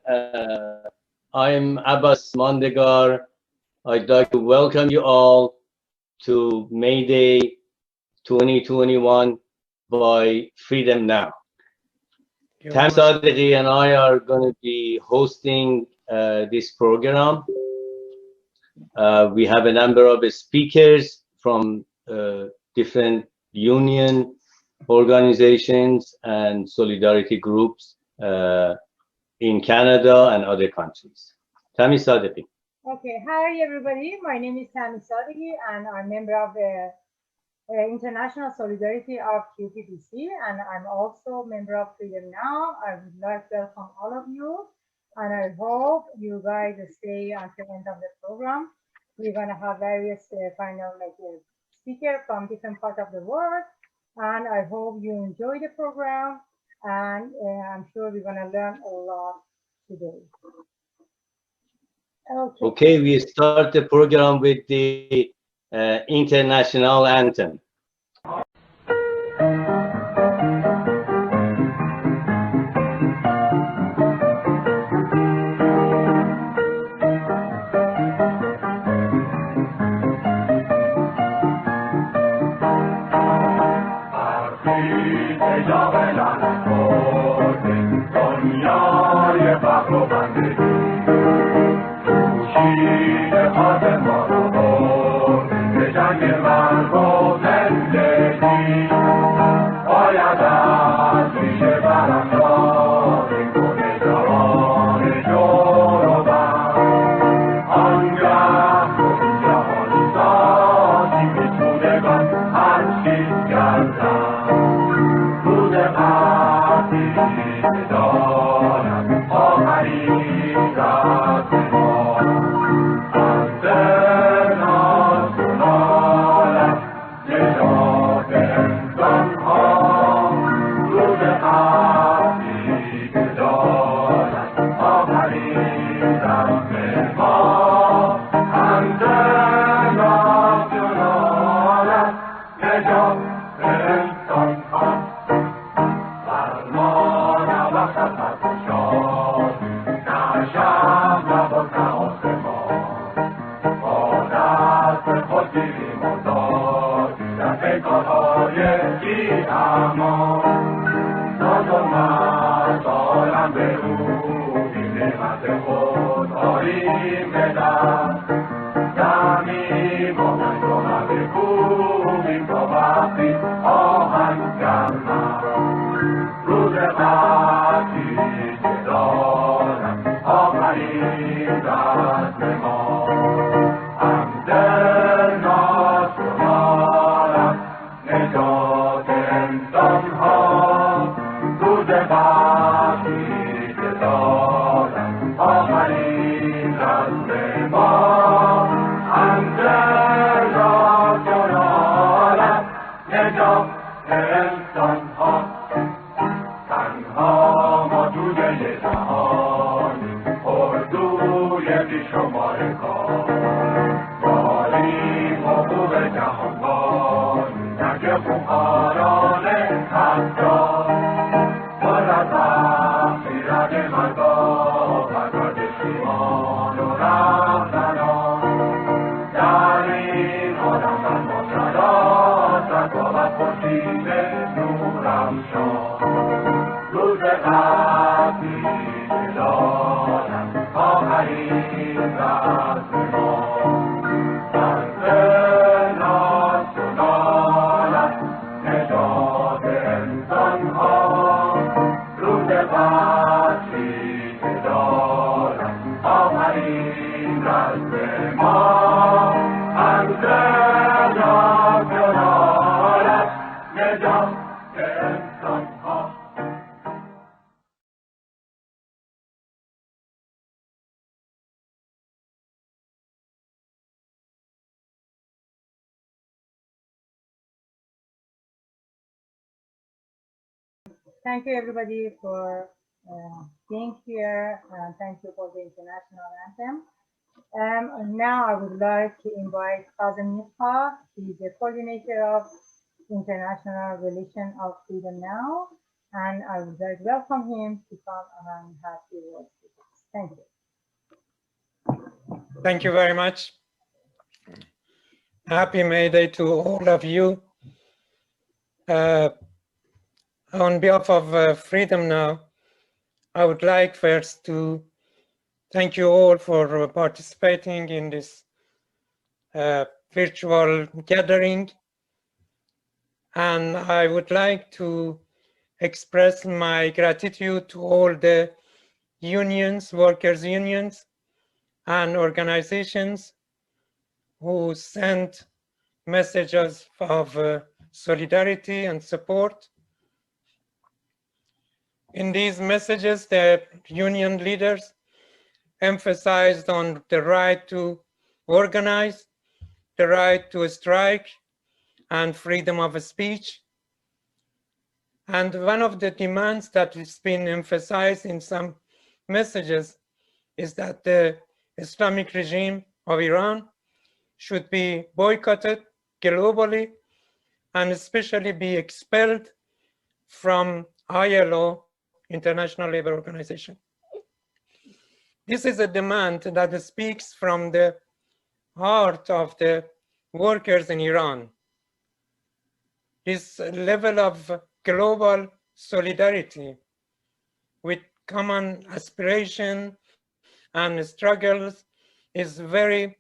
I'm Abbas Mondegar. I'd like to welcome you all to May Day 2021 by Freedom Now. توسط and I are going to be hosting this program. We have a number of speakers from different union organizations and solidarity groups in Canada and other countries. Tami Sadeghi. Okay, hi everybody. My name is Tami Sadeghi and I'm a member of the International Solidarity of QPDC, and I'm also a member of Freedom Now. I would like to welcome all of you, and I hope you guys stay until the end of the program. We're going to have various panel speakers from different parts of the world, and I hope you enjoy the program, and I'm sure we're going to learn a lot today. Okay, we start the program with the international anthem. Thank you everybody for being here, and thank you for the international anthem. Now I would like to invite Kazem Nifha. He's the coordinator of International Relations of Freedom Now, and I would like to welcome him to come and have a few words with us. Thank you. Thank you very much. Happy May Day to all of you. On behalf of Freedom Now, I would like first to thank you all for participating in this virtual gathering. And I would like to express my gratitude to all the unions, workers' unions, and organizations who sent messages of solidarity and support. In these messages, the union leaders emphasized on the right to organize, the right to strike, and freedom of speech. And one of the demands that has been emphasized in some messages is that the Islamic regime of Iran should be boycotted globally and especially be expelled from ILO, International Labour Organization. This is a demand that speaks from the heart of the workers in Iran. This level of global solidarity with common aspiration and struggles is very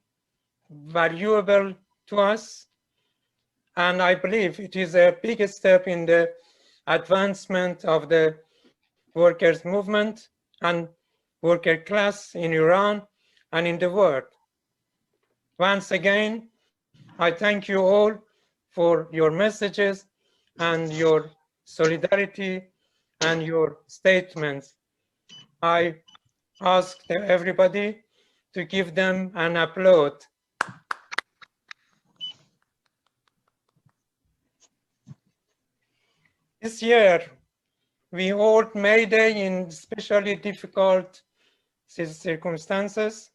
valuable to us. And I believe it is a big step in the advancement of the workers' movement and worker class in Iran and in the world. Once again, I thank you all for your messages and your solidarity and your statements. I ask everybody to give them an applaud. This year, we hold May Day in especially difficult circumstances.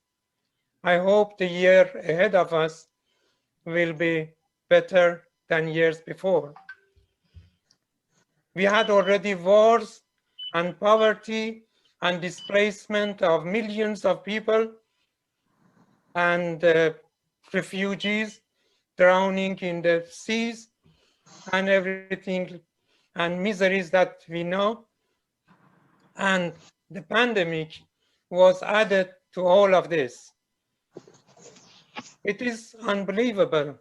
I hope the year ahead of us will be better than years before. We had already wars and poverty and displacement of millions of people and refugees drowning in the seas and everything and miseries that we know. And the pandemic was added to all of this. It is unbelievable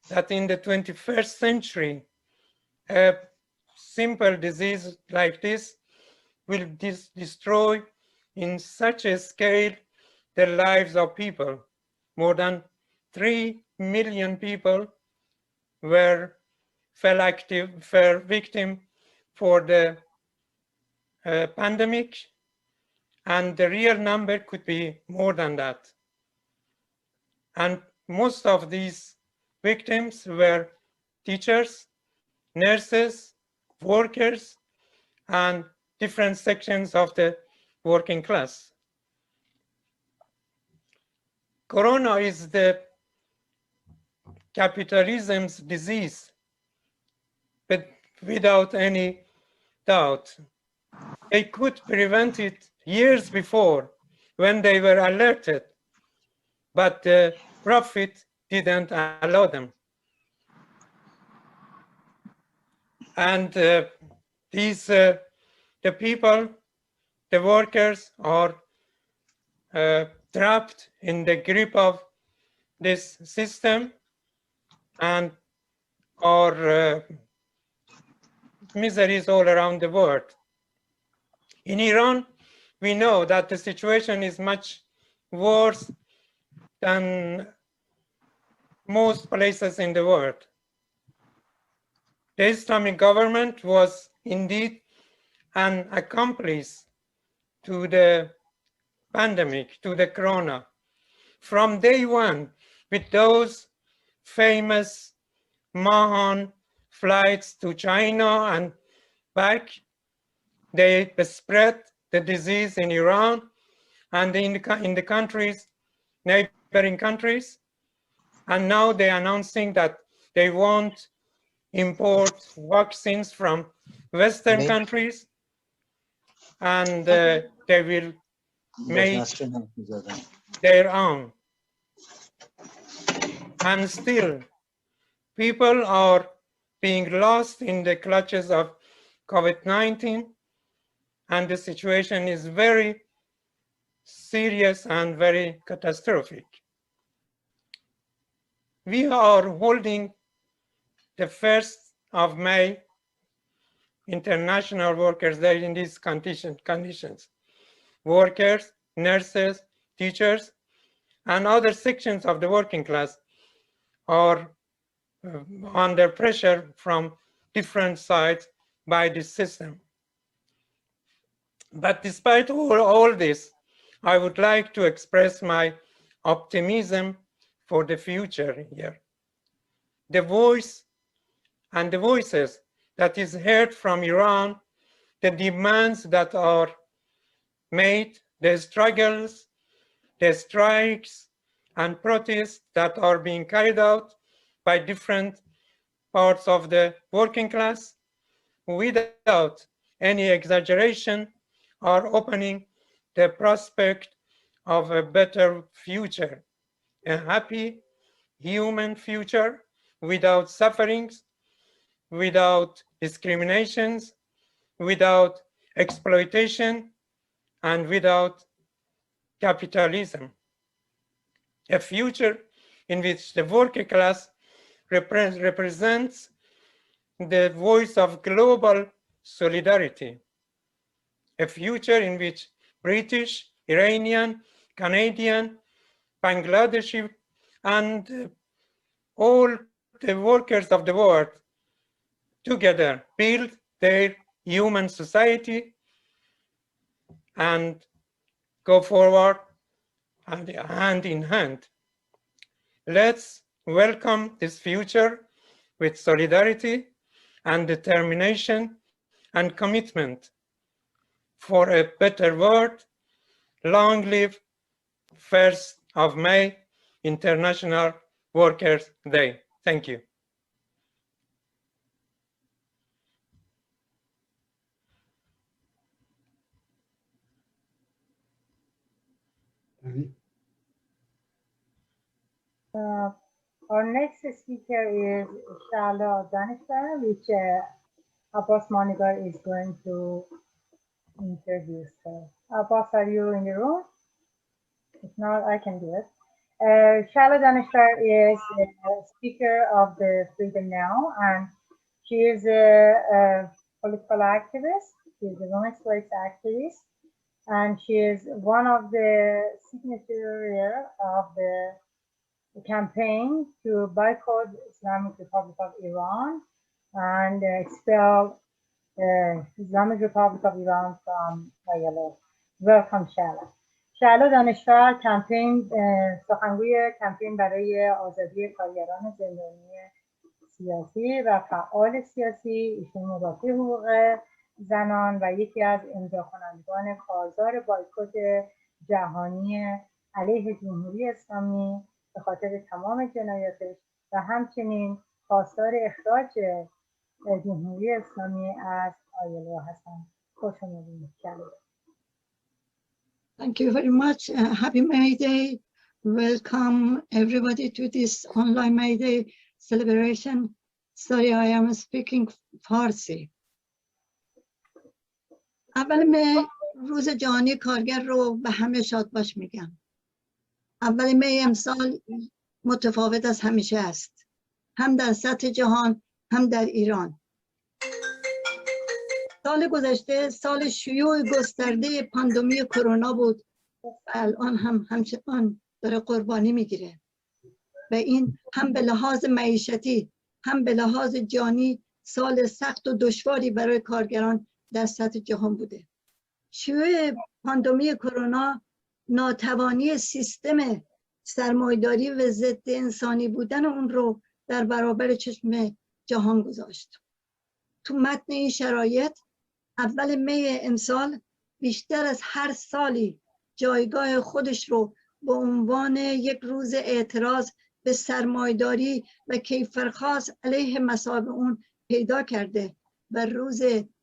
that in the 21st century, a simple disease like this will destroy in such a scale the lives of people. More than 3 million people fell victim for the pandemic, and the real number could be more than that. And most of these victims were teachers, nurses, workers, and different sections of the working class. Corona is the capitalism's disease, but without any doubt. They could prevent it years before when they were alerted, but the profit didn't allow them. And the people, the workers are trapped in the grip of this system and are miseries all around the world. In Iran, we know that the situation is much worse than most places in the world. The Islamic government was indeed an accomplice to the pandemic, to the corona. From day one, with those famous Mahan flights to China and back, they spread the disease in Iran and in the countries, neighboring countries. And now they're announcing that they won't import vaccines from Western countries, and they will make their own. And still, people are being lost in the clutches of COVID-19, and the situation is very serious and very catastrophic. We are holding the 1st of May International Workers' Day in these conditions. Workers, nurses, teachers, and other sections of the working class are under pressure from different sides by this system. But despite all this, I would like to express my optimism for the future here. The voice and the voices that is heard from Iran, the demands that are made, the struggles, the strikes and protests that are being carried out by different parts of the working class, without any exaggeration, are opening the prospect of a better future, a happy human future without sufferings, without discriminations, without exploitation, and without capitalism. A future in which the working class represents the voice of global solidarity. A future in which British, Iranian, Canadian, Bangladeshi, and all the workers of the world together build their human society and go forward hand in hand. Let's welcome this future with solidarity and determination and commitment for a better world. Long live 1st of May, International Workers' Day. Thank you. Our next speaker is Shala Danishvar, which Abbas Manigar is going to introduce her. Abbas, are you in the room? If not, I can do it. Shala Danishvar is a speaker of the Freedom Now, and she is a political activist. She is a women's rights activist, and she is one of the signatories of the campaign to boycott Islamic Republic of Iran and expel Islamic Republic of Iran from ILO. Welcome, Shala. شعلا دانشور سخنگوی کمپین برای آزادی کارگران زندانی سیاسی و فعال سیاسی، ایشون مدافع حقوق زنان و یکی از امضا کنندگان کارزار بایکوت جهانی علیه جمهوری اسلامی به خاطر تمام جنایاتش و همچنین خواستار اخراج جمهوری اسلامی از آیلو هستند. خوش آمدید. Thank you very much. Happy May Day. Welcome everybody to this online May Day celebration. Sorry, I am speaking Farsi. اول می روز جهانی کارگر رو به همه شاد باش میگم. اول می امسال متفاوت از همیشه است. هم در سطح جهان هم در ایران. سال گذشته سال شیوع گسترده پاندمی کرونا بود و الان هم همچنان داره قربانی میگیره و این هم به لحاظ معیشتی هم به لحاظ جانی سال سخت و دشواری برای کارگران در سطح جهان بوده. شیوع پاندمی کرونا ناتوانی سیستم سرمایه‌داری و ضد انسانی بودن اون رو در برابر چشم جهان گذاشت. تو متن این شرایط اول می امسال بیشتر از هر سالی جایگاه خودش رو به عنوان یک روز اعتراض به سرمایه‌داری و کیفرخواست علیه مصائب اون پیدا کرده و روز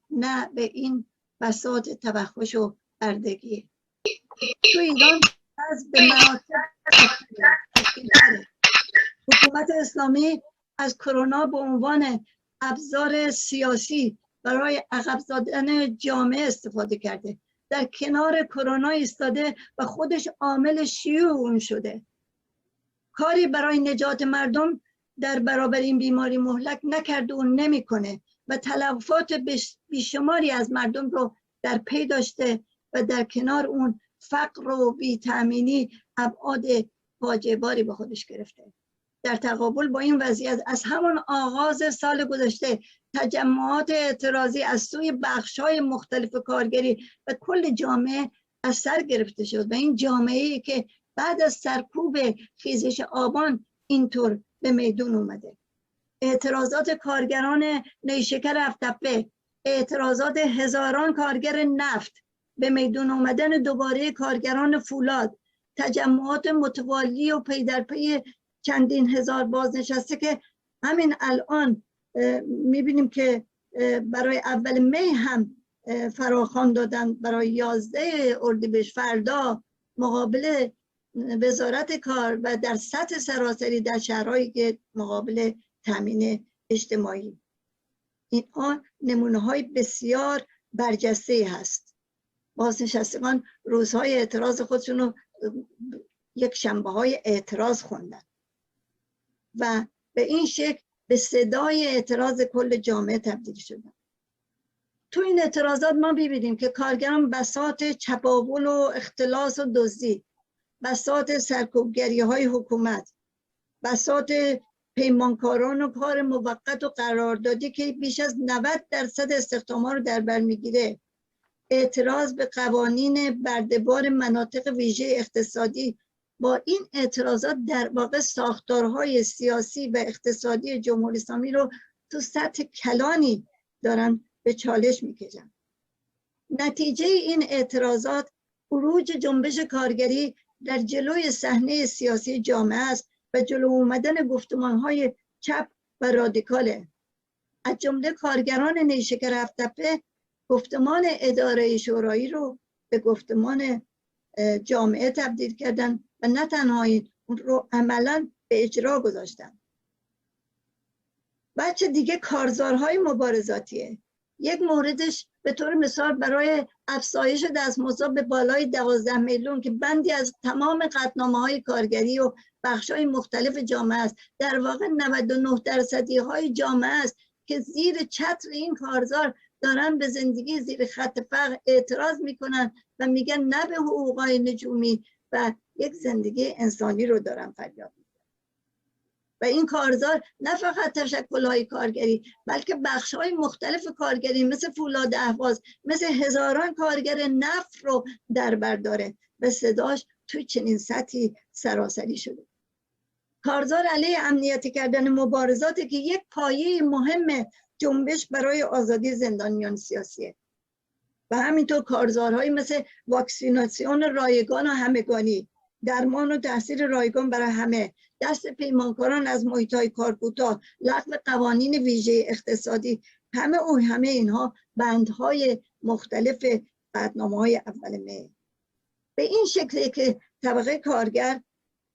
نه به این بساط توحش و بردگی. تو ایران از به مراتب تشکیل حکومت اسلامی از کرونا به عنوان ابزار سیاسی برای عقب زدن جامعه استفاده کرده، در کنار کرونا ایستاده و خودش عامل شیوع اون شده. کاری برای نجات مردم در برابر این بیماری مهلک نکرده و نمیکنه و تلفات بیشماری از مردم رو در پی داشته و در کنار اون فقر و بی‌تأمینی ابعاد فاجعه باری به خودش گرفته. در تقابل با این وضعیت از همون آغاز سال گذشته تجمعات اعتراضی از سوی بخش‌های مختلف کارگری و کل جامعه از سر گرفته شد و این جامعه‌ای که بعد از سرکوب خیزش آبان اینطور به میدون اومده. اعتراضات کارگران نیشکر هفت‌تپه، اعتراضات هزاران کارگر نفت، به میدون اومدن دوباره کارگران فولاد، تجمعات متوالی و پی در پی چندین هزار بازنشسته که همین الان میبینیم که برای اول می هم فراخوان دادن برای 11 اردیبهشت فردا مقابل وزارت کار و در سطح سراسری در شهرهایی که مقابل تامین اجتماعی. اینها نمونه های بسیار برجسته هست. بازنشستگان روزهای اعتراض خودشون رو یک شنبه های اعتراض خوندن و به این شکل به صدای اعتراض کل جامعه تبدیل شدن. تو این اعتراضات ما ببینیم که کارگران بساط چپاول و اختلاس و دزدی، بساط سرکوبگری های حکومت، بساط پیمانکاران و کار موقت و قراردادی که بیش از 90% استخدام‌ها رو در بر میگیره، اعتراض به قوانین برده‌بار مناطق ویژه اقتصادی. با این اعتراضات در واقع ساختارهای سیاسی و اقتصادی جمهوری اسلامی رو تو سطح کلانی دارن به چالش میکشن. نتیجه این اعتراضات خروج جنبش کارگری در جلوی صحنه سیاسی جامعه است و جلو اومدن گفتمانهای چپ و رادیکاله. از جمله کارگران نیشکر هفت‌تپه گفتمان اداره شورایی رو به گفتمان جامعه تبدیل کردن و نه تنها اون رو عملاً به اجرا گذاشتن. بچه دیگه کارزارهای مبارزاتیه. یک موردش به طور مثال برای افزایش دستمزد به بالای 12 میلیون که بندی از تمام قطعنامه‌های کارگری و بخش‌های مختلف جامعه است، در واقع 99% جامعه است که زیر چتر این کارزار دارن به زندگی زیر خط فقر اعتراض میکنن و میگن نه به حقوقهای نجومی و یک زندگی انسانی رو دارن فریاد میزنن. و این کارزار نه فقط تشکل‌های کارگری بلکه بخش‌های مختلف کارگری مثل فولاد اهواز، مثل هزاران کارگر نفت رو در بر داره و صداش توی چنین سطحی سراسری شده. کارزار علیه امنیتی کردن مبارزاتی که یک پایه مهم جنبش برای آزادی زندانیان سیاسیه و همینطور کارزارهایی مثل واکسیناسیون رایگان و همگانی، درمان و تحصیل رایگان برای همه، دست پیمانکاران از محیط‌های کار کوتاه، لغو قوانین ویژه اقتصادی، همه اینها بندهای مختلف قطعنامه‌های اول می. به این شکلی که طبقه کارگر،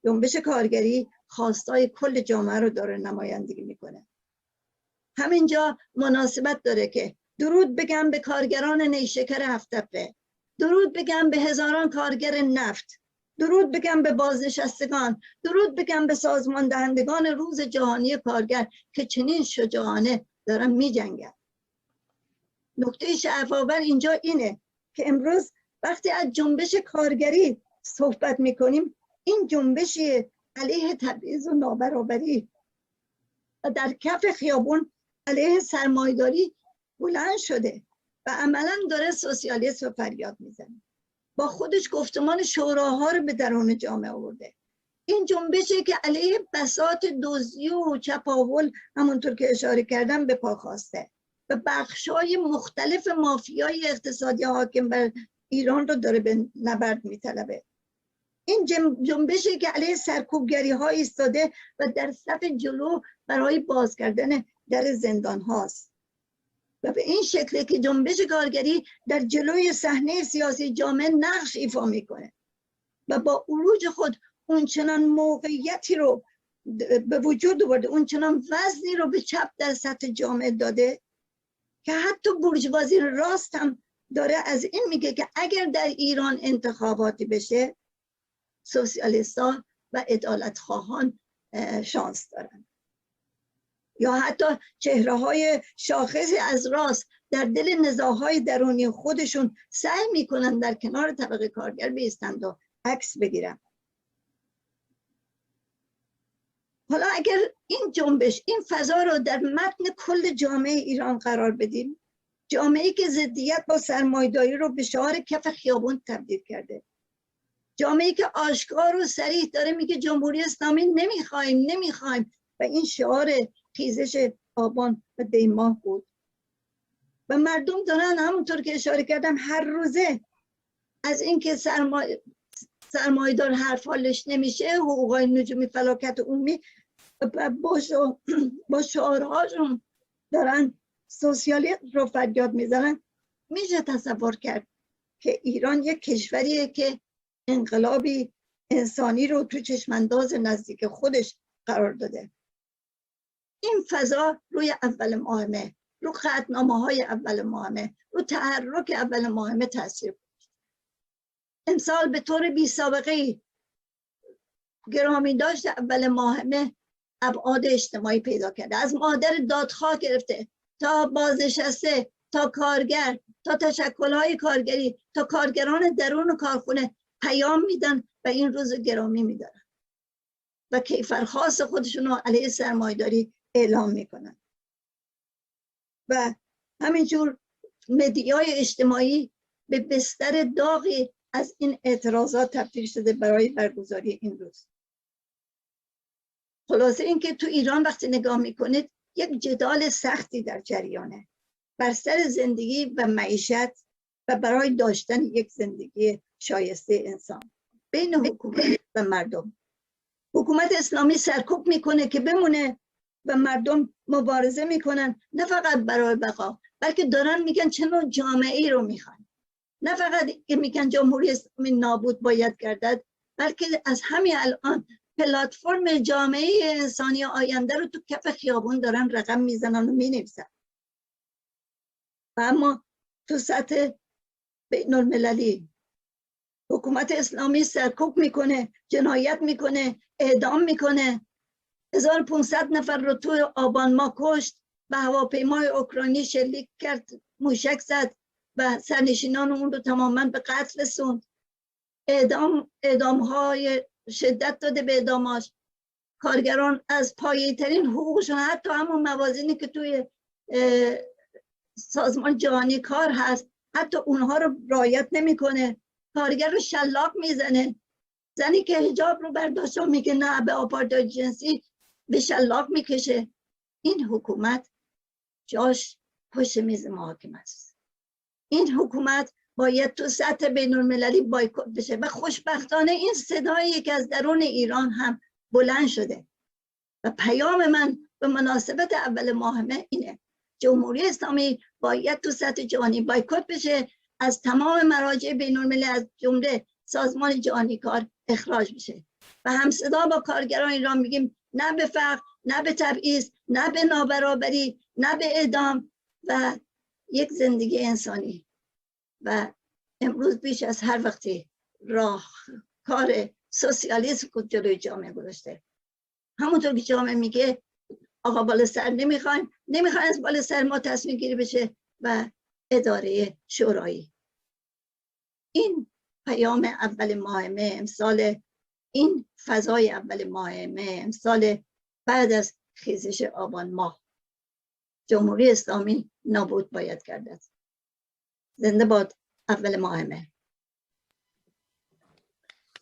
جنبش کارگری خواستای کل جامعه رو داره نمایندگی میکنه. همینجا مناسبت داره که درود بگم به کارگران نیشکر هفت‌تپه، درود بگم به هزاران کارگر نفت، درود بگم به بازنشستگان، درود بگم به سازمان دهندگان روز جهانی کارگر که چنین شجاعانه دارن می جنگن. نکته شعف‌آور اینجا اینه که امروز وقتی از جنبش کارگری صحبت میکنیم، این جنبش علیه تبعیض و نابرابری و در کف خیابون علیه سرمایه‌داری بلند شده و عملاً داره سوسیالیسم رو فریاد میزنه. با خودش گفتمان شوراها رو به درون جامعه آورده. این جنبشی که علیه بساط دزدی و چپاول همونطور که اشاره کردم به پا خواسته و بخشای مختلف مافیای اقتصادی حاکم بر ایران رو داره به نبرد میطلبه. این جنبشی که علیه سرکوبگری ها ایستاده و در صف جلو برای باز کردن در زندان هاست. و به این شکلی که جنبش کارگری در جلوی صحنه سیاسی جامعه نقش ایفا میکنه و با عروج خود اون چنان موقعیتی رو به وجود آورده، اون چنان وزنی رو به چپ در سطح جامعه داده که حتی بورژوازی راست هم داره از این میگه که اگر در ایران انتخاباتی بشه سوسیالیستان و عدالت خواهان شانس دارن. یا حتی چهره های شاخصی از راست در دل نزاعهای درونی خودشون سعی میکنن در کنار طبقه کارگر بایستند و عکس بگیرن. حالا اگر این جنبش، این فضا رو در متن کل جامعه ایران قرار بدیم، جامعه‌ای که ضدیت با سرمایه‌داری رو به شعار کف خیابون تبدیل کرده، جامعه‌ای که آشکار و صریح داره میگه جمهوری اسلامی نمیخوایم و این شعار خیزش آبان و دی‌ماه بود و مردم دارن همونطور که اشاره کردم هر روزه از اینکه سرمایه‌دار حرف حالش نمیشه، حقوقای نجومی فلاکت عمومی با شعارهاشون دارن سوسیالیسم رو فریاد میزنن. میشه تصور کرد که ایران یک کشوریه که انقلابی انسانی رو تو چشمانداز نزدیک خودش قرار داده. این فضا روی اول ماه مه، رو قطعنامه‌های اول ماه مه، رو تحرک اول ماه مه تاثیر گذاشت. امسال به طور بی سابقه گرامی داشت اول ماه مه ابعاد اجتماعی پیدا کرده، از مادر دادخواه گرفته تا بازنشسته تا کارگر تا تشکل‌های کارگری تا کارگران درون کارخونه پیام میدن و این روز گرامی میدارن و کیفرخواست خودشون رو علیه سرمایه‌داری اعلام میکنن. و همینجور مدیای اجتماعی به بستر داغی از این اعتراضات تبدیل شده برای برگزاری این روز. خلاصه اینکه تو ایران وقتی نگاه میکنید یک جدال سختی در جریانه بر سر زندگی و معیشت و برای داشتن یک زندگی شایسته انسان بین حکومت و مردم. حکومت اسلامی سرکوب میکنه که بمونه و مردم مبارزه میکنن، نه فقط برای بقا بلکه دارن میگن چه نوع جامعه‌ای رو میخوان، نه فقط که میگن جمهوری اسلامی نابود باید گردد، بلکه از همین الان پلتفرم جامعه انسانی آینده رو تو کف خیابون دارن رقم میزنن و مینویسن. و اما تو سطح بین المللی حکومت اسلامی سرکوب میکنه، جنایت میکنه، اعدام میکنه. 1500 نفر رو تو آبان ماه کشت، به هواپیمای اوکراینی شلیک کرد، موشک زد و سرنشینان اون رو تماما به قتل رسوند. اعدام های شدت داده به اعداماش. کارگران از پایه‌ای ترین حقوقشون، حتی همون موازینی که توی سازمان جهانی کار هست، حتی اونها رو رعایت نمیکنه. کارگر رو شلاق میزنه. زنی که حجاب رو برداشته میگه نه به آپارتاید جنسی، به شلاق میکشه. این حکومت جاش پشت میز محاکمه است. این حکومت باید تو سطح بین المللی بایکوت بشه و خوشبختانه این صدایی که از درون ایران هم بلند شده و پیام من به مناسبت اول ماه مه اینه: جمهوری اسلامی باید تو سطح جهانی بایکوت بشه، از تمام مراجع بین المللی از جمله سازمان جهانی کار اخراج بشه و همصدا با کارگران ایران میگیم نه به فقر، نه به تبعیض، نه به نابرابری، نه به اعدام و یک زندگی انسانی. و امروز بیش از هر وقتی کار سوسیالیسم جلوی جامعه گذاشته. همونطور که جامعه میگه آقا بالا سر نمیخوایم از بالا سر ما تصمیم گیری بشه و اداره شورایی. این پیام اول ماه مه امسال، این فضای اول ماه مه امسال بعد از خیزش آبان ماه. جمهوری اسلامی نابود باید گردد. زنده باد اول ماه مه.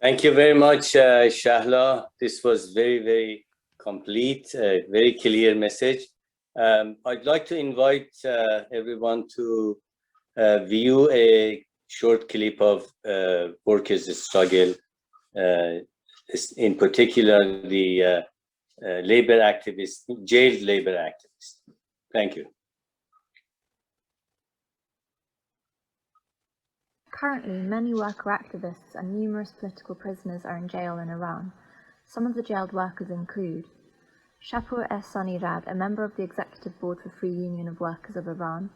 Thank you very much, Shahla. This was very, very complete, very clear message. I'd like to invite everyone to view a short clip of workers' struggle, in particular the labor activists, jailed labor activists. Thank you. Currently, many worker activists and numerous political prisoners are in jail in Iran. Some of the jailed workers include Shapur Ehsani-Rad, a member of the Executive Board for Free Union of Workers of Iran,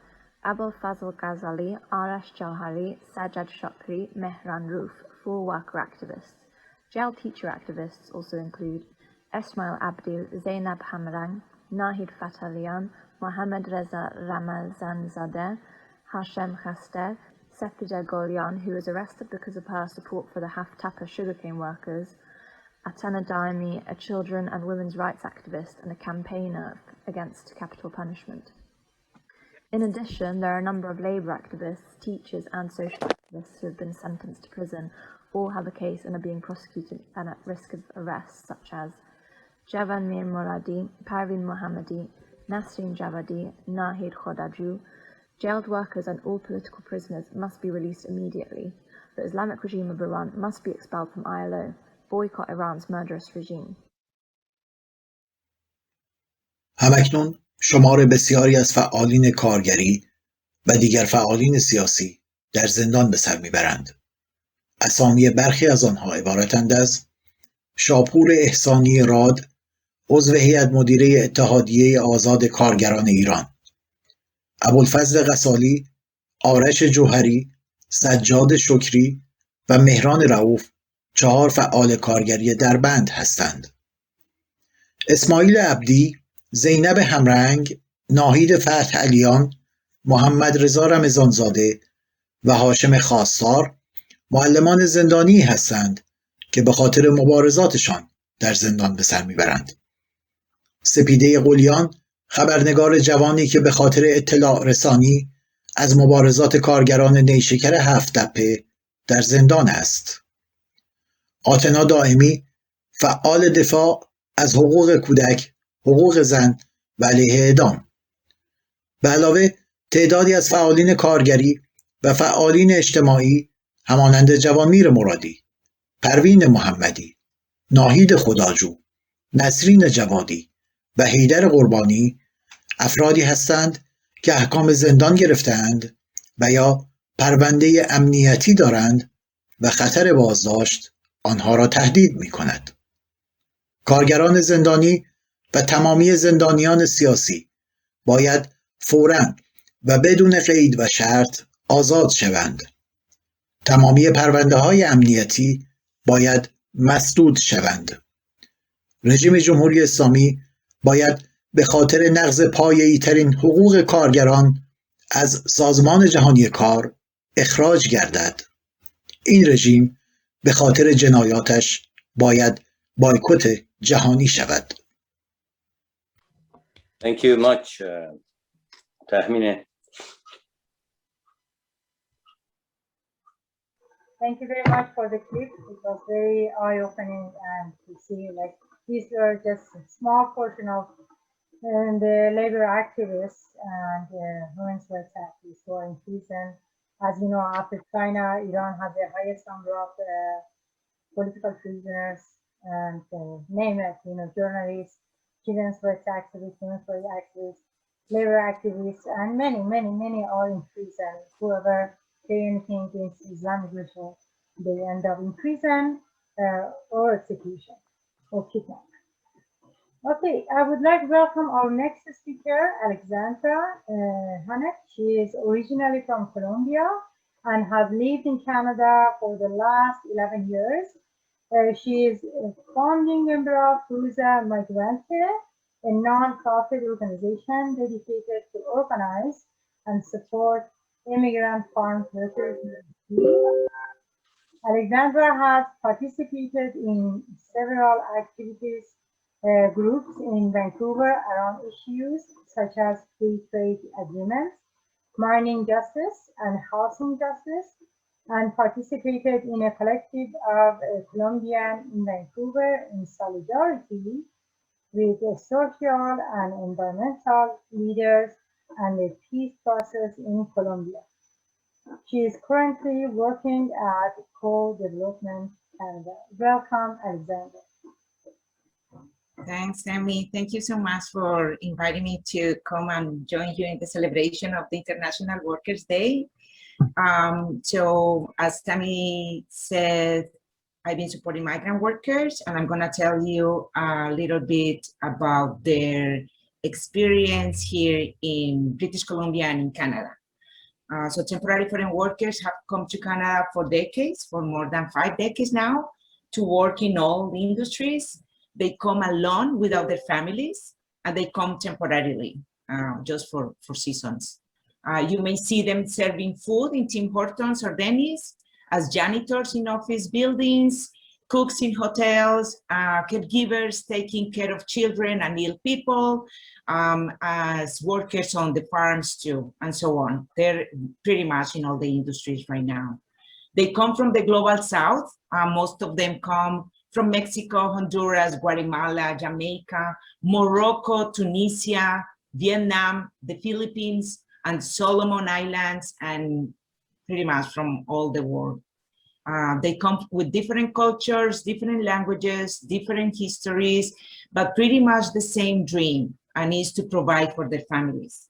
Abul Fazl Ghazali, Arash Jauhari, Sajjad Shokri, Mehran Roof, 4 worker activists. Jailed teacher activists also include Esmail Abdil, Zainab Hamrang, Nahid Fatalian, Mohammad Reza Ramazanzadeh, Hashem Khaster, Sefida Golian, who was arrested because of her support for the Haftapa sugarcane workers, Atana Daimi, a children and women's rights activist and a campaigner against capital punishment. In addition, there are a number of labour activists, teachers and social activists who have been sentenced to prison or have a case and are being prosecuted and at risk of arrest, such as Javan Mir Moradi, Parveen Mohammadi, Nasreen Javadi, Nahid Khodaju. Jailed workers and all political prisoners must be released immediately. The Islamic regime of Iran must be expelled from ILO. Boycott Iran's murderous regime. همکنون شمار بسیاری از فعالین کارگری و دیگر فعالین سیاسی در زندان به سر میبرند. اسامی برخی از آنها عبارتند از شاپور احسانی راد، عضو هیئت مدیره اتحادیه آزاد کارگران ایران، ابوالفضل غسالی، آرش جوهری، سجاد شکری و مهران رؤوف 4 فعال کارگری دربند هستند. اسماعیل عبدی، زینب همرنگ، ناهید فتح علیان، محمد رضا رمضانزاده و هاشم خواستار معلمان زندانی هستند که به خاطر مبارزاتشان در زندان به سر میبرند. سپیده قلیان، خبرنگار جوانی که به خاطر اطلاع رسانی از مبارزات کارگران نیشکر 7 تپه در زندان است. آتنا دائمی، فعال دفاع از حقوق کودک، حقوق زن و علیه اعدام. به علاوه تعدادی از فعالین کارگری و فعالین اجتماعی همانند جوانمیر مرادی، پروین محمدی، ناهید خداجو، نسرین جوادی و حیدر قربانی افرادی هستند که احکام زندان گرفتند و یا پرونده امنیتی دارند و خطر بازداشت آنها را تهدید می کند. کارگران زندانی و تمامی زندانیان سیاسی باید فوراً و بدون قید و شرط آزاد شوند. تمامی پرونده های امنیتی باید مسدود شوند. رژیم جمهوری اسلامی باید به خاطر نقض پایه‌ای ترین حقوق کارگران از سازمان جهانی کار اخراج گردد. این رژیم به خاطر جنایاتش باید بایکوت جهانی شود. Thank you much, Tahmine. Thank you very much for the clip. It was very eye-opening, and to see like these are just a small portion of the labor activists and women's rights activists who are in prison. As you know, after China, Iran has the highest number of political prisoners, and name it, journalists, children's rights activists, women's rights activists, labor activists, and many are in prison. Whoever say anything against Islamic regime, they end up in prison or execution or kidnapping. Okay, I would like to welcome our next speaker, Alexandra Hanek. She is originally from Colombia and has lived in Canada for the last 11 years. She is a founding member of Cruza Migrante, a non-profit organization dedicated to organize and support immigrant farm workers. Alexandra has participated in several activities groups in Vancouver around issues such as free trade agreements, mining justice, and housing justice, and participated in a collective of Colombian in Vancouver in solidarity with the social and environmental leaders and the peace process in Colombia. She is currently working at Co-Development Canada. Welcome, Alexandra. Thanks, Sammy. Thank you so much for inviting me to come and join you in the celebration of the International Workers' Day. So as Tammy said, I've been supporting migrant workers, and I'm gonna tell you a little bit about their experience here in British Columbia and in Canada. So temporary foreign workers have come to Canada for decades, for more than 5 decades now, to work in all industries. They come alone without their families, and they come temporarily, just for seasons. You may see them serving food in Tim Hortons or Denny's, as janitors in office buildings, cooks in hotels, caregivers taking care of children and ill people, as workers on the farms too, and so on. They're pretty much in all the industries right now. They come from the global south. Most of them come from Mexico, Honduras, Guatemala, Jamaica, Morocco, Tunisia, Vietnam, the Philippines, and Solomon Islands, and pretty much from all the world. They come with different cultures, different languages, different histories, but pretty much the same dream, and is to provide for their families.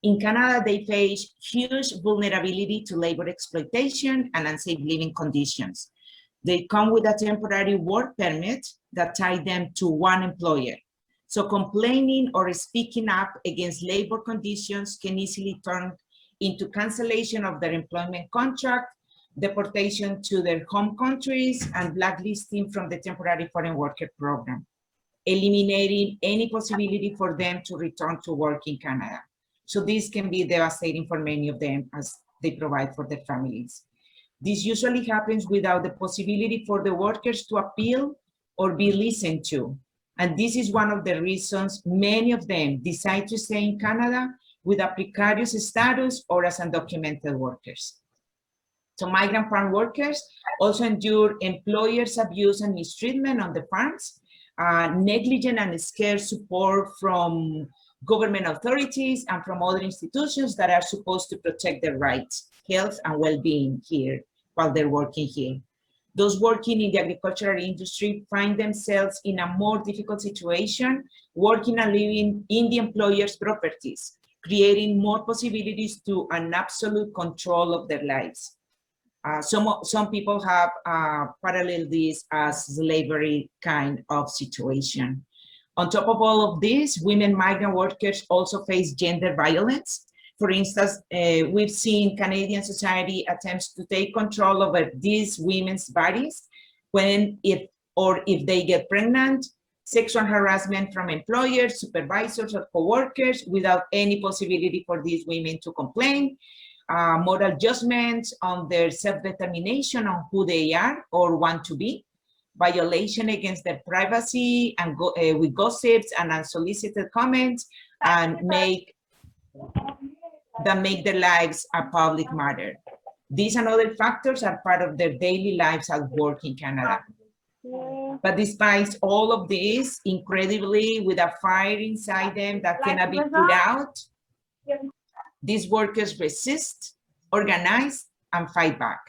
In Canada, they face huge vulnerability to labor exploitation and unsafe living conditions. They come with a temporary work permit that ties them to one employer. So complaining or speaking up against labor conditions can easily turn into cancellation of their employment contract, deportation to their home countries, and blacklisting from the temporary foreign worker program, eliminating any possibility for them to return to work in Canada. So this can be devastating for many of them as they provide for their families. This usually happens without the possibility for the workers to appeal or be listened to. And this is one of the reasons many of them decide to stay in Canada with a precarious status or as undocumented workers. So migrant farm workers also endure employers' abuse and mistreatment on the farms, negligent and scarce support from government authorities and from other institutions that are supposed to protect their rights, health, and well-being here while they're working here. Those working in the agricultural industry find themselves in a more difficult situation, working and living in the employer's properties, creating more possibilities to an absolute control of their lives. Some people have paralleled this as slavery kind of situation. On top of all of this, women migrant workers also face gender violence. For instance, we've seen Canadian society attempts to take control over these women's bodies when if they get pregnant, sexual harassment from employers, supervisors, or co-workers without any possibility for these women to complain, moral judgments on their self-determination on who they are or want to be, violation against their privacy and with gossips and unsolicited comments, and make their lives a public matter. These and other factors are part of their daily lives at work in Canada. But despite all of this, incredibly, with a fire inside them that cannot be put out, these workers resist, organize, and fight back.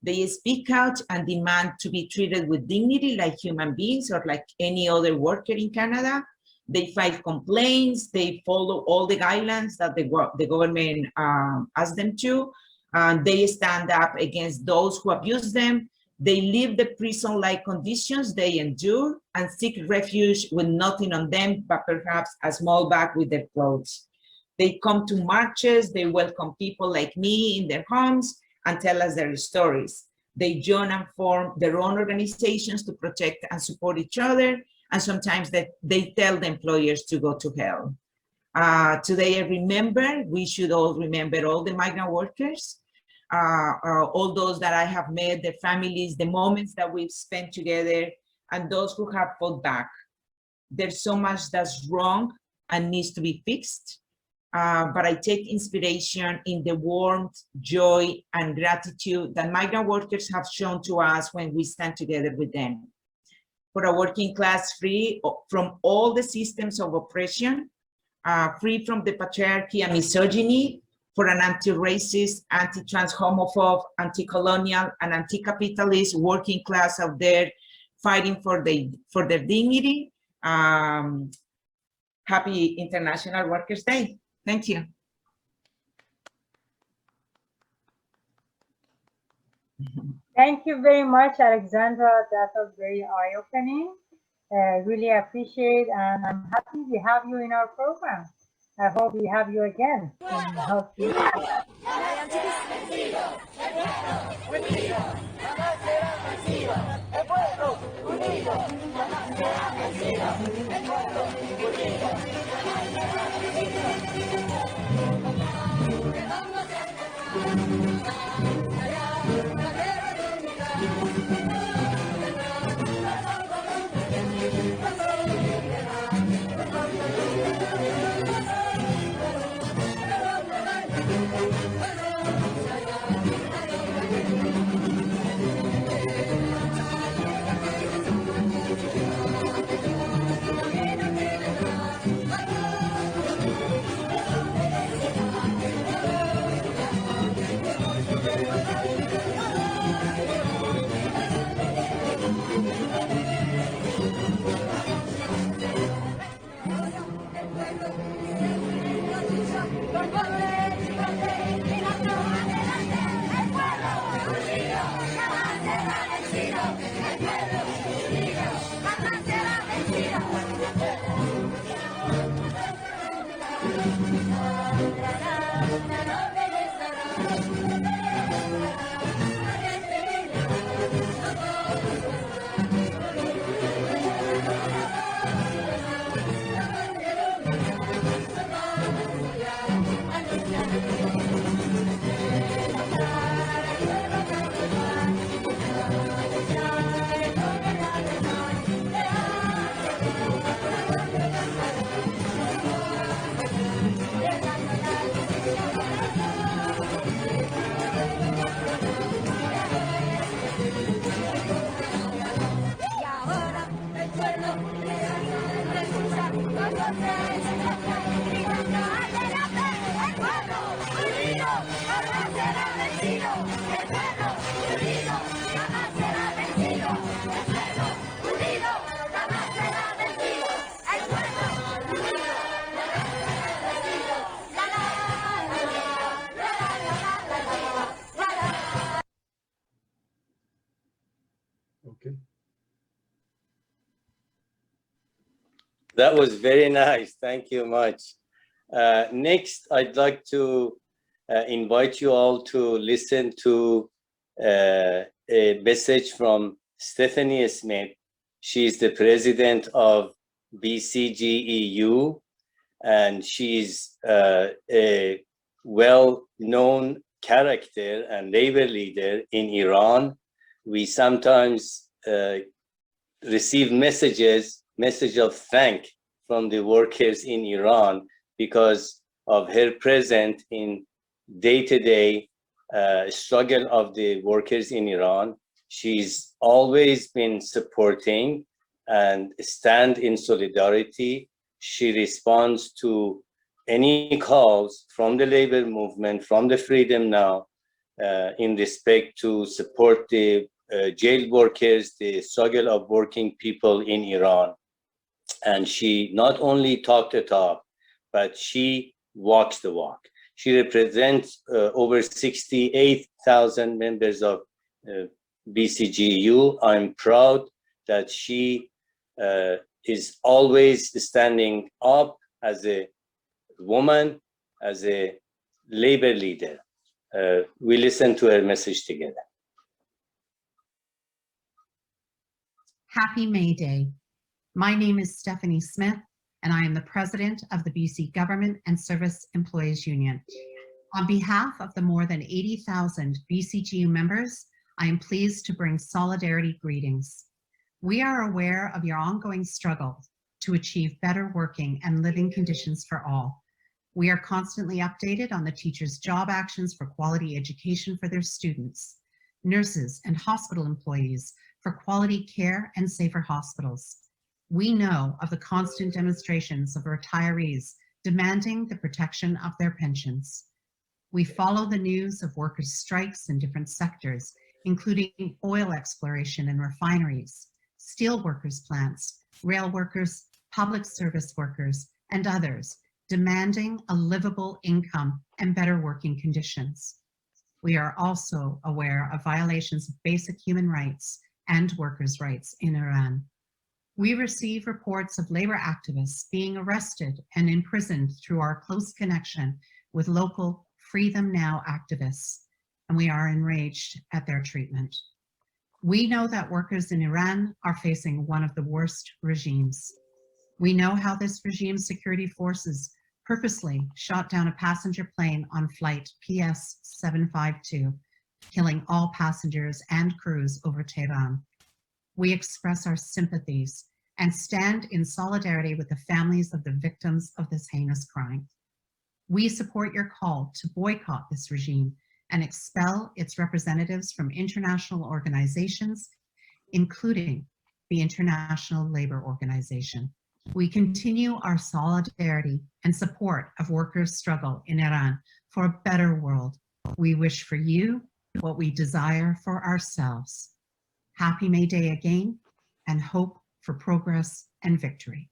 They speak out and demand to be treated with dignity like human beings or like any other worker in Canada. They file complaints, they follow all the guidelines that the government asks them to, and they stand up against those who abuse them. They leave the prison-like conditions they endure and seek refuge with nothing on them, but perhaps a small bag with their clothes. They come to marches, they welcome people like me in their homes and tell us their stories. They join and form their own organizations to protect and support each other, and sometimes they tell the employers to go to hell. Today, we should all remember all the migrant workers, all those that I have met, their families, the moments that we've spent together, and those who have fought back. There's so much that's wrong and needs to be fixed, but I take inspiration in the warmth, joy, and gratitude that migrant workers have shown to us when we stand together with them. For a working class free from all the systems of oppression, free from the patriarchy and misogyny, for an anti-racist, anti-trans, homophobe, anti-colonial, and anti-capitalist working class out there fighting for their dignity. Happy International Workers' Day. Thank you. Thank you very much, Alexandra. That was very eye-opening. Really appreciate, and I'm happy we have you in our program. I hope we have you again. And hope you That was very nice. Thank you much. Next, I'd like to invite you all to listen to a message from Stephanie Smith. She's the president of BCGEU, and she's a well-known character and labor leader in Iran. We sometimes receive message of thank from the workers in Iran because of her presence in day-to-day struggle of the workers in Iran. She's always been supporting and stand in solidarity. She responds to any calls from the labor movement, from the Freedom Now, in respect to support the jail workers, the struggle of working people in Iran. And she not only talked the talk, but she walks the walk. She represents over 68,000 members of BCGEU. I'm proud that she is always standing up as a woman, as a labor leader. We listen to her message together. Happy May Day. My name is Stephanie Smith, and I am the president of the BC Government and Service Employees Union. On behalf of the more than 80,000 BCGU members, I am pleased to bring solidarity greetings. We are aware of your ongoing struggle to achieve better working and living conditions for all. We are constantly updated on the teachers' job actions for quality education for their students, nurses and hospital employees for quality care and safer hospitals. We know of the constant demonstrations of retirees demanding the protection of their pensions. We follow the news of workers' strikes in different sectors, including oil exploration and refineries, steel workers' plants, rail workers, public service workers, and others, demanding a livable income and better working conditions. we are also aware of violations of basic human rights and workers' rights in Iran. We receive reports of labor activists being arrested and imprisoned through our close connection with local Free Them Now activists, and we are enraged at their treatment. We know that workers in Iran are facing one of the worst regimes. We know how this regime's security forces purposely shot down a passenger plane on flight PS 752, killing all passengers and crews over Tehran. We express our sympathies and stand in solidarity with the families of the victims of this heinous crime. We support your call to boycott this regime and expel its representatives from international organizations, including the International Labor Organization. We continue our solidarity and support of workers' struggle in Iran for a better world. We wish for you what we desire for ourselves. Happy May Day again, and hope for progress and victory.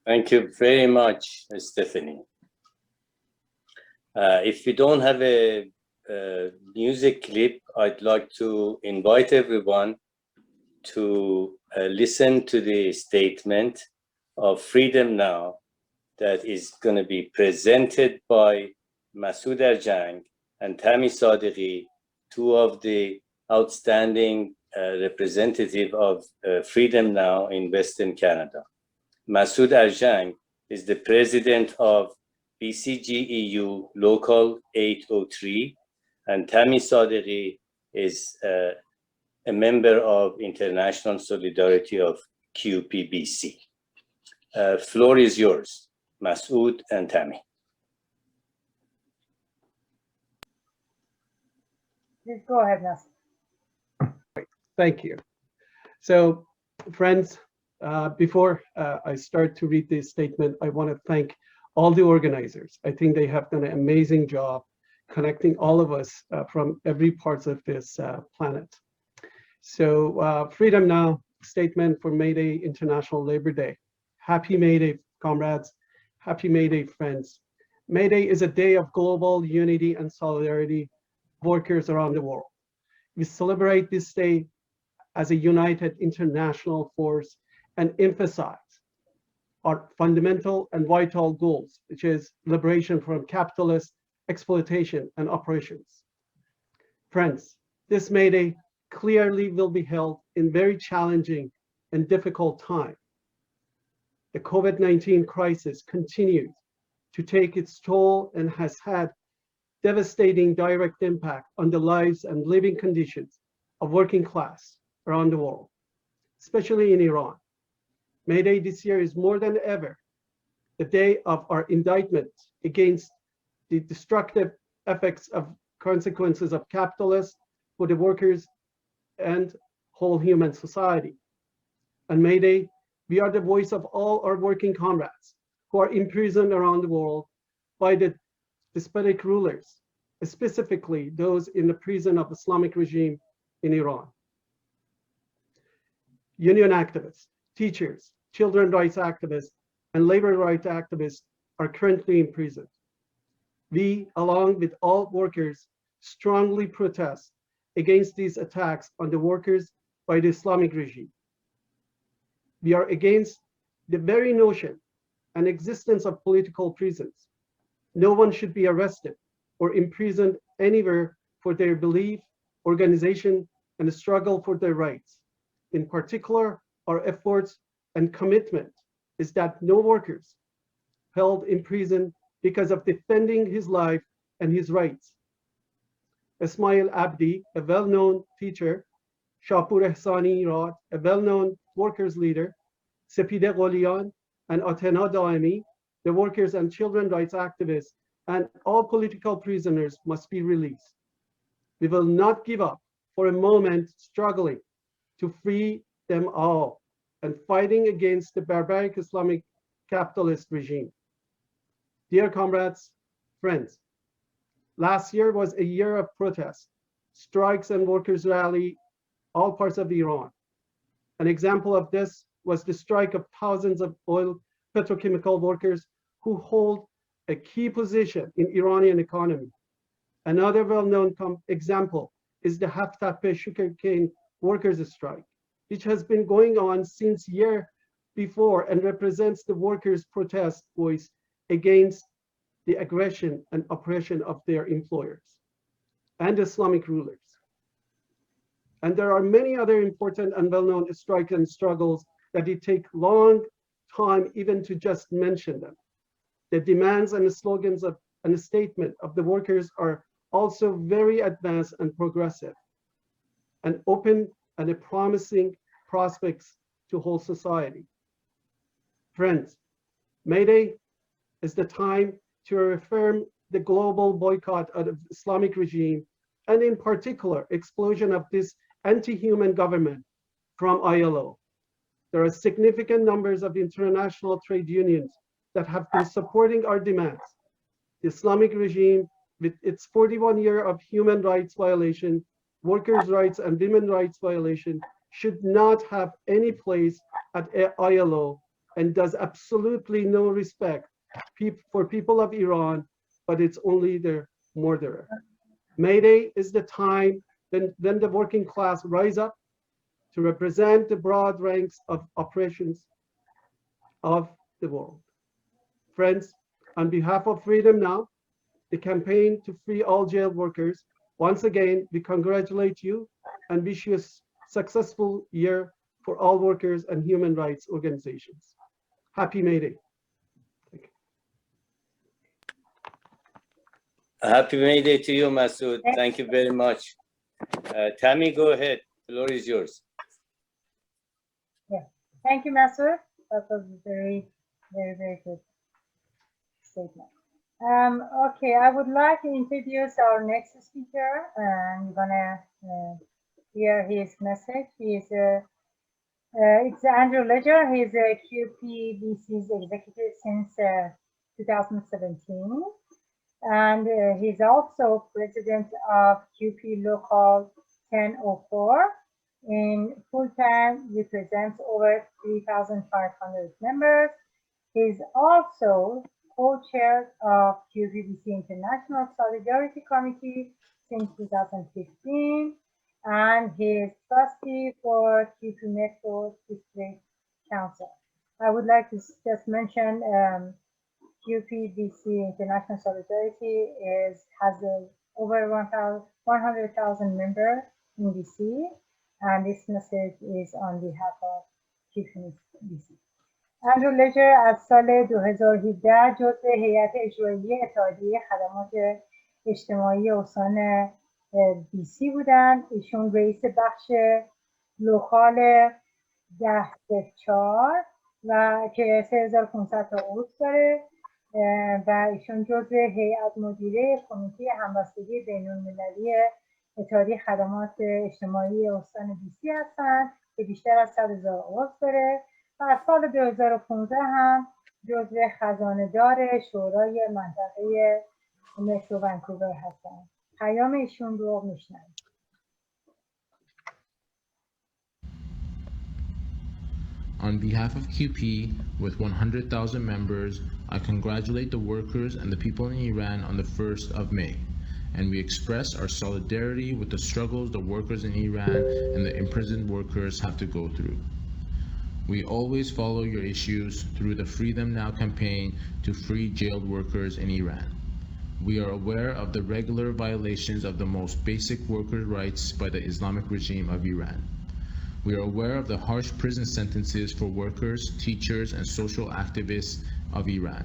Thank you very much, Stephanie. If we don't have a music clip, I'd like to invite everyone to listen to the statement of Freedom Now that is going to be presented by Masoud Erjang and Tami Sadeghi, two of the outstanding representatives of Freedom Now in Western Canada. Masoud Erjang is the president of BCGEU Local 803, and Tami Sadeghi is a member of International Solidarity of QPBC. Floor is yours, Masoud and Tami. Please go ahead, Masoud. Thank you. So, friends, before I start to read this statement, I want to thank all the organizers. I think they have done an amazing job connecting all of us from every part of this planet. So, Freedom Now statement for May Day, International Labor Day. Happy May Day, comrades. Happy May Day, friends. May Day is a day of global unity and solidarity of workers around the world. We celebrate this day as a united international force and emphasize our fundamental and vital goals, which is liberation from capitalist exploitation and oppressions. Friends, this May Day clearly will be held in very challenging and difficult time. The COVID-19 crisis continues to take its toll and has had devastating direct impact on the lives and living conditions of working class around the world, especially in Iran. May Day this year is more than ever the day of our indictment against the destructive effects of consequences of capitalists for the workers and whole human society. On May Day, we are the voice of all our working comrades who are imprisoned around the world by the despotic rulers, specifically those in the prison of the Islamic regime in Iran. Union activists, teachers, children's rights activists, and labor rights activists are currently imprisoned. We, along with all workers, strongly protest against these attacks on the workers by the Islamic regime. We are against the very notion and existence of political prisons. No one should be arrested or imprisoned anywhere for their belief, organization, and the struggle for their rights. In particular, our efforts and commitment is that no workers held in prison because of defending his life and his rights. Ismail Abdi, a well-known teacher, Shapur Ehsani Rad, a well-known workers leader, Sepide Gholian, and Atena Daemi, the workers and children's rights activists, and all political prisoners must be released. We will not give up for a moment, struggling to free them all and fighting against the barbaric Islamic capitalist regime. Dear comrades, friends, last year was a year of protest, strikes and workers' rally, all parts of Iran. An example of this was the strike of thousands of oil petrochemical workers who hold a key position in Iranian economy. Another well-known example is the Haftape sugarcane workers' strike, which has been going on since year before and represents the workers' protest voice against the aggression and oppression of their employers and Islamic rulers. And there are many other important and well-known strikes and struggles that it takes long time even to just mention them. The demands and the slogans and the statement of the workers are also very advanced and progressive and open and a promising prospects to whole society. Friends, May Day is the time to reaffirm the global boycott of the Islamic regime and in particular explosion of this anti-human government from ILO. There are significant numbers of international trade unions that have been supporting our demands. The Islamic regime, with its 41 years of human rights violation, workers' rights and women's rights violation, should not have any place at ILO and does absolutely no respect for people of Iran, but it's only their murderer. May Day is the time when the working class rise up to represent the broad ranks of oppressions of the world. Friends, on behalf of Freedom Now, the campaign to free all jailed workers, once again, we congratulate you and wish you a successful year for all workers and human rights organizations. Happy May Day. Happy May Day to you, Masood. Thank you very much. Tammy, go ahead. The floor is yours. Yeah. Thank you, Masood. That was very, very, very good statement. Okay, I would like to introduce our next speaker, and you're gonna hear his message. It's Andrew Ledger. He's a QPBC's executive since 2017. And he's also president of QP Local 1004. In full-time, represents over 3,500 members. He's also co-chair of QPBC International Solidarity Committee since 2015. And he's trustee for QP Metro District Council. I would like to just mention QPBC International Solidarity has over 100,000 members in DC, and this message is on behalf of QPBC. اندرو لجر از سال 2017 جزء هیئت اجرایی اتحادیه خدمات اجتماعی استان DC بودند. ایشون رئیس بخش لوکال 1004 و که 3500 تا عضو داره و ایشون جزء هیئت مدیره کمیته همبستگی بین‌المللی اتحادیه خدمات اجتماعی استان DC هستند که بیشتر از 100,000 عضو داره و از سال 2015 هم جزء خزانه‌دار شورای منطقه مترو ونکوور هستند. پیام ایشون رو میشنوید. On behalf of QP, with 100,000 members, I congratulate the workers and the people in Iran on the 1st of May, and we express our solidarity with the struggles the workers in Iran and the imprisoned workers have to go through. We always follow your issues through the Free Them Now campaign to free jailed workers in Iran. We are aware of the regular violations of the most basic workers' rights by the Islamic regime of Iran. We are aware of the harsh prison sentences for workers, teachers, and social activists of Iran,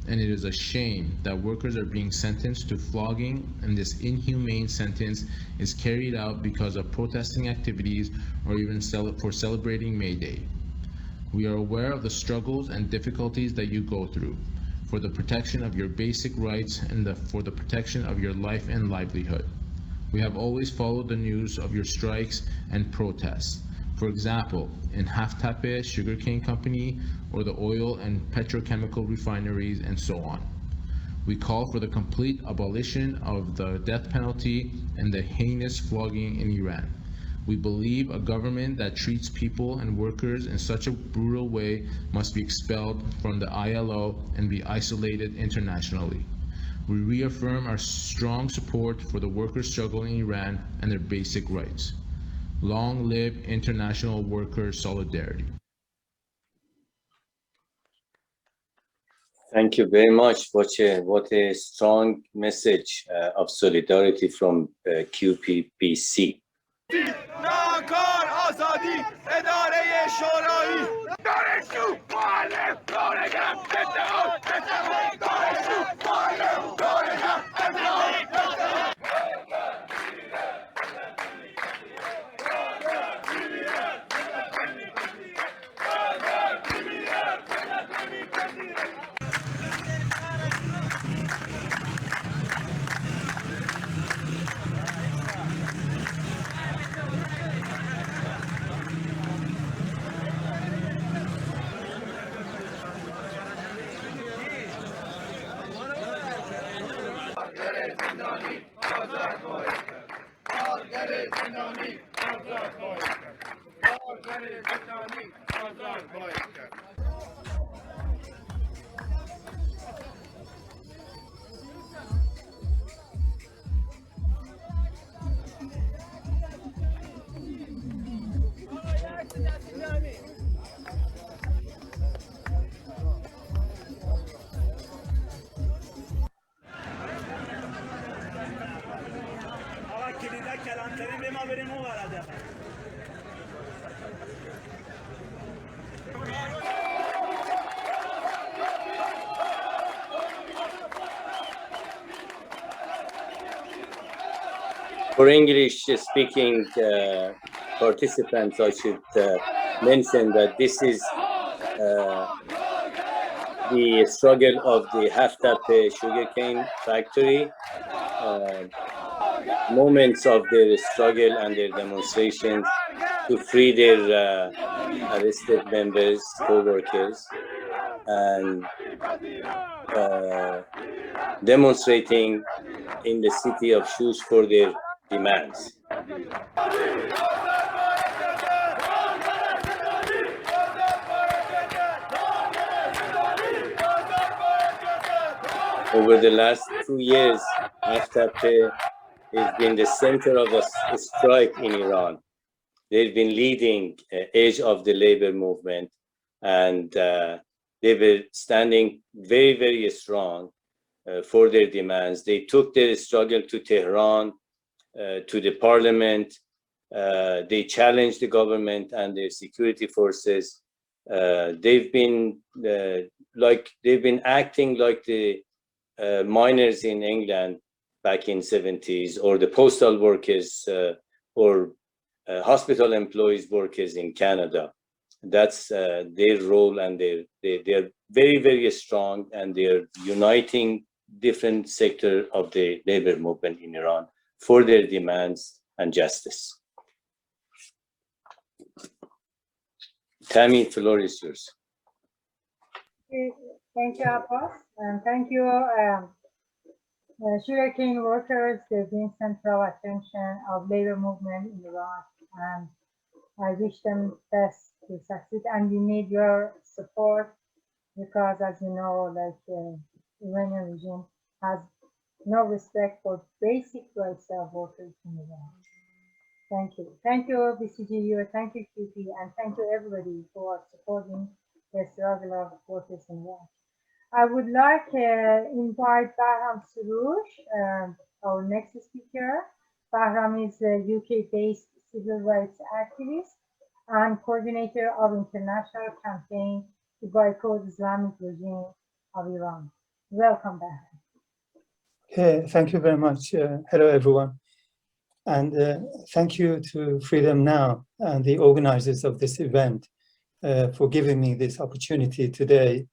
and it is a shame that workers are being sentenced to flogging, and this inhumane sentence is carried out because of protesting activities or even for celebrating May Day. We are aware of the struggles and difficulties that you go through for the protection of your basic rights and for the protection of your life and livelihood. We have always followed the news of your strikes and protests. For example, in Haftape Sugarcane Company or the oil and petrochemical refineries and so on. We call for the complete abolition of the death penalty and the heinous flogging in Iran. We believe a government that treats people and workers in such a brutal way must be expelled from the ILO and be isolated internationally. We reaffirm our strong support for the workers' struggle in Iran and their basic rights. Long live international worker solidarity. Thank you very much. What a strong message of solidarity from QPBC. آزادی اداره شورایی دانشجو معلم کارگر اتحاد دانشجو معلم کارگر اتحاد For English-speaking participants, I should mention that this is the struggle of the Haftape sugarcane factory. Moments of their struggle and their demonstrations to free their arrested members, co-workers, and demonstrating in the city of Shush for their demands. Over the last 2 years, Haftape has been the center of a strike in Iran. They've been leading edge of the labor movement, and they were standing very, very strong for their demands. They took their struggle to Tehran, to the parliament. They challenged the government and their security forces. They've been acting like the miners in England back in 70s, or the postal workers, or hospital employees, workers in Canada. That's their role, and they're very, very strong, and they're uniting different sector of the labor movement in Iran for their demands and justice. Tammy, the floor is yours. Thank you, Abbas, and thank you, sugarcane workers. They've been central attention of labor movement in Iran, and I wish them best to succeed. And we need your support because, as you know, like Iranian regime has no respect for basic rights of workers in Iran. Thank you. Thank you, BCGU, thank you, QP, and thank you, everybody, for supporting the struggle of workers in Iran. I would like to invite Bahram Surush, our next speaker. Bahram is a UK-based civil rights activist and coordinator of international campaign to boycott Islamic regime of Iran. Welcome, Bahram. Thank you very much. Hello, everyone. And thank you to Freedom Now and the organizers of this event for giving me this opportunity today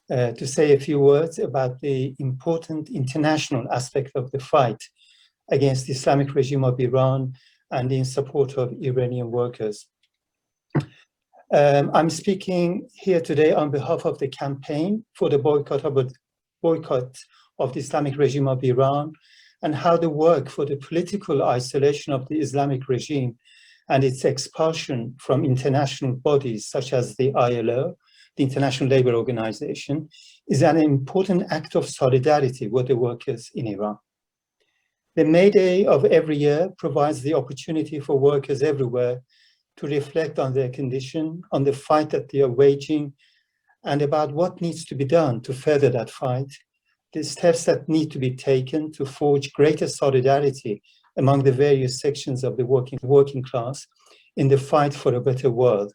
to say a few words about the important international aspect of the fight against the Islamic regime of Iran and in support of Iranian workers. I'm speaking here today on behalf of the campaign for the boycott of the Islamic regime of Iran, and how the work for the political isolation of the Islamic regime and its expulsion from international bodies such as the ILO, the International Labour Organization, is an important act of solidarity with the workers in Iran. The May Day of every year provides the opportunity for workers everywhere to reflect on their condition, on the fight that they are waging, and about what needs to be done to further that fight, the steps that need to be taken to forge greater solidarity among the various sections of the working class in the fight for a better world,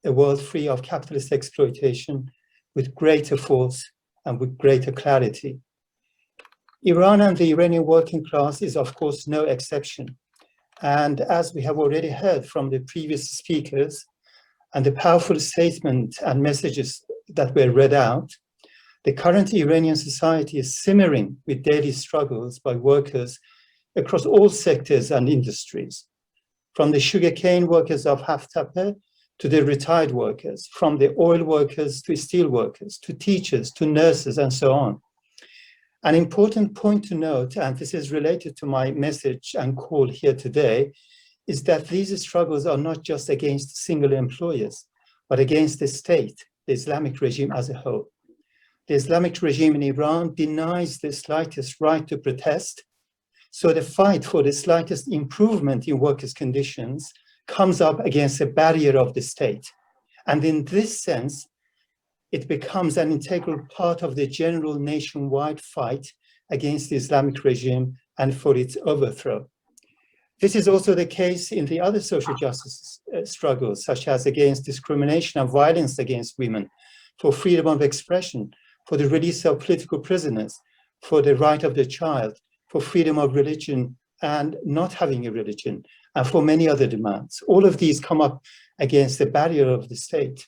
a world free of capitalist exploitation, with greater force and with greater clarity. Iran and the Iranian working class is, of course, no exception. And as we have already heard from the previous speakers, and the powerful statement and messages that were read out, the current Iranian society is simmering with daily struggles by workers across all sectors and industries, from the sugarcane workers of Haftepe to the retired workers, from the oil workers to steel workers, to teachers, to nurses, and so on. An important point to note, and this is related to my message and call here today, is that these struggles are not just against single employers, but against the state, the Islamic regime as a whole. The Islamic regime in Iran denies the slightest right to protest, so the fight for the slightest improvement in workers' conditions comes up against a barrier of the state. And in this sense, it becomes an integral part of the general nationwide fight against the Islamic regime and for its overthrow. This is also the case in the other social justice struggles, such as against discrimination and violence against women, for freedom of expression, for the release of political prisoners, for the right of the child, for freedom of religion and not having a religion, and for many other demands. All of these come up against the barrier of the state.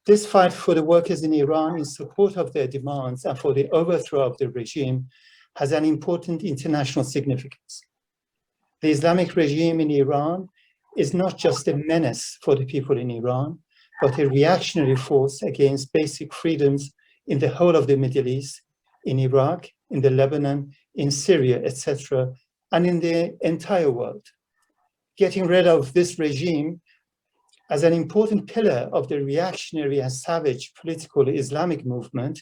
This fight for the workers in Iran in support of their demands and for the overthrow of the regime has an important international significance. The Islamic regime in Iran is not just a menace for the people in Iran, but a reactionary force against basic freedoms in the whole of the Middle East, in Iraq, in the Lebanon, in Syria, etc., and in the entire world. Getting rid of this regime as an important pillar of the reactionary and savage political Islamic movement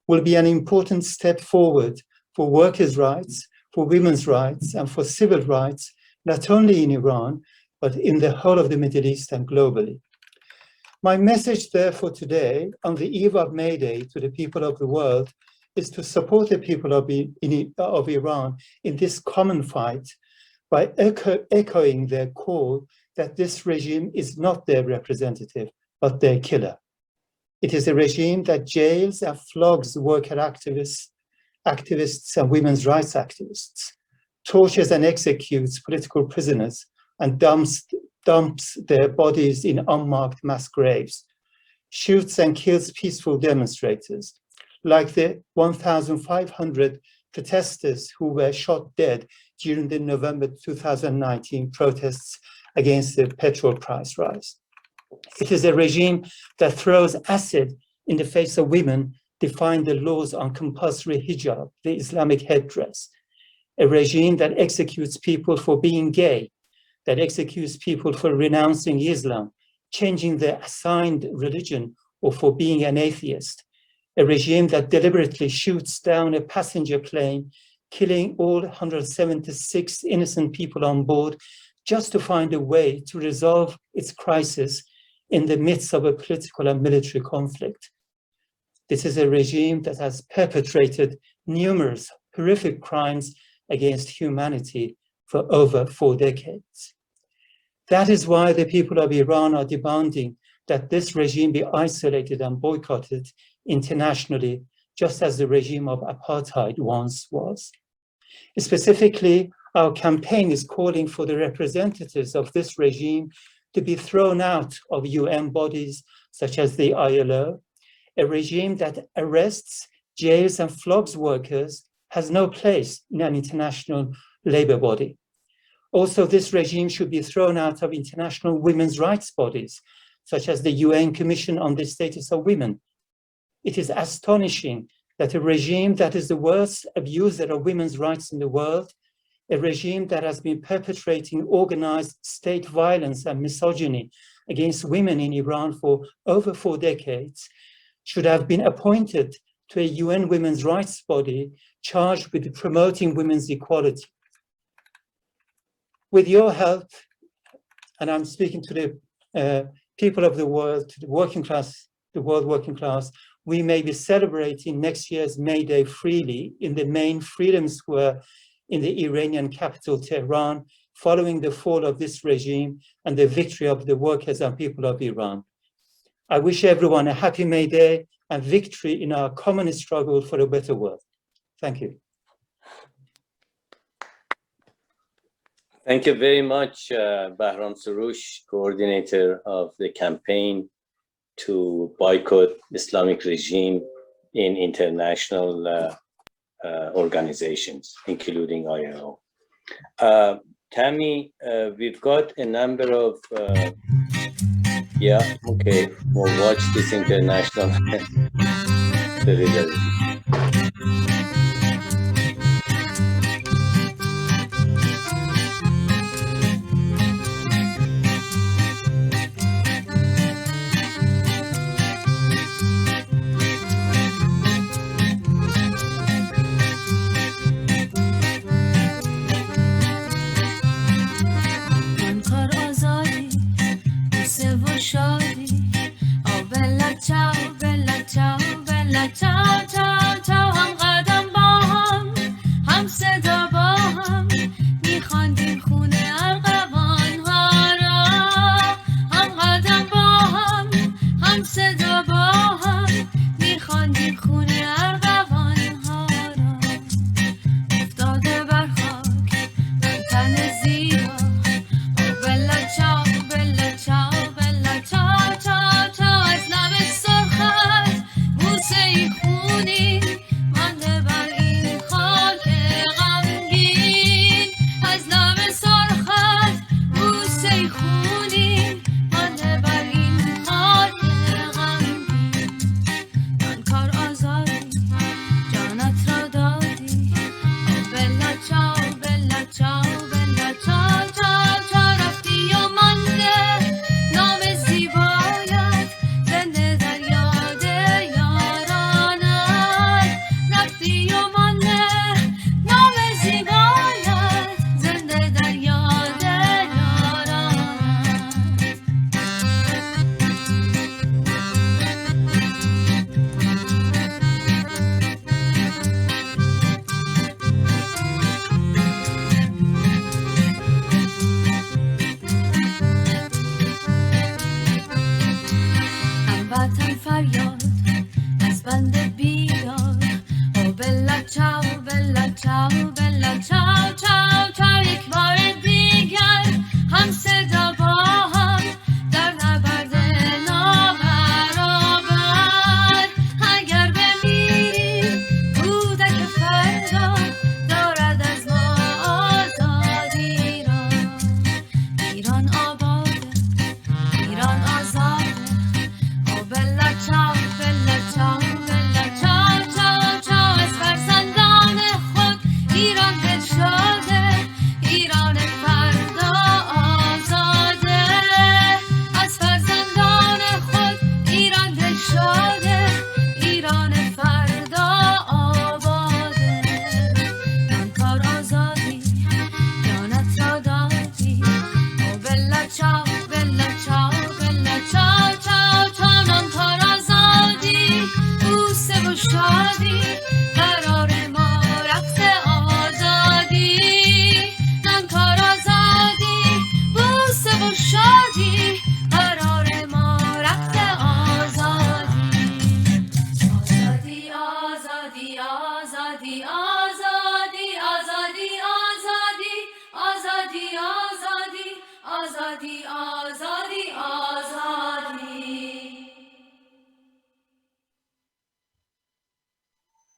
will be an important step forward for workers' rights, for women's rights, and for civil rights, not only in Iran, but in the whole of the Middle East and globally. My message, therefore, today, on the eve of May Day to the people of the world, is to support the people of Iran in this common fight by echoing their call that this regime is not their representative, but their killer. It is a regime that jails and flogs worker activists and women's rights activists, tortures and executes political prisoners, and dumps their bodies in unmarked mass graves, shoots and kills peaceful demonstrators, like the 1,500 protesters who were shot dead during the November 2019 protests against the petrol price rise. It is a regime that throws acid in the face of women defying the laws on compulsory hijab, the Islamic headdress. A regime that executes people for being gay, that executes people for renouncing Islam, changing their assigned religion, or for being an atheist. A regime that deliberately shoots down a passenger plane, killing all 176 innocent people on board, just to find a way to resolve its crisis in the midst of a political and military conflict. This is a regime that has perpetrated numerous horrific crimes against humanity for over 4 decades. That is why the people of Iran are demanding that this regime be isolated and boycotted internationally, just as the regime of apartheid once was. Specifically, our campaign is calling for the representatives of this regime to be thrown out of UN bodies such as the ILO. A regime that arrests, jails, and flogs workers has no place in an international labor body. Also, this regime should be thrown out of international women's rights bodies, such as the UN Commission on the Status of Women. It is astonishing that a regime that is the worst abuser of women's rights in the world, a regime that has been perpetrating organized state violence and misogyny against women in Iran for over 4 decades, should have been appointed to a UN women's rights body charged with promoting women's equality. With your help, and I'm speaking to the people of the world, to the working class, the world working class, we may be celebrating next year's May Day freely in the main Freedom Square in the Iranian capital, Tehran, following the fall of this regime and the victory of the workers and people of Iran. I wish everyone a happy May Day and victory in our common struggle for a better world. Thank you. Thank you very much, Bahram Soroush, coordinator of the campaign to boycott Islamic regime in international organizations, including ILO. Tammy, we've got a number of, yeah, okay, we'll watch this international solidarity.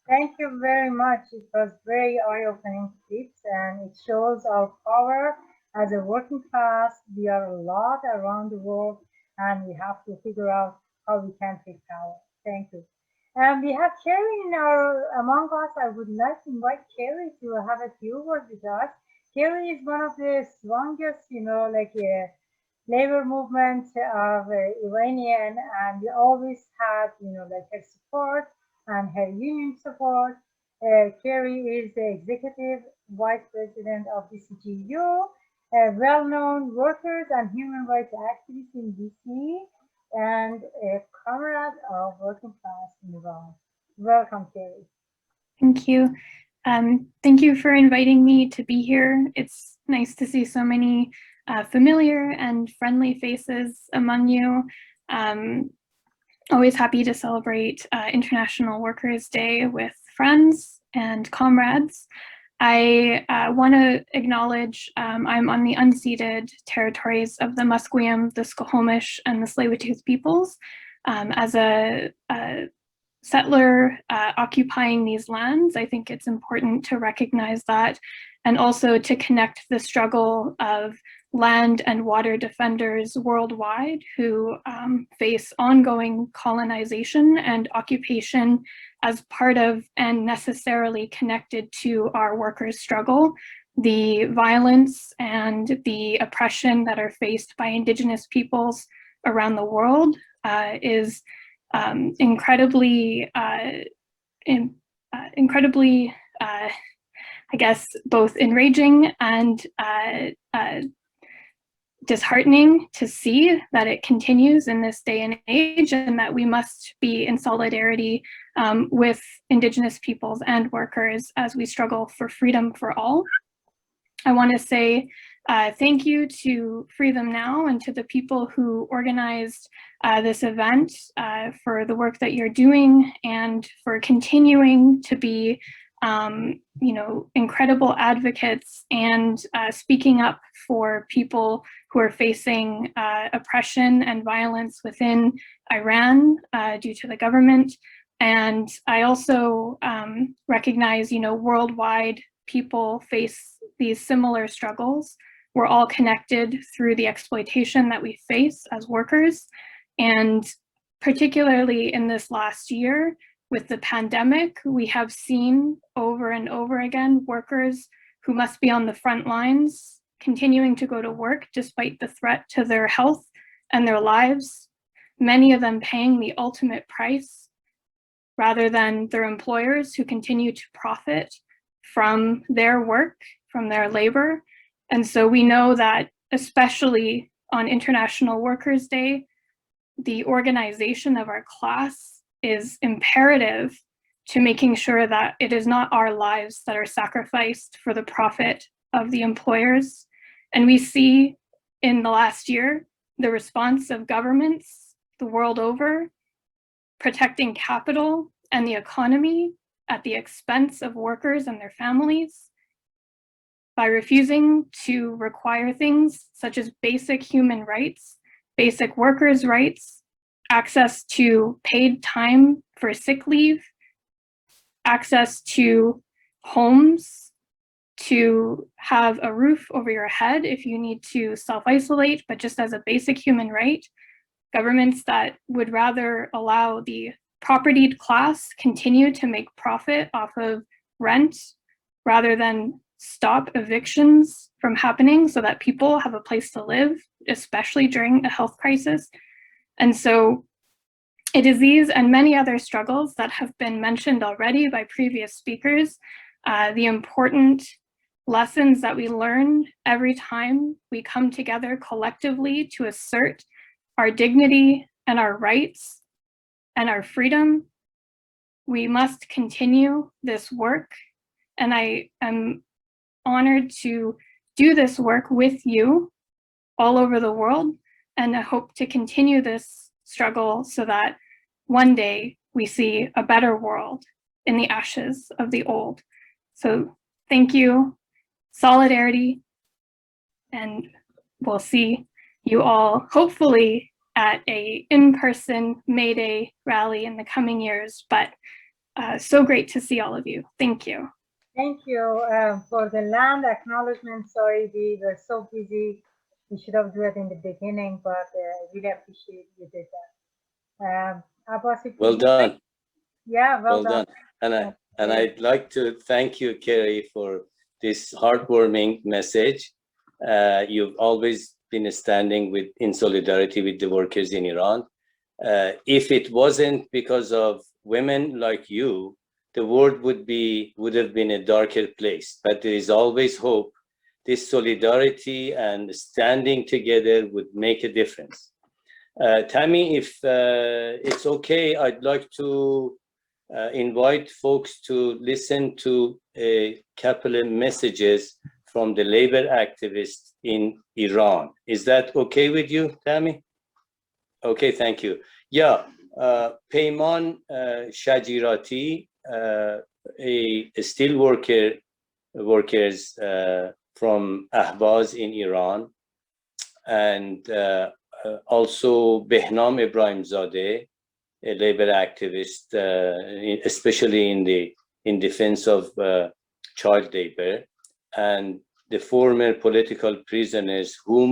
Thank you very much. It was very eye-opening tips, and it shows our power as a working class. We are a lot around the world, and we have to figure out how we can take power. Thank you. And we have Kerry among us. I would like to invite Kerry to have a few words with us. Kerry is one of the strongest, labor movement of Iranian, and we always had, her support and her union support. Kerry is the executive vice president of DCGU, a well-known workers and human rights activist in DC, and a comrade of working class in Iran. Welcome, Kerry. Thank you. Thank you for inviting me to be here. It's nice to see so many familiar and friendly faces among you. Always happy to celebrate International Workers' Day with friends and comrades. I want to acknowledge I'm on the unceded territories of the Musqueam, the Squamish, and the Tsleil-Waututh peoples. As a settler occupying these lands, I think it's important to recognize that, and also to connect the struggle of land and water defenders worldwide who face ongoing colonization and occupation as part of and necessarily connected to our workers' struggle. The violence and the oppression that are faced by Indigenous peoples around the world is incredibly, I guess, both enraging and disheartening to see that it continues in this day and age, and that we must be in solidarity with Indigenous peoples and workers as we struggle for freedom for all. I want to say thank you to Free Them Now and to the people who organized this event for the work that you're doing and for continuing to be incredible advocates and speaking up for people who are facing oppression and violence within Iran due to the government. And I also recognize, worldwide people face these similar struggles. We're all connected through the exploitation that we face as workers. And particularly in this last year, with the pandemic, we have seen over and over again workers who must be on the front lines, continuing to go to work despite the threat to their health and their lives, many of them paying the ultimate price rather than their employers who continue to profit from their work, from their labor. And so we know that, especially on International Workers' Day, the organization of our class is imperative to making sure that it is not our lives that are sacrificed for the profit of the employers. And we see in the last year the response of governments the world over, protecting capital and the economy at the expense of workers and their families, by refusing to require things such as basic human rights, basic workers' rights, access to paid time for sick leave, access to homes, to have a roof over your head if you need to self-isolate, but just as a basic human right. Governments that would rather allow the propertied class continue to make profit off of rent rather than stop evictions from happening so that people have a place to live, especially during a health crisis. And so it is these and many other struggles that have been mentioned already by previous speakers, the important lessons that we learn every time we come together collectively to assert our dignity and our rights and our freedom. We must continue this work, and I am honored to do this work with you all over the world, and I hope to continue this struggle so that one day we see a better world in the ashes of the old. So thank you, solidarity, and we'll see you all hopefully at a in-person May Day rally in the coming years, but so great to see all of you. Thank you. Thank you for the land acknowledgement. Sorry, we were so busy. We should have done it in the beginning, but really appreciate you did that. Abbas, well done. Yeah, well done. And I'd like to thank you, Kerry, for this heartwarming message. You've always been standing in solidarity with the workers in Iran. If it wasn't because of women like you, the world would have been a darker place. But there is always hope. This solidarity and standing together would make a difference. Tammy, if it's okay, I'd like to invite folks to listen to a couple of messages from the labor activists in Iran. Is that okay with you, Tammy? Okay, thank you. Yeah, Peyman Shajirati, a steel workers from Ahvaz in Iran, and also Behnam Ibrahimzadeh, a labor activist, especially in defense of child labor, and the former political prisoners whom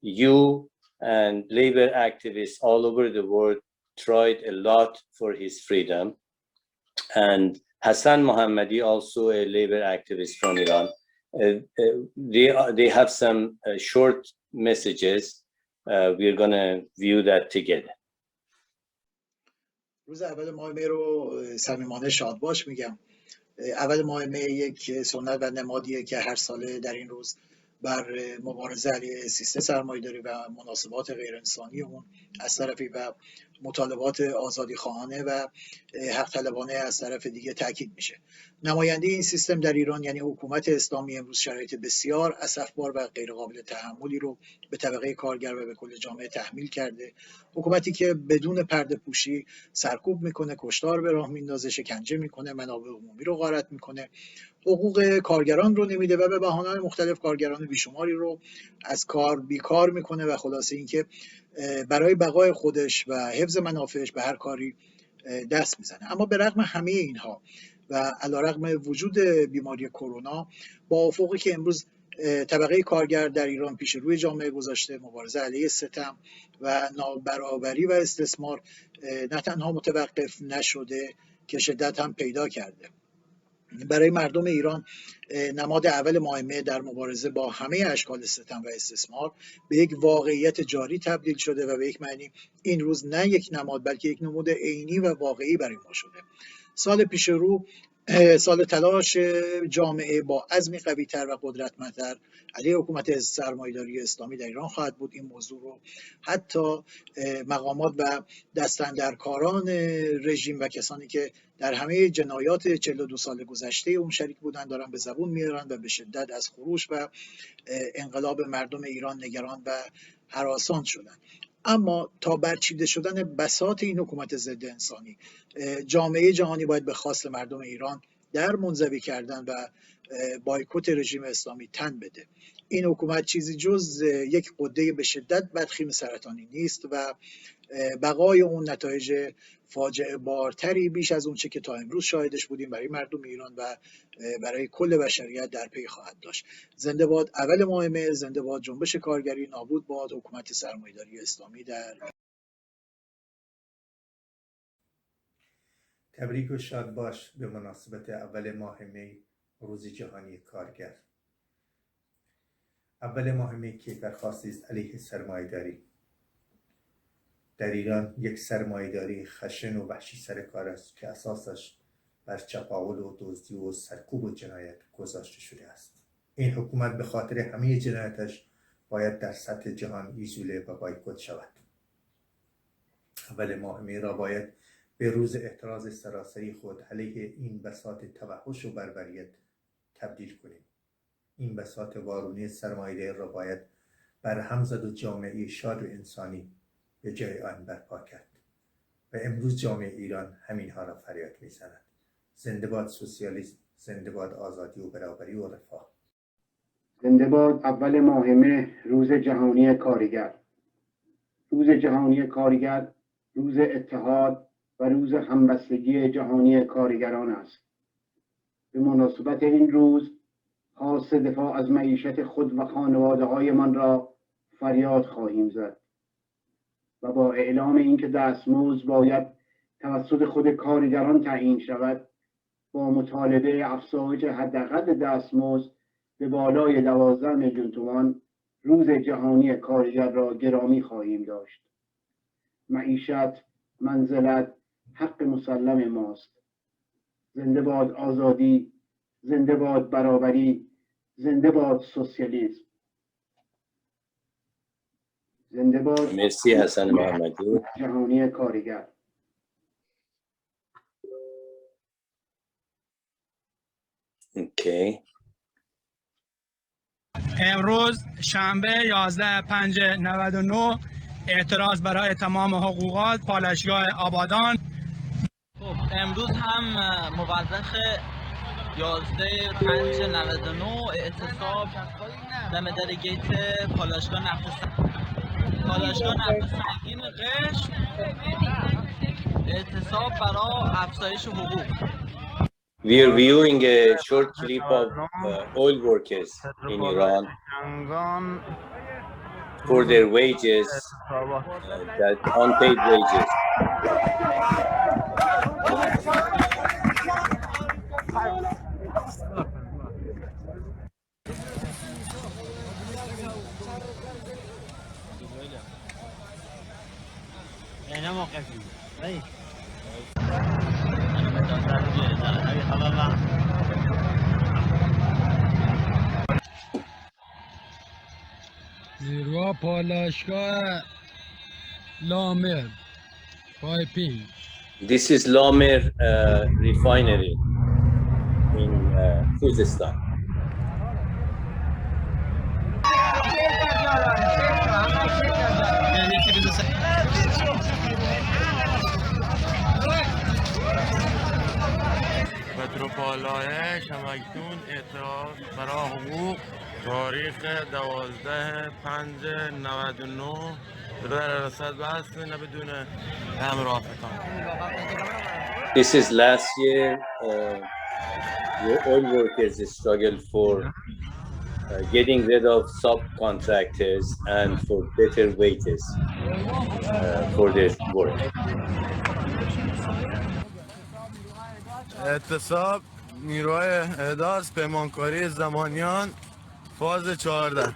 you and labor activists all over the world tried a lot for his freedom. And Hassan Mohammadi, also a labor activist from Iran. They have some short messages. We're going to view that together. روز اول ماه مه رو صمیمانه شادباش میگم. اول ماه مه یک سنت و نمادیه که هر ساله در این روز بر مبارزه علیه سیستم سرمایه‌داری و مناسبات غیر انسانی اون از طرفی و مطالبات آزادی خواهانه و حق طلبانه از طرف دیگه تاکید میشه. نماینده این سیستم در ایران یعنی حکومت اسلامی امروز شرایط بسیار اسفبار و غیر قابل تحملی رو به طبقه کارگر و به کل جامعه تحمیل کرده. حکومتی که بدون پرده پوشی سرکوب میکنه، کشتار به راه میندازه، شکنجه میکنه، منابع عمومی رو غارت میکنه، حقوق کارگران رو نمیده و به بهانه‌های مختلف کارگران بیشماری رو از کار بیکار میکنه و خلاصه اینکه برای بقای خودش و حفظ منافعش به هر کاری دست میزنه. اما به رغم همه اینها و علیرغم وجود بیماری کرونا، با افقی که امروز طبقه کارگر در ایران پیش روی جامعه گذاشته، مبارزه علیه ستم و نابرابری و استثمار نه تنها متوقف نشده که شدت هم پیدا کرده. برای مردم ایران نماد اول ماه مه در مبارزه با همه اشکال ستم و استثمار به یک واقعیت جاری تبدیل شده و به یک معنی این روز نه یک نماد بلکه یک نمود عینی و واقعی برای ما شده. سال پیش رو سال تلاش جامعه با عزمی قوی‌تر و قدرتمندتر علیه حکومت سرمایه‌داری اسلامی در ایران خواهد بود. این موضوع رو حتی مقامات و دستاندرکاران رژیم و کسانی که در همه جنایات 42 سال گذشته اون شریک بودن دارن به زبون میارن و به شدت از خروش و انقلاب مردم ایران نگران و هراسان شدن. اما تا برچیده شدن بساط این حکومت ضد انسانی، جامعه جهانی باید به خواست مردم ایران در منزوی کردن و بایکوت رژیم اسلامی تن بده. این حکومت چیزی جز یک غده به شدت بدخیم سرطانی نیست و بقای اون نتایج فاجعه بارتری بیش از اون چه که تا امروز شاهدش بودیم برای مردم ایران و برای کل بشریت در پی خواهد داشت. زنده باد اول ماه مه، زنده باد جنبش کارگری، نابود باد حکومت سرمایه‌داری اسلامی در تبریک و شاد باش به مناسبت اول ماه مه، روز جهانی کارگر. اول ماه مه کیفرخواستی است علیه سرمایه‌داری. در ایران یک سرمایه‌داری خشن و وحشی سر کار است که اساسش بر چپاول و دزدی و سرکوب و جنایت گذاشته شده است. این حکومت به خاطر همه جنایتش باید در سطح جهان ایزوله و بایکوت شود. اول ماه مه را باید به روز اعتراض سراسری خود علیه این بساط توحش و بربریت تبدیل کنیم. این بساط وارونه سرمایه‌داری را باید برهم زد و جامعه شاد و انسانی به جای آن برپا کرد و امروز جامعه ایران همینها را فریاد میزند. زنده باد سوسیالیسم، زنده باد آزادی و برابری و رفاه. زنده باد اول ماه مه، روز جهانی کارگر. روز جهانی کارگر روز اتحاد و روز همبستگی جهانی کارگران است. به مناسبت این روز خواست دفاع از معیشت خود و خانواده‌هایمان را فریاد خواهیم زد و با اعلام اینکه دستمزد باید توسط خود کارگران تعیین شود، با مطالبه افزایش حداقل دستمزد به بالای 12 میلیون تومان روز جهانی کارگر را گرامی خواهیم داشت. معیشت، منزلت، حق مسلم ماست. زنده باد آزادی، زنده باد برابری، زنده باد سوسیالیسم. زنده باد مرسی حسن محمدی. جهانی کارگر. اوکی. امروز شنبه 11/5/99 اعتراض برای تمام حقوقات پالایشگاه آبادان. خب امروز هم موظف 11/5/99 اعتصاب دم در گیت پالایشگاه نفت سنگین قشم، اعتصاب برای افزایش حقوق. We are viewing a short clip of oil workers in Iran for their wages, that unpaid wages. زیروا پالایشگاه لامر پایپین. This is Lamer refinery in Khuzestan. پتروپالایش همکنون اعتراض برای حقوق تاریخ 12/5/99 در رسد بحث بدون همراهتان. This is last year the oil workers struggled for getting rid of subcontractors and for better wages for their work. اعتصاب نیروهای احداث پیمانکاری زمانیان فاز 14.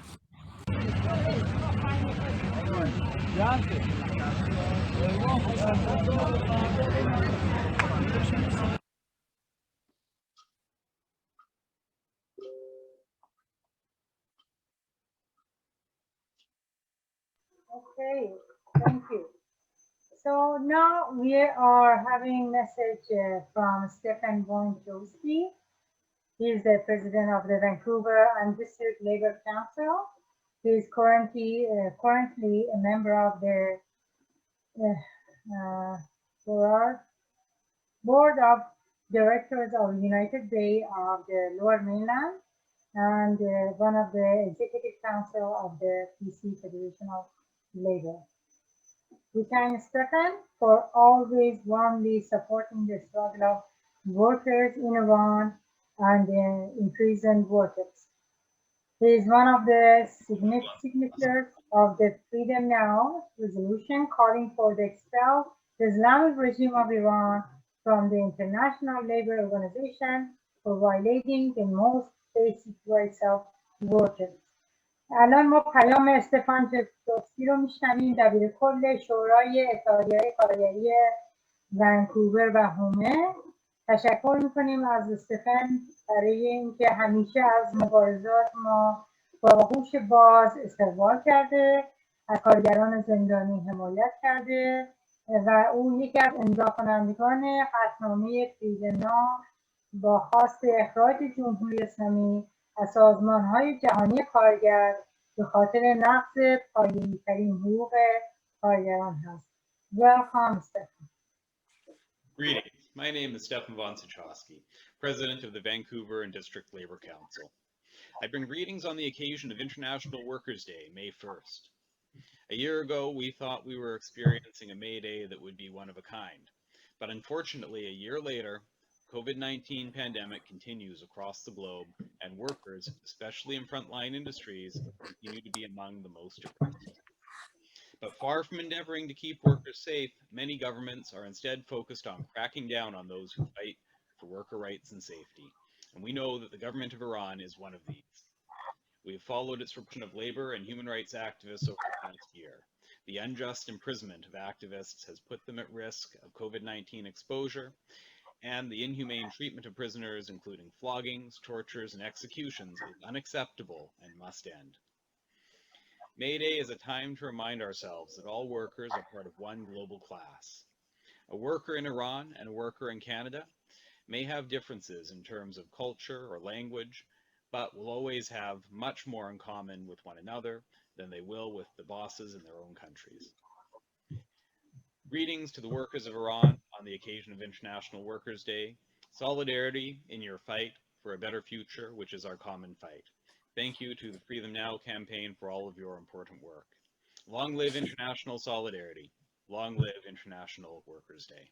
Okay, thank you. So now we are having message from Stefan von Joski. He is the president of the Vancouver and District Labor Council. He is currently a member of the board of directors of United Way of the Lower Mainland and one of the executive council of the PC Federation of Labor. We thank Stefan for always warmly supporting the struggle of workers in Iran and the imprisoned workers. He is one of the signatories of the Freedom Now resolution calling for the expel the Islamic regime of Iran from the International Labor Organization for violating the most basic rights of workers. الان ما پیام استفان جوسکی رو میشنویم، دبیر کل شورای اتحادیه کارگری ونکوور و هومه. تشکر میکنیم از استفان برای اینکه همیشه از مبارزات ما با هوش باز استقبال کرده، از کارگران زندانی حمایت کرده و او یکی از امضا کنندگان قطعنامه فریدنا با خواست اخراج جمهوری اسلامی از سازمان‌های جهانی کارگر به خاطر نقض پایه‌ای‌ترین حقوق کارگران هست. Welcome, Stefan. Greetings. My name is Stefan von Sochowski, President of the Vancouver and District Labor Council. I bring greetings on the occasion of International Workers' Day, May 1st. A year ago, we thought we were experiencing a May Day that would be one of a kind. But unfortunately, a year later, COVID-19 pandemic continues across the globe, and workers, especially in frontline industries, continue to be among the most depressed. But far from endeavoring to keep workers safe, many governments are instead focused on cracking down on those who fight for worker rights and safety. And we know that the government of Iran is one of these. We've followed its repression of labor and human rights activists over the past year. The unjust imprisonment of activists has put them at risk of COVID-19 exposure, and the inhumane treatment of prisoners, including floggings, tortures, and executions, is unacceptable and must end. May Day is a time to remind ourselves that all workers are part of one global class. A worker in Iran and a worker in Canada may have differences in terms of culture or language, but will always have much more in common with one another than they will with the bosses in their own countries. Greetings to the workers of Iran on the occasion of International Workers' Day. Solidarity in your fight for a better future, which is our common fight. Thank you to the Free Them Now campaign for all of your important work. Long live international solidarity. Long live International Workers' Day.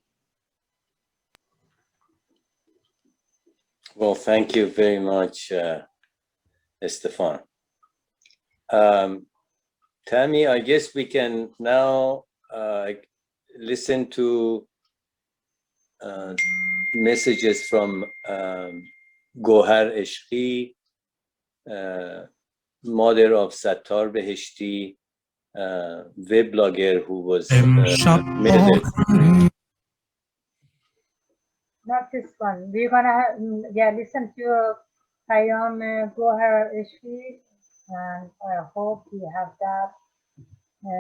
Well, thank you very much, Stefan. Tammy, I guess we can now listen to messages from Gohar Ishqi, mother of Sattar Beheshti, webblogger who was not this one. We're gonna listen to Payam Gohar Ishqi, and I hope we have that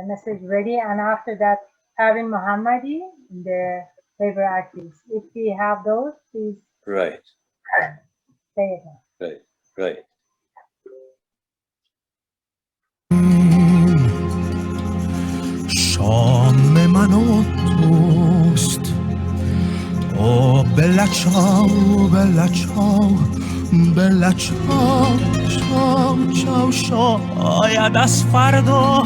message ready. And after that, Pavin Mohammadi, the labor activists. If we have those, please. Right. Say it. Right. Right. شام من و توست او بلا چاو بلا چاو بلا چاو چاو چاو شاید از فردا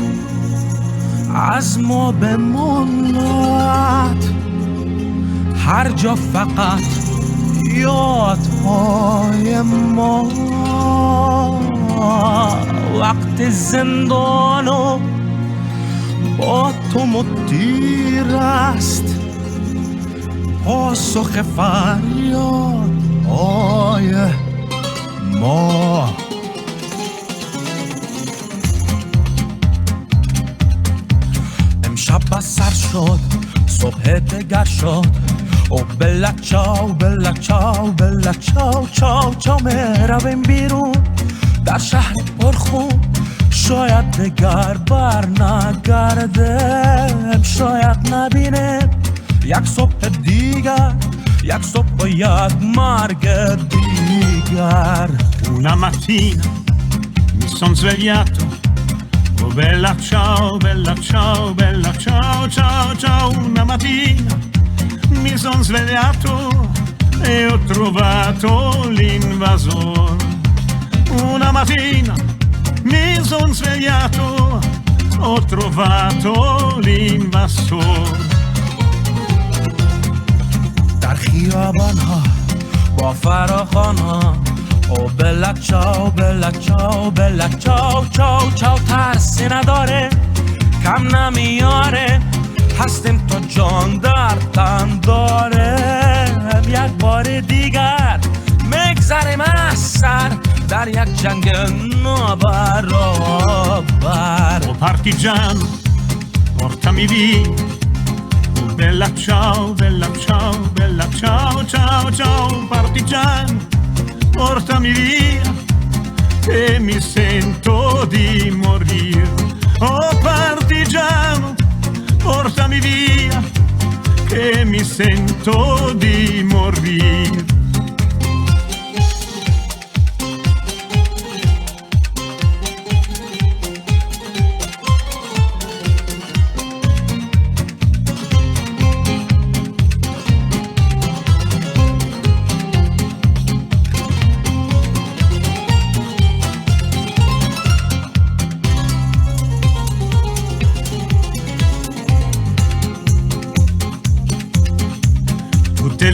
از ما بماند هر جا فقط یادهای ما وقت زندانو با تو مدیر است پاسخ فریاد های ما امشب بسر شد صبح دگر شد او بلا چاو بلا چاو بلا چاو چاو چاو میرویم بیرون در شهر پرخون شاید دگر بر نگردم شاید نبینم یک صبح دیگر یک صبح و یک مرگ دیگر una mattina mi son svegliato oh bella ciao bella ciao bella ciao ciao ciao una mattina mi son svegliato e ho trovato l'invasore una mattina mi son svegliato ho trovato l'invasore در خیابان ها با فراخان ها او بلا چاو بلا چاو بلا چاو چاو چاو ترسی نداره کم نمیاره هستیم تا جان در تن داره یک بار دیگر مگذریم از سر در یک جنگ نابرابر او partigiano portami via bella ciao bella ciao bella ciao ciao ciao partigiano portami via che mi sento di morire oh partigiano portami via che mi sento di morire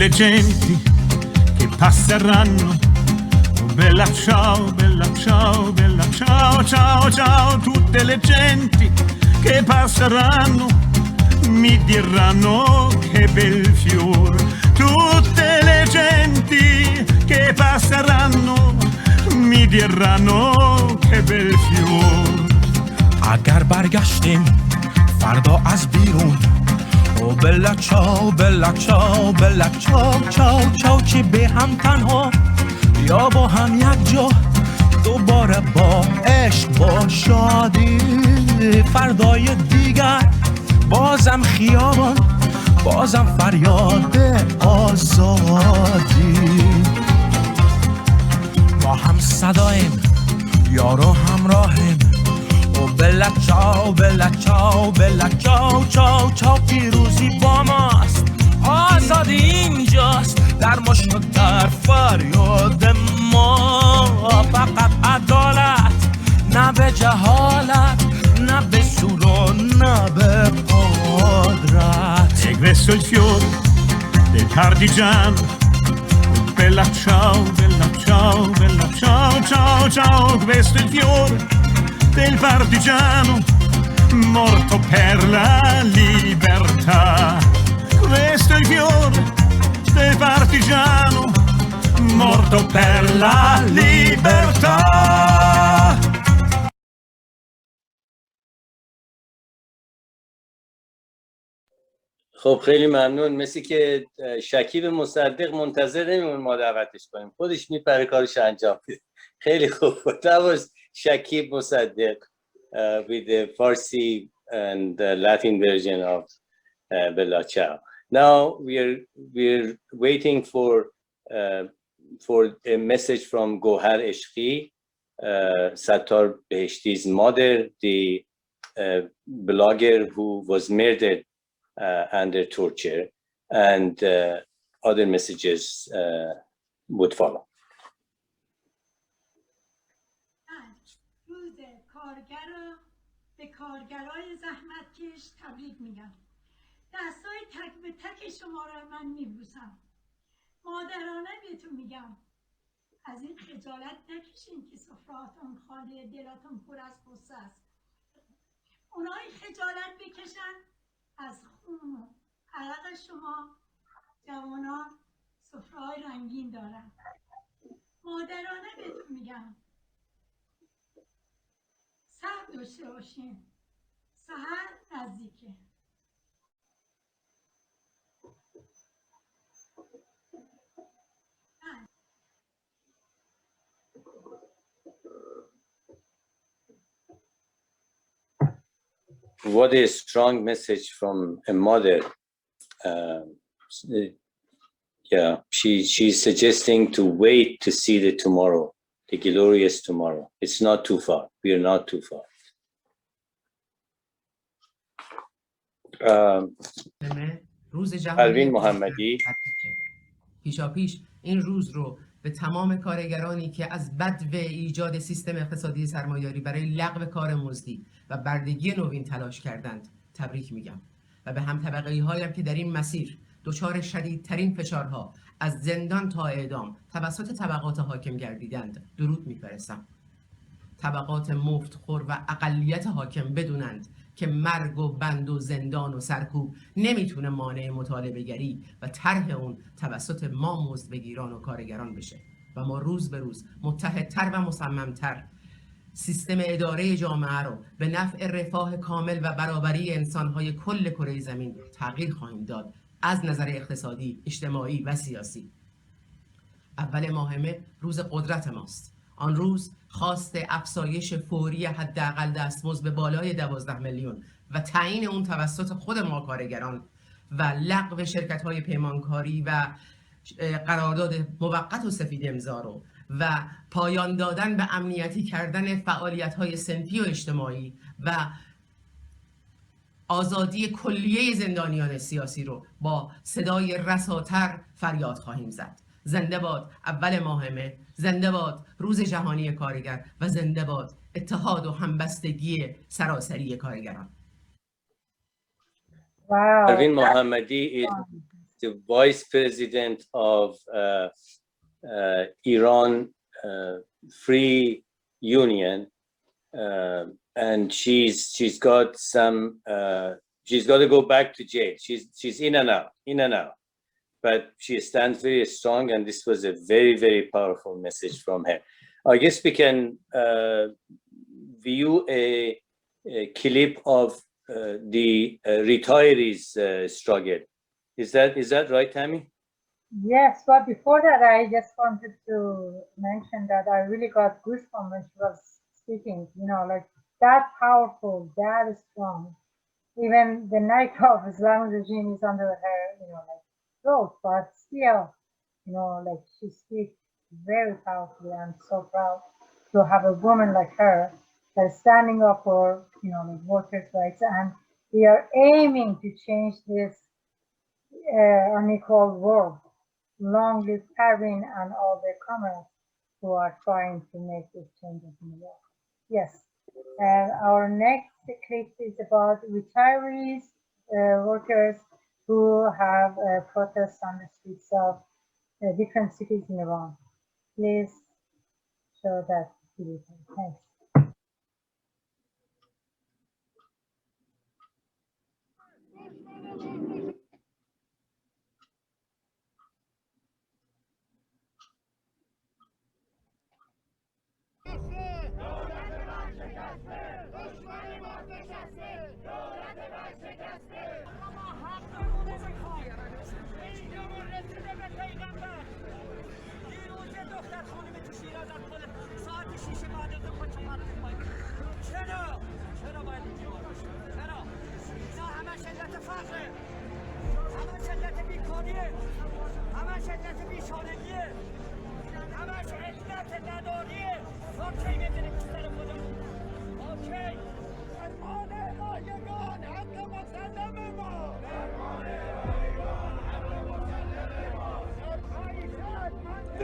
le genti che passeranno oh bella ciao bella ciao bella ciao ciao ciao tutte le genti che passeranno mi diranno che bel fiore tutte le genti che passeranno میگرنو که بلفیور اگر برگشتیم فردا از بیرون او بلک چاو بلک چاو بلک چاو چاو چاو چی به هم تنها یا با هم یک جا دوباره با عشق با شادی فردای دیگر بازم خیابان بازم فریاد آزادی با هم صداییم یارو همراهیم و بلک چاو بلک چاو بلک چاو چاو چاو پیروزی با ماست آزادی اینجاست در مشت در فریاد ما فقط عدالت نه به جهالت نه به سور و نه به قدرت e questo è il fiore del partigiano bella ciao bella ciao bella ciao ciao ciao questo è il fiore del partigiano morto per la libertà questo è il fiore del partigiano morto per la libertà. خب خیلی ممنون. مثل که شکیب مصدق منتظر نمیمون ما دعوتش کنیم، خودش میپره کارش انجام میده. خیلی خوب. That was شکیب مصدق with the Farsi and the Latin version of Bella Ciao. Now we're waiting for a message from Gohar Eshqi, Sattar Beheshti's mother, the blogger who was murdered under torture, and other messages would follow. روز کارگر را به کارگرای زحمتکش تبریک میگم. دستای تک به تک شما را من میبوسم. مادرانه بهتون میگم از این خجالت نکشین که سفرهاتون خالی، دلاتون پر از غصه است. اونایی خجالت بکشن از خون و عرق شما جوانان سفره‌های رنگین دارن. مادرانه بهتون میگم صبر داشته باشین، سحر نزدیکه. What a strong message from a mother. Yeah, she's suggesting to wait to see the tomorrow, the glorious tomorrow. It's not too far. We are not too far. روز جهانی محمدی پیشاپیش این روز رو به تمام کارگرانی که از بدو ایجاد سیستم اقتصادی سرمایه‌داری برای لغو کار مزدی و بردگی نوین تلاش کردند تبریک میگم و به هم طبقه‌ای هایم که در این مسیر دچار شدیدترین فشارها از زندان تا اعدام توسط طبقات حاکم گردیدند درود میفرستم. طبقات مفتخور و اقلیت حاکم بدونند که مرگ و بند و زندان و سرکوب نمیتونه مانع مطالبه گری و طرح اون توسط ما مزدبگیران و کارگران بشه و ما روز به روز متحدتر و مصممتر سیستم اداره جامعه رو به نفع رفاه کامل و برابری انسانهای کل کره زمین تغییر خواهیم داد از نظر اقتصادی، اجتماعی و سیاسی. اول ماه مه روز قدرت ماست. آن روز خواست افزایش فوری حداقل دستمزد به بالای 12 میلیون و تعیین اون توسط خود ما کارگران و لغو شرکت‌های پیمانکاری و قرارداد موقت و سفید امضا رو و پایان دادن به امنیتی کردن فعالیت‌های صنفی و اجتماعی و آزادی کلیه زندانیان سیاسی رو با صدای رساتر فریاد خواهیم زد. زنده باد اول ماه مه، زنده باد روز جهانی کارگر و زنده باد اتحاد و همبستگی سراسری کارگران. Parveen Mohammadi is the vice president of Iran Free Union, and she's got to go back to jail. She's in and out. But she stands very strong, and this was a very, very powerful message from her. I guess we can view a clip of the retirees' struggle. Is that right, Tammy? Yes, but before that, I just wanted to mention that I really got goosebumps when she was speaking. You know, like that powerful, that strong. Even the night of Islamic regime is under her, you know, like throat, but still, you know, like she speaks very powerfully. I'm so proud to have a woman like her that is standing up for, you know, like workers' rights, and we are aiming to change this unequal world. Long live Perrin and all the comrades who are trying to make these changes in the world. Yes, and our next clip is about retirees, workers who have protests on the streets of different cities in Iran. Please show that video. Thanks.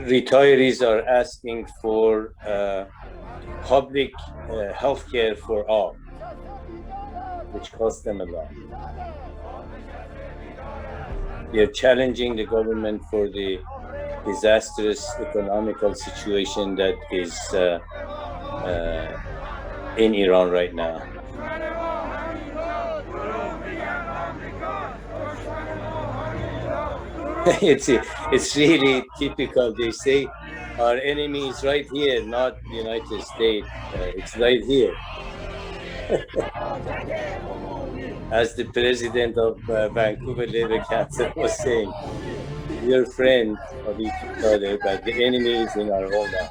Retirees are asking for public health care for all, which costs them a lot. They're challenging the government for the disastrous economical situation that is in Iran right now. It's really typical. They say our enemy is right here, not the United States. It's right here. As the president of Vancouver Labor Council was saying, we are friends of each other, but the enemy is in our home now.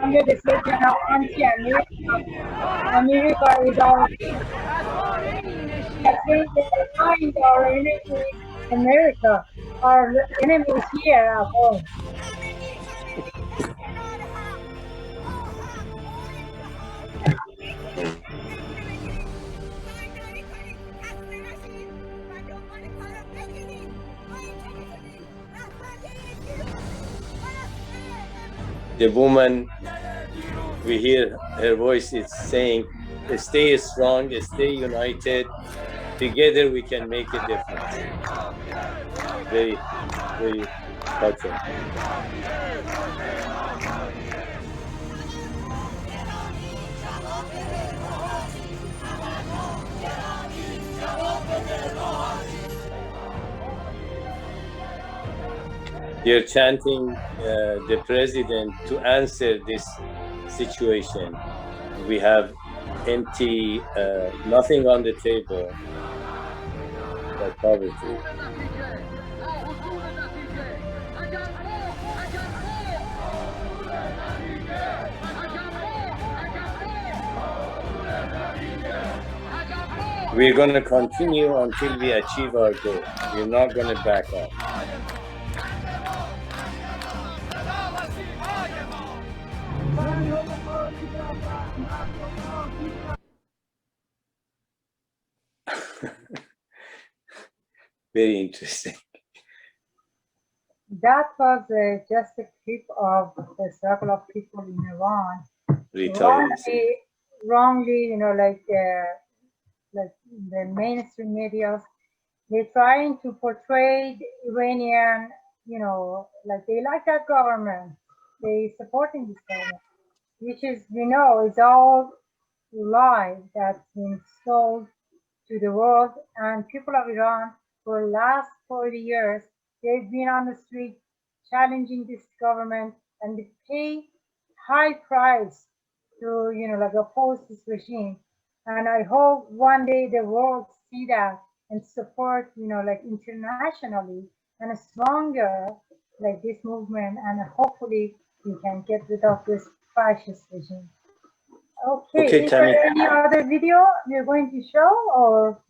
Under the slogan of anti-America, America is our find our enemy, America. Our enemy is here at home. The woman, we hear her voice is saying, stay strong, stay united. Together we can make a difference. Very, very touching. They're chanting the president to answer this situation. We have empty, nothing on the table but poverty. We're going to continue until we achieve our goal. We're not going to back off. Very interesting. That was just a clip of the struggle of people in Iran. Wrongly, you know, like the mainstream media, they're trying to portray the Iranian, you know, like they like that government, they supporting this government, which is, you know, it's all lie that's been sold to the world, and people of Iran for the last 40 years, they've been on the street challenging this government, and they pay high price to, like oppose this regime. And I hope one day the world see that and support, like internationally and stronger, like this movement, and hopefully we can get rid of this fascist regime. Okay, is there any other video you're going to show, or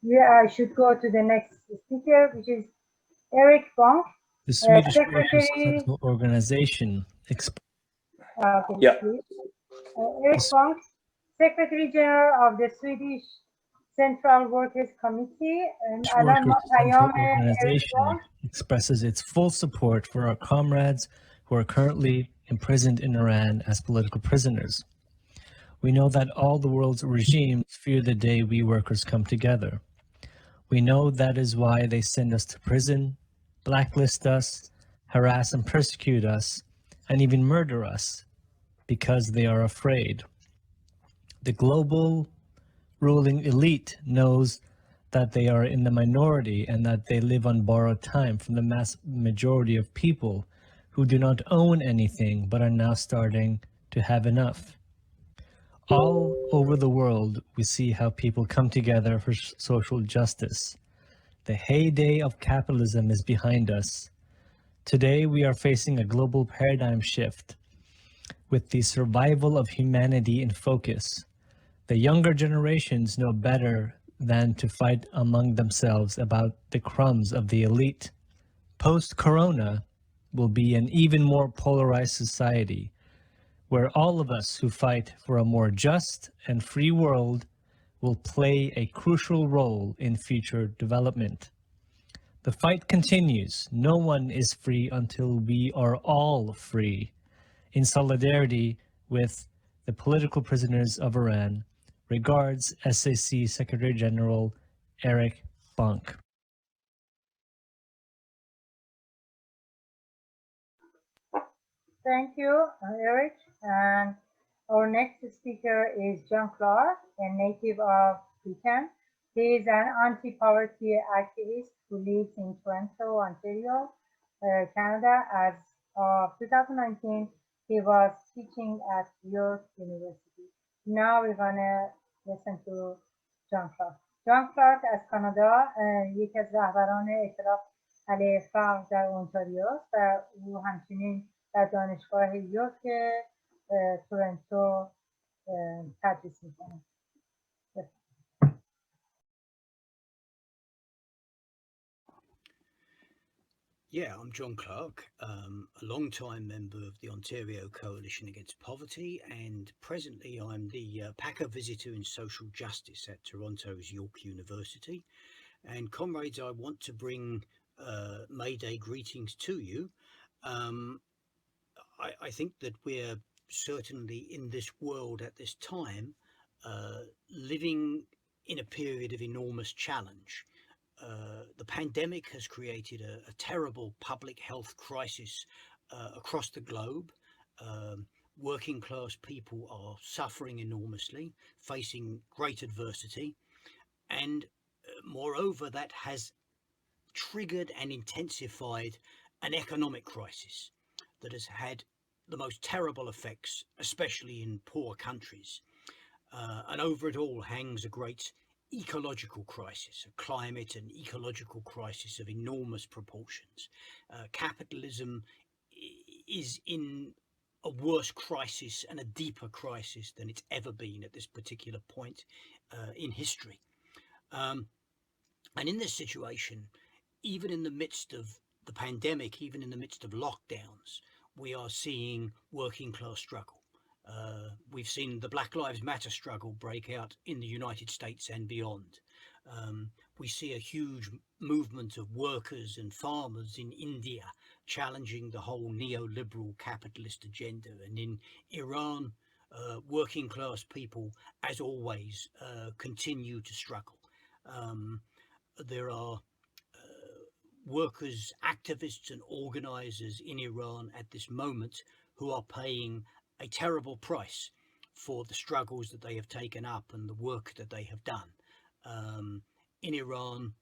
I should go to the next speaker, which is Eric Bonk, the Swedish Secretary. Political Organization. Eric Bonk, Secretary General of the Swedish Central Workers Committee, and Workers Central Organization expresses its full support for our comrades who are currently imprisoned in Iran as political prisoners. We know that all the world's regimes fear the day we workers come together. We know that is why they send us to prison, blacklist us, harass and persecute us, and even murder us, because they are afraid. The global ruling elite knows that they are in the minority and that they live on borrowed time from the mass majority of people who do not own anything but are now starting to have enough. All over the world, we see how people come together for social justice. The heyday of capitalism is behind us. Today, we are facing a global paradigm shift with the survival of humanity in focus. The younger generations know better than to fight among themselves about the crumbs of the elite. Post-corona will be an even more polarized society, where all of us who fight for a more just and free world will play a crucial role in future development. The fight continues. No one is free until we are all free. In solidarity with the political prisoners of Iran, regards SAC Secretary General Eric Bonk. Thank you, Eric. And our next speaker is John Clark, a native of Britain. He is an anti-poverty activist who lives in Toronto, Ontario, Canada. As of 2019, he was teaching at York University. Now we're gonna listen to John Clark. John Clark از کانادا یکی از رهبران ائتلاف علیه فقر در اونتاریو است و او همچنین در دانشگاه یورک تورنتو تدریس میکنه. Yeah, I'm John Clark, a long-time member of the Ontario Coalition Against Poverty, and presently I'm the Packer Visitor in Social Justice at Toronto's York University. And comrades, I want to bring May Day greetings to you. I think that we're certainly in this world at this time living in a period of enormous challenge. The pandemic has created a terrible public health crisis across the globe. Working class people are suffering enormously, facing great adversity, and moreover, that has triggered and intensified an economic crisis that has had the most terrible effects, especially in poor countries. And over it all hangs a great ecological crisis, a climate and ecological crisis of enormous proportions. Capitalism is in a worse crisis and a deeper crisis than it's ever been at this particular point in history. And in this situation, even in the midst of the pandemic, even in the midst of lockdowns, we are seeing working class struggle. We've seen the Black Lives Matter struggle break out in the United States and beyond. We see a huge movement of workers and farmers in India challenging the whole neoliberal capitalist agenda. And in Iran, working class people, as always, continue to struggle. There are workers, activists and organizers in Iran at this moment who are paying a terrible price for the struggles that they have taken up and the work that they have done. In Iran,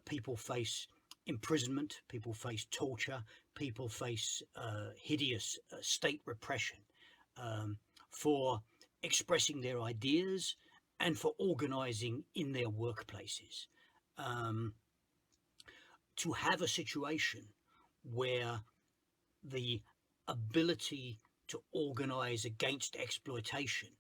people face imprisonment, people face torture, people face hideous state repression for expressing their ideas and for organizing in their workplaces. To have a situation where the ability to organize against exploitation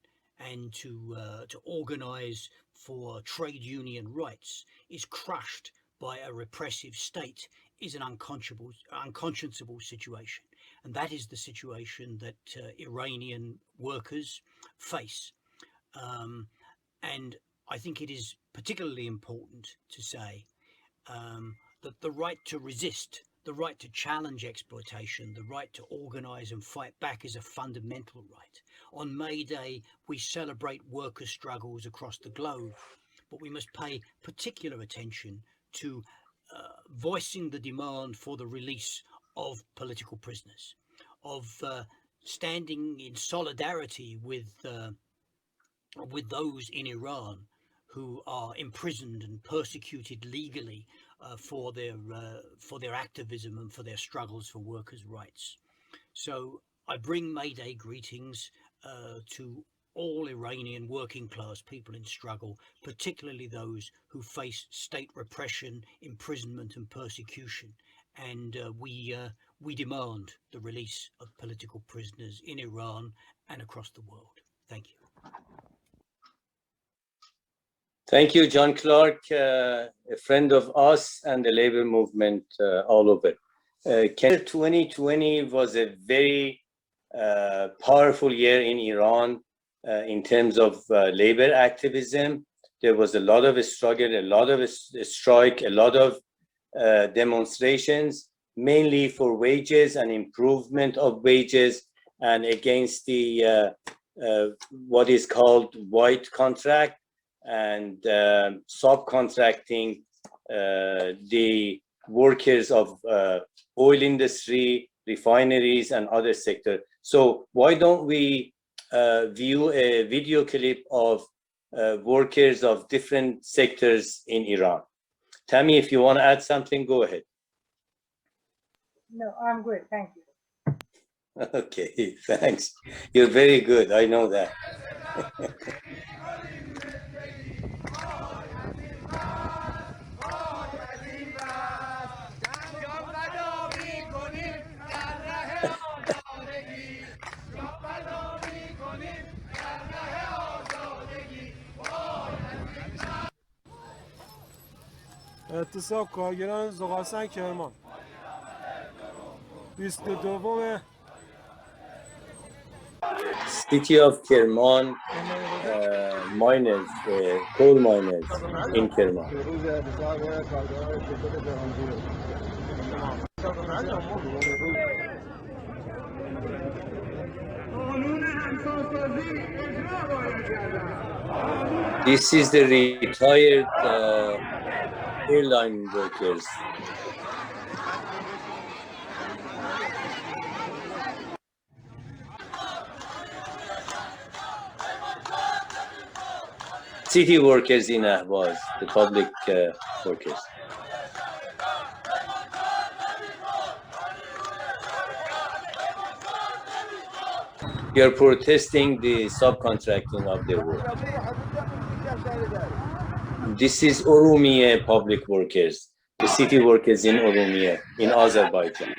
and to organize for trade union rights is crushed by a repressive state is an unconscionable situation. And that is the situation that Iranian workers face. And I think it is particularly important to say that the right to resist, the right to challenge exploitation, the right to organize and fight back is a fundamental right. On May Day, we celebrate worker struggles across the globe, but we must pay particular attention to voicing the demand for the release of political prisoners, of standing in solidarity with those in Iran who are imprisoned and persecuted legally for their activism and for their struggles for workers' rights. So I bring May Day greetings to all Iranian working class people in struggle, particularly those who face state repression, imprisonment and persecution. And we demand the release of political prisoners in Iran and across the world. Thank you. Thank you, John Clark, a friend of us and the labor movement all over. 2020 was a very powerful year in Iran in terms of labor activism. There was a lot of struggle, a lot of strike, a lot of demonstrations, mainly for wages and improvement of wages and against the what is called white contract and subcontracting the workers of oil industry, refineries, and other sectors. So why don't we view a video clip of workers of different sectors in Iran? Tammy, if you want to add something, go ahead. No, I'm good. Thank you. Okay, thanks. You're very good. I know that. اعتصاب کارگران زغالسنگ کرمان 22 City of Kerman miners, coal miners in Kerman. This is the retired airline workers. City workers in Ahvaz, the public workers. We are protesting the subcontracting of their work. This is Oromiye public workers, the city workers in Oromiye, in Azerbaijan.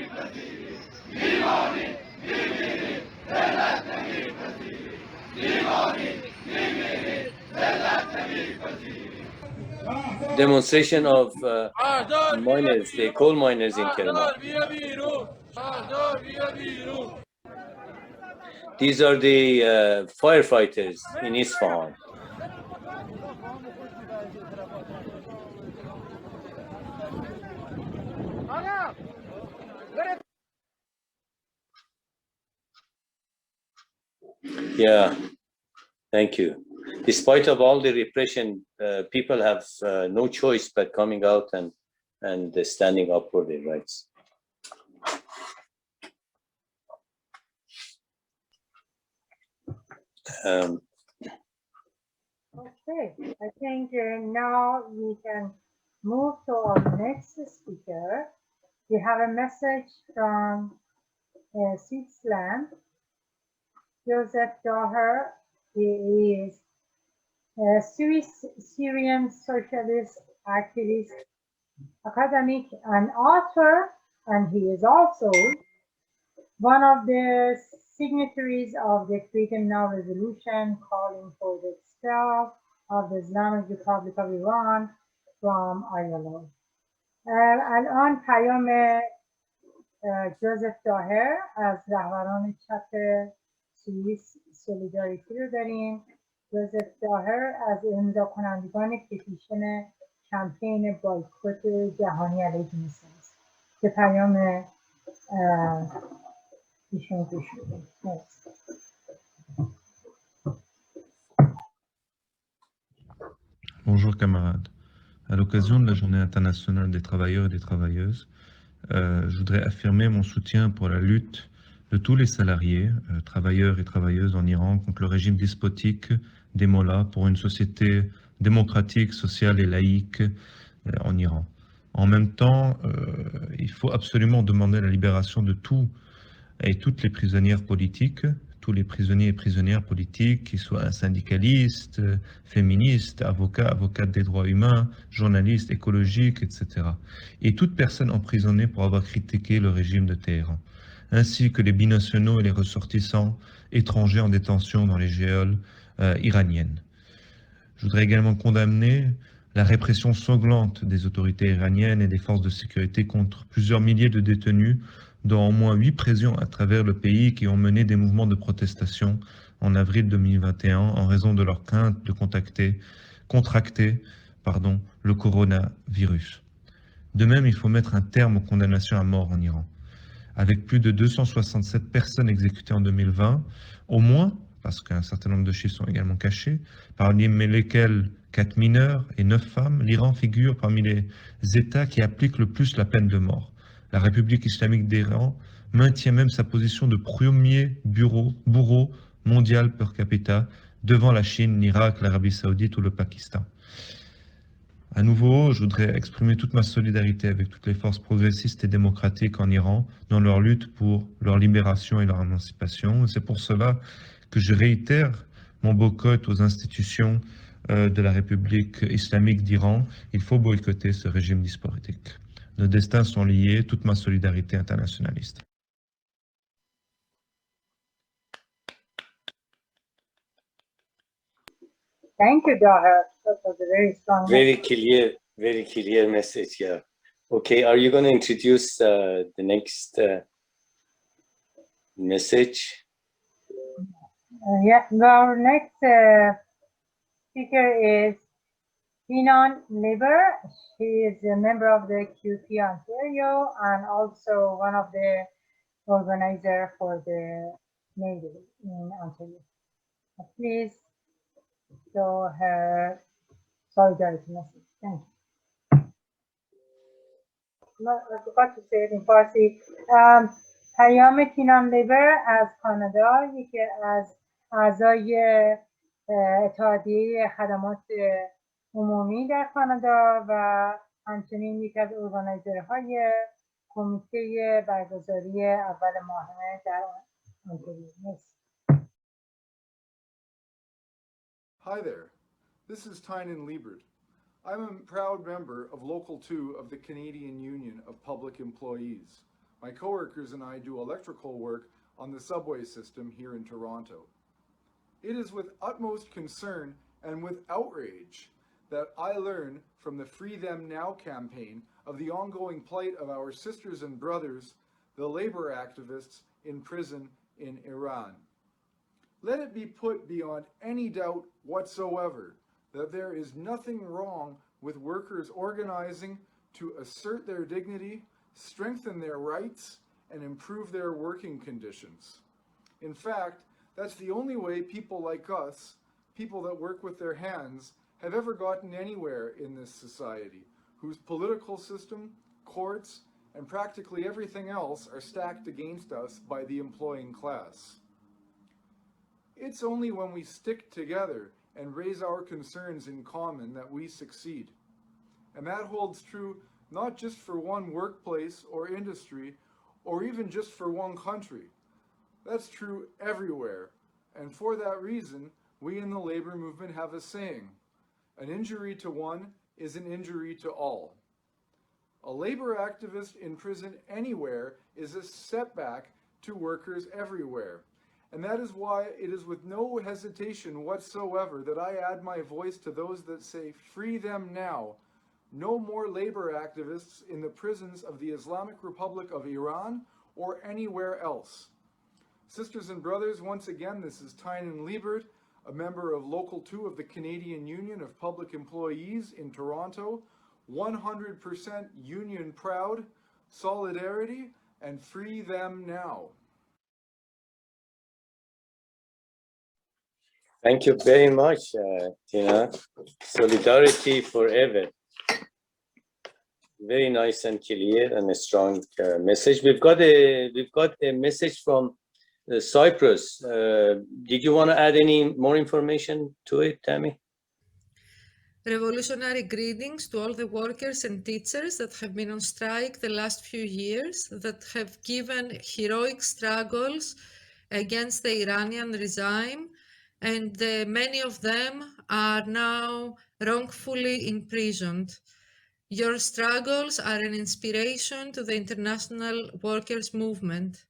Demonstration of miners, the coal miners in Kerman. These are the firefighters in Isfahan. Yeah, thank you. Despite of all the repression, people have no choice but coming out and standing up for their rights. Okay, I think now we can move to our next speaker, we have a message from Switzerland. Joseph Daher, he is a Swiss Syrian socialist activist, academic, and author, and he is also one of the signatories of the Freedom Now resolution calling for the expel of the Islamic Republic of Iran from ILO. الان پیام جوزف داهر از رهبران چپ سوئیس سولیداریتی رو داریم. جوزف داهر از امضا کنندگان پتیشن کمپین بایکوت جهانی علیه جنسیت است که پیام ایشون گوش بدیم. Bonjour camarades. À l'occasion de la Journée internationale des travailleurs et des travailleuses, je voudrais affirmer mon soutien pour la lutte de tous les salariés, travailleurs et travailleuses en Iran contre le régime despotique des mollahs pour une société démocratique, sociale et laïque en Iran. En même temps, il faut absolument demander la libération de tous et toutes les prisonnières politiques, tous les prisonniers et prisonnières politiques, qu'ils soient syndicalistes, féministes, avocates des droits humains, journalistes, écologiques, etc. Et toute personne emprisonnée pour avoir critiqué le régime de Téhéran, ainsi que les binationaux et les ressortissants étrangers en détention dans les geôles iraniennes. Je voudrais également condamner la répression sanglante des autorités iraniennes et des forces de sécurité contre plusieurs milliers de détenus, dont au moins 8 prisons à travers le pays qui ont mené des mouvements de protestation en avril 2021 en raison de leur crainte de contracter le coronavirus. De même, il faut mettre un terme aux condamnations à mort en Iran. Avec plus de 267 personnes exécutées en 2020, au moins, parce qu'un certain nombre de chiffres sont également cachés, parmi lesquels 4 mineurs et 9 femmes, l'Iran figure parmi les États qui appliquent le plus la peine de mort. La République islamique d'Iran maintient même sa position de premier bourreau mondial per capita devant la Chine, l'Irak, l'Arabie saoudite ou le Pakistan. À nouveau, je voudrais exprimer toute ma solidarité avec toutes les forces progressistes et démocratiques en Iran dans leur lutte pour leur libération et leur émancipation. C'est pour cela que je réitère mon boycott aux institutions de la République islamique d'Iran. Il faut boycotter ce régime despotique. Nos destins sont liés, toute ma solidarité internationaliste. Thank you, Daher. That was a very strong message. Very clear message, yeah. Okay, are you going to introduce the next message? Yeah, our next speaker is Pinon Lieber. She is a member of the QP Ontario and also one of the organizers for the Navy in Ontario. Please show her solidarity message. Thank you. I forgot to say it in Farsi. پیام پینان لیبر از کانادا، یکی از اعضای اتحادیه خدمات عمومی در کانادا و همچنین یکی از ارگانایزرهای کمیته برگزاری اول ماه در آنتاریو. Hi there, this is Tynan Liebert. I'm a proud member of Local 2 of the Canadian Union of Public Employees. My coworkers and I do electrical work on the subway system here in Toronto. It is with utmost concern and with outrage that I learn from the Free Them Now campaign of the ongoing plight of our sisters and brothers, the labor activists in prison in Iran. Let it be put beyond any doubt whatsoever that there is nothing wrong with workers organizing to assert their dignity, strengthen their rights, and improve their working conditions. In fact, that's the only way people like us, people that work with their hands, have ever gotten anywhere in this society, whose political system, courts, and practically everything else are stacked against us by the employing class. It's only when we stick together and raise our concerns in common that we succeed. And that holds true not just for one workplace or industry, or even just for one country. That's true everywhere. And for that reason, we in the labor movement have a saying: an injury to one is an injury to all. A labor activist in prison anywhere is a setback to workers everywhere. And that is why it is with no hesitation whatsoever that I add my voice to those that say, free them now. No more labor activists in the prisons of the Islamic Republic of Iran or anywhere else. Sisters and brothers, once again, this is Tynan Liebert, a member of Local 2 of the Canadian Union of Public Employees in Toronto, 100% union proud, solidarity, and free them now. Thank you very much, Tina. Solidarity forever. Very nice and clear and a strong message. We've got a message from Cyprus. Did you want to add any more information to it, Tammy? Revolutionary greetings to all the workers and teachers that have been on strike the last few years, that have given heroic struggles against the Iranian regime, and many of them are now wrongfully imprisoned. Your struggles are an inspiration to the international workers' movement.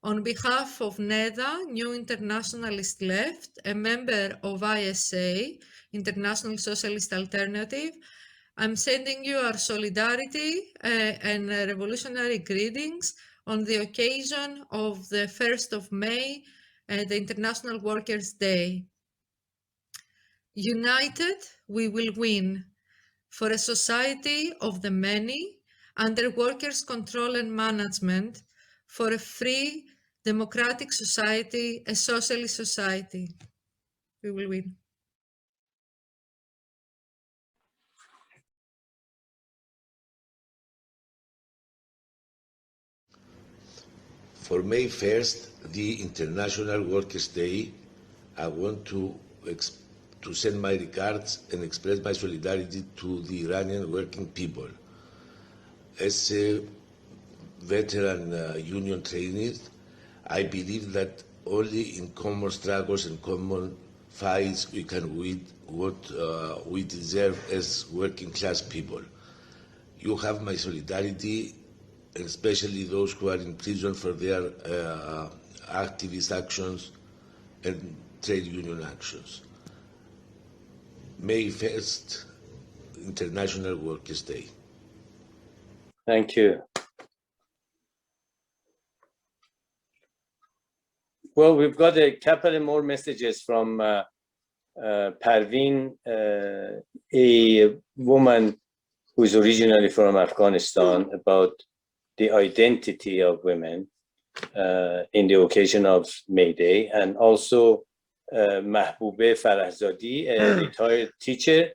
On behalf of NEDA, New Internationalist Left, a member of ISA, International Socialist Alternative, I'm sending you our solidarity and revolutionary greetings on the occasion of the 1st of May, the International Workers' Day. United, we will win. For a society of the many, under workers' control and management, for a free, democratic society, a socialist society. We will win. For May 1st, the International Workers' Day, I want to send my regards and express my solidarity to the Iranian working people. As a veteran union trainee, I believe that only in common struggles and common fights we can win what we deserve as working class people. You have my solidarity, and especially those who are in prison for their activist actions and trade union actions. May 1st, International Workers' Day. Thank you. Well, we've got a couple of more messages from Parveen, a woman who's originally from Afghanistan, about the identity of women in the occasion of May Day, and also Mahboube Farahzadi, a retired teacher.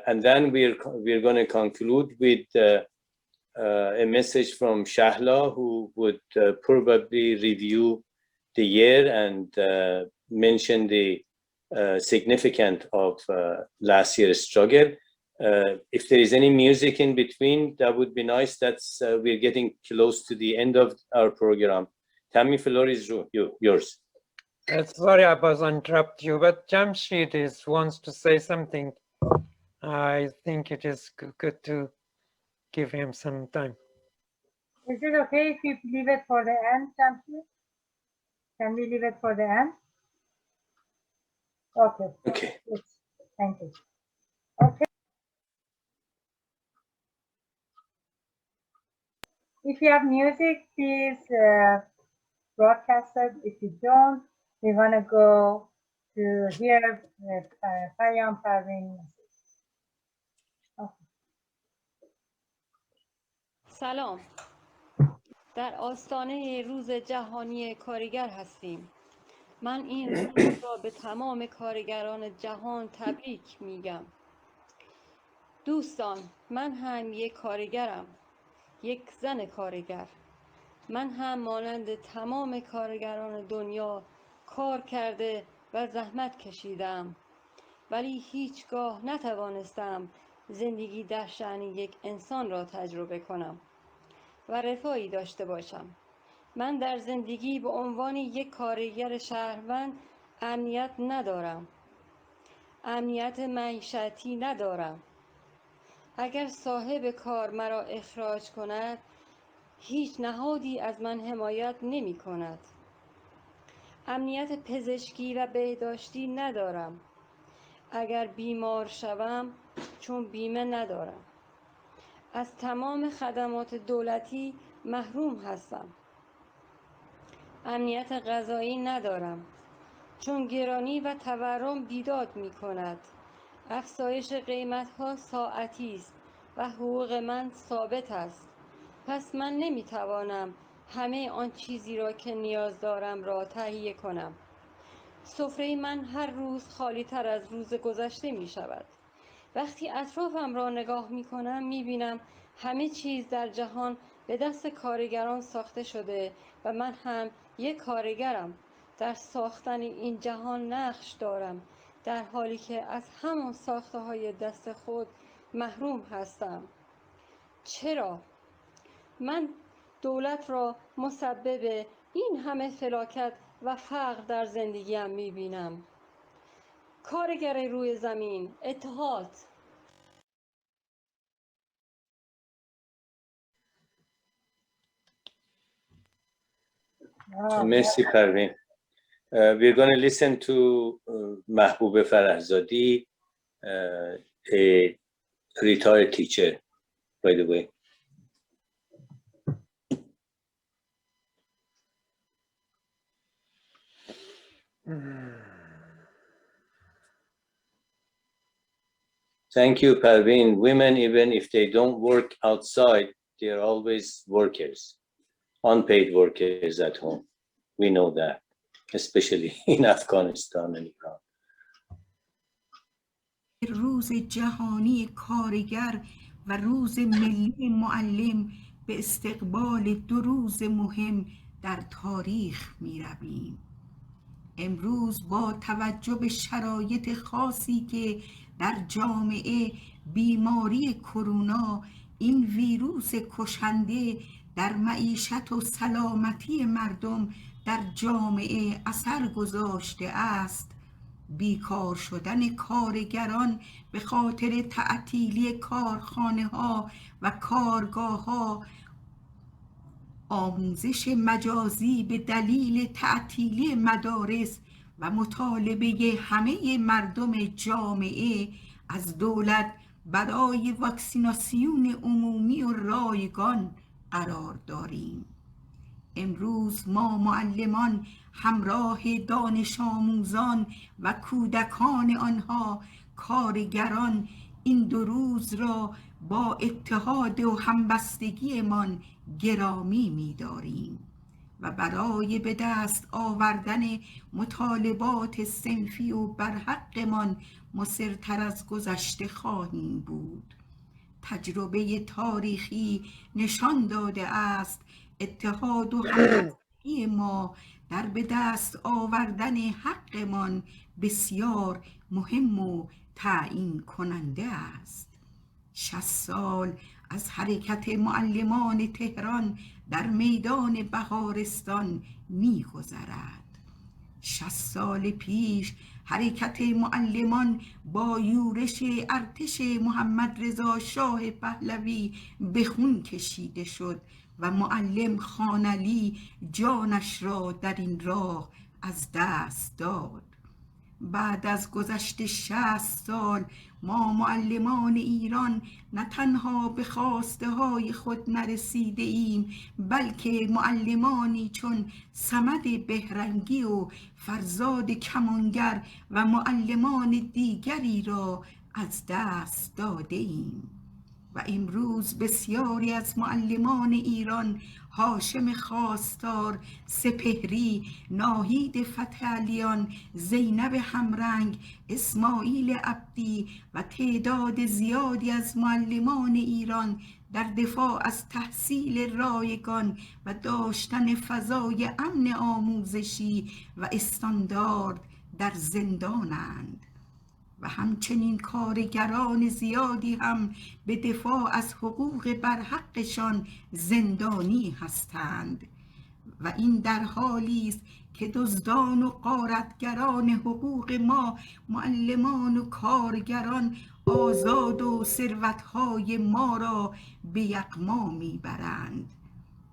And then we're going to conclude with a message from Shahla, who would probably review the year and mention the significance of last year's struggle. If there is any music in between, that would be nice. That's we're getting close to the end of our program. Tammy, floor is yours. Sorry, I was interrupt you, but Jamshid wants to say something. I think it is good to give him some time. Is it okay if we leave it for the end, Jamshid? Can we leave it for the end? Okay. Okay. Thank you. Okay. If you have music, please broadcast it. If you don't, we want to go to hear Payam Parveen message. Okay. سلام. در آستانه روز جهانی کارگر هستیم. من این روز را به تمام کارگران جهان تبریک میگم. دوستان، من هم یک کارگرم. یک زن کارگر. من هم مانند تمام کارگران دنیا کار کرده و زحمت کشیدم، ولی هیچگاه نتوانستم زندگی در شأن یک انسان را تجربه کنم و رفاهی داشته باشم. من در زندگی به عنوان یک کارگر شهروند امنیت ندارم. امنیت معیشتی ندارم. اگر صاحب کار مرا اخراج کند، هیچ نهادی از من حمایت نمی کند. امنیت پزشکی و بهداشتی ندارم. اگر بیمار شوم، چون بیمه ندارم، از تمام خدمات دولتی محروم هستم. امنیت غذایی ندارم، چون گرانی و تورم بیداد می کند. افزایش قیمت‌ها ساعتی است و حقوق من ثابت است. پس من نمی‌توانم همه آن چیزی را که نیاز دارم را تهیه کنم. سفره من هر روز خالی تر از روز گذشته می شود. وقتی اطرافم را نگاه می کنم می بینم همه چیز در جهان به دست کارگران ساخته شده و من هم یک کارگرم. در ساختن این جهان نقش دارم، در حالی که از همان ساخته های دست خود محروم هستم. چرا؟ من دولت را مسبب این همه فلاکت و فقر در زندگیم می‌بینم. کارگر روی زمین، اتحاد. مرسی پروین. We're going to listen to محبوب فرحزادی, a retired teacher, by the way. Thank you, Parveen. Women, even if they don't work outside, they are always workers, unpaid workers at home. We know that, especially in Afghanistan and Iran. روز جهانی کارگر و روز ملی معلم به استقبال 2 روز مهم در تاریخ می رویم. امروز با توجه به شرایط خاصی که در جامعه بیماری کرونا، این ویروس کشنده در معیشت و سلامتی مردم در جامعه اثر گذاشته است، بیکار شدن کارگران به خاطر تعطیلی کارخانه‌ها و کارگاه‌ها، آموزش مجازی به دلیل تعطیلی مدارس و مطالبه همه مردم جامعه از دولت برای واکسیناسیون عمومی و رایگان قرار داریم. امروز ما معلمان همراه دانش آموزان و کودکان آنها، کارگران، این 2 روز را با اتحاد و همبستگیمان گرامی می‌داریم و برای به دست آوردن مطالبات صنفی و برحقمان مصرتر از گذشته خواهیم بود. تجربه تاریخی نشان داده است اتحاد و همبستگی ما در به دست آوردن حقمان بسیار مهم و تعیین کننده است. 60 سال از حرکت معلمان تهران در میدان بهارستان می‌گذرد. 60 سال پیش حرکت معلمان با یورش ارتش محمد رضا شاه پهلوی به خون کشیده شد و معلم خانعلی جانش را در این راه از دست داد. بعد از گذشت 60 سال ما معلمان ایران نه تنها به خواسته های خود نرسیده ایم، بلکه معلمانی چون صمد بهرنگی و فرزاد کمانگر و معلمان دیگری را از دست داده ایم. و امروز بسیاری از معلمان ایران، هاشم خواستار، سپهری، ناهید فتحعلیان، زینب همرنگ، اسماعیل عبدی و تعداد زیادی از معلمان ایران در دفاع از تحصیل رایگان و داشتن فضای امن آموزشی و استاندارد در زندانند. و همچنین کارگران زیادی هم به دفاع از حقوق برحقشان زندانی هستند و این در حالی است که دزدان و غارتگران حقوق ما معلمان و کارگران آزاد و ثروت‌های ما را به یغما میبرند.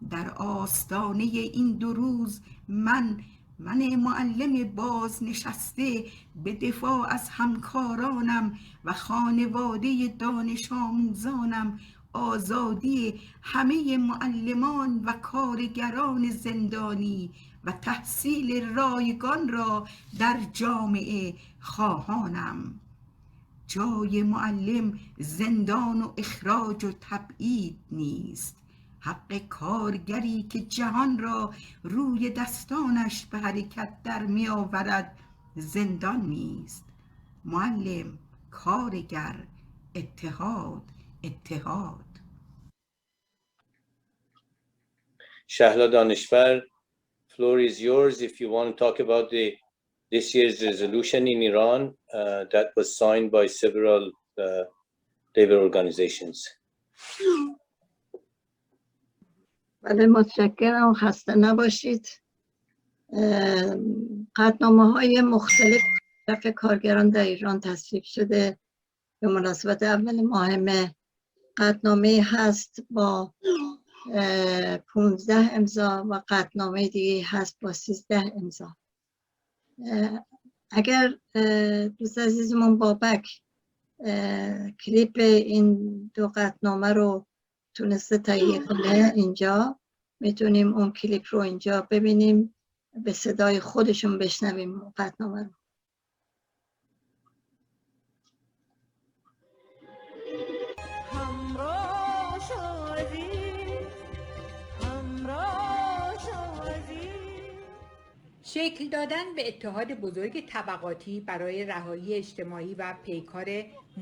در آستانه این 2 روز من معلم بازنشسته به دفاع از همکارانم و خانواده دانش آموزانم، آزادی همه معلمان و کارگران زندانی و تحصیل رایگان را در جامعه خواهانم. جای معلم زندان و اخراج و تبعید نیست. حق کارگری که جهان را روی دستانش به حرکت در می آورد زندان نیست. معلم، کارگر، اتحاد، اتحاد. Shahla Danishvar, floor is yours if you want to talk about this year's resolution in Iran that was signed by several labor organizations. بله متشکرم، خسته نباشید. قطعنامه‌های مختلف طرف کارگران در ایران تصویب شده به مناسبت اول ماه مه. قطعنامه هست با 15 امضا و قطعنامه دیگه هست با 13 امضا. اگر دوست عزیزمون بابک کلیپ این 2 قطعنامه رو تونسته تهیه کنه، اینجا میتونیم اون کلیپ رو اینجا ببینیم، به صدای خودشون بشنویم قطعنامه رو. شکل دادن به اتحاد بزرگ طبقاتی برای رهایی اجتماعی و پیکار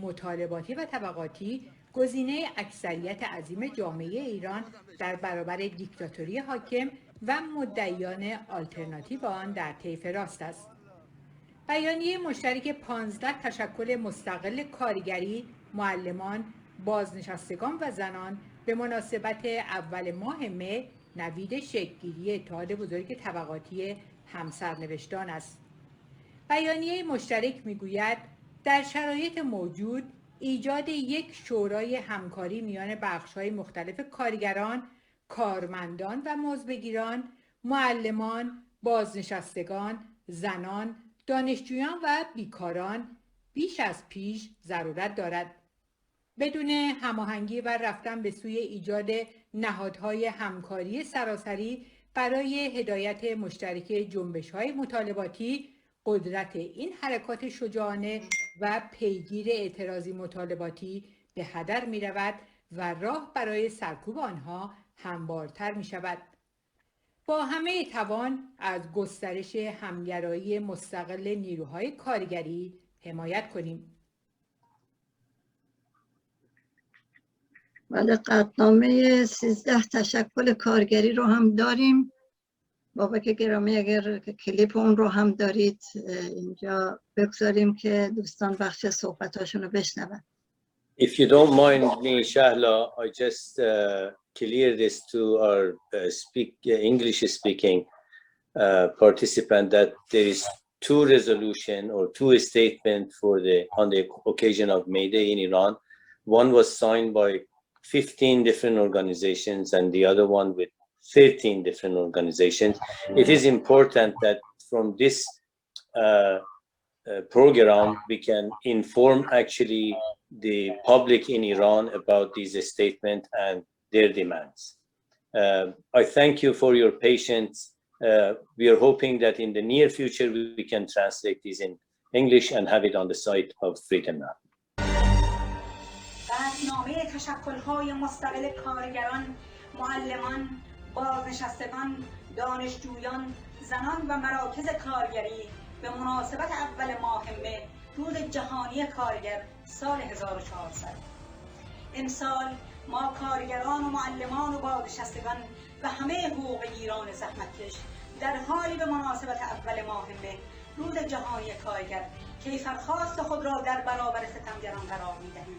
مطالباتی و طبقاتی گزینه اکثریت عظیم جامعه ایران در برابر دیکتاتوری حاکم و مدعیان آلترناتیو آن در طیف راست است. بیانیه مشترک 15 تشکل مستقل کارگری، معلمان، بازنشستگان و زنان به مناسبت اول ماه مه نوید شکل‌گیری اتحاد بزرگ طبقاتی همسرنوشتان است. بیانیه مشترک میگوید در شرایط موجود ایجاد یک شورای همکاری میان بخش‌های مختلف کارگران، کارمندان و مزدبگیران، معلمان، بازنشستگان، زنان، دانشجویان و بیکاران بیش از پیش ضرورت دارد. بدون هماهنگی و رفتن به سوی ایجاد نهادهای همکاری سراسری برای هدایت مشترک جنبش‌های مطالباتی، قدرت این حرکات شجاعانه و پیگیر اعتراضی مطالباتی به هدر می رود و راه برای سرکوب آنها هموارتر می شود. با همه توان از گسترش همگرایی مستقل نیروهای کارگری حمایت کنیم. بله، قطعنامه 13 تشکل کارگری رو هم داریم. بابک گرامی اگر کلیپ اون رو هم دارید اینجا بگذاریم که دوستان بخش صحبتاشون رو بشنون. If you don't mind me, Shahla, I just clear this to our English-speaking participant that there is 2 resolution or 2 statements on the occasion of May Day in Iran. One was signed by 15 different organizations and the other one with 13 different organizations. It is important that from this program we can inform actually the public in Iran about these statements and their demands. I thank you for your patience. We are hoping that in the near future we can translate these in English and have it on the site of Freedom Now. برنامه تشکل‌های مستقل کارگران، معلمان، بازنشستگان، دانشجویان، زنان و مراکز کارگری به مناسبت اول ماه مه، روز جهانی کارگر سال 1400. امسال ما کارگران و معلمان و بازنشستگان و همه حقوق‌گیران زحمتکش در حالی به مناسبت اول ماه مه روز جهانی کارگر کیفرخواست خود را در برابر ستمگران قرار می‌دهیم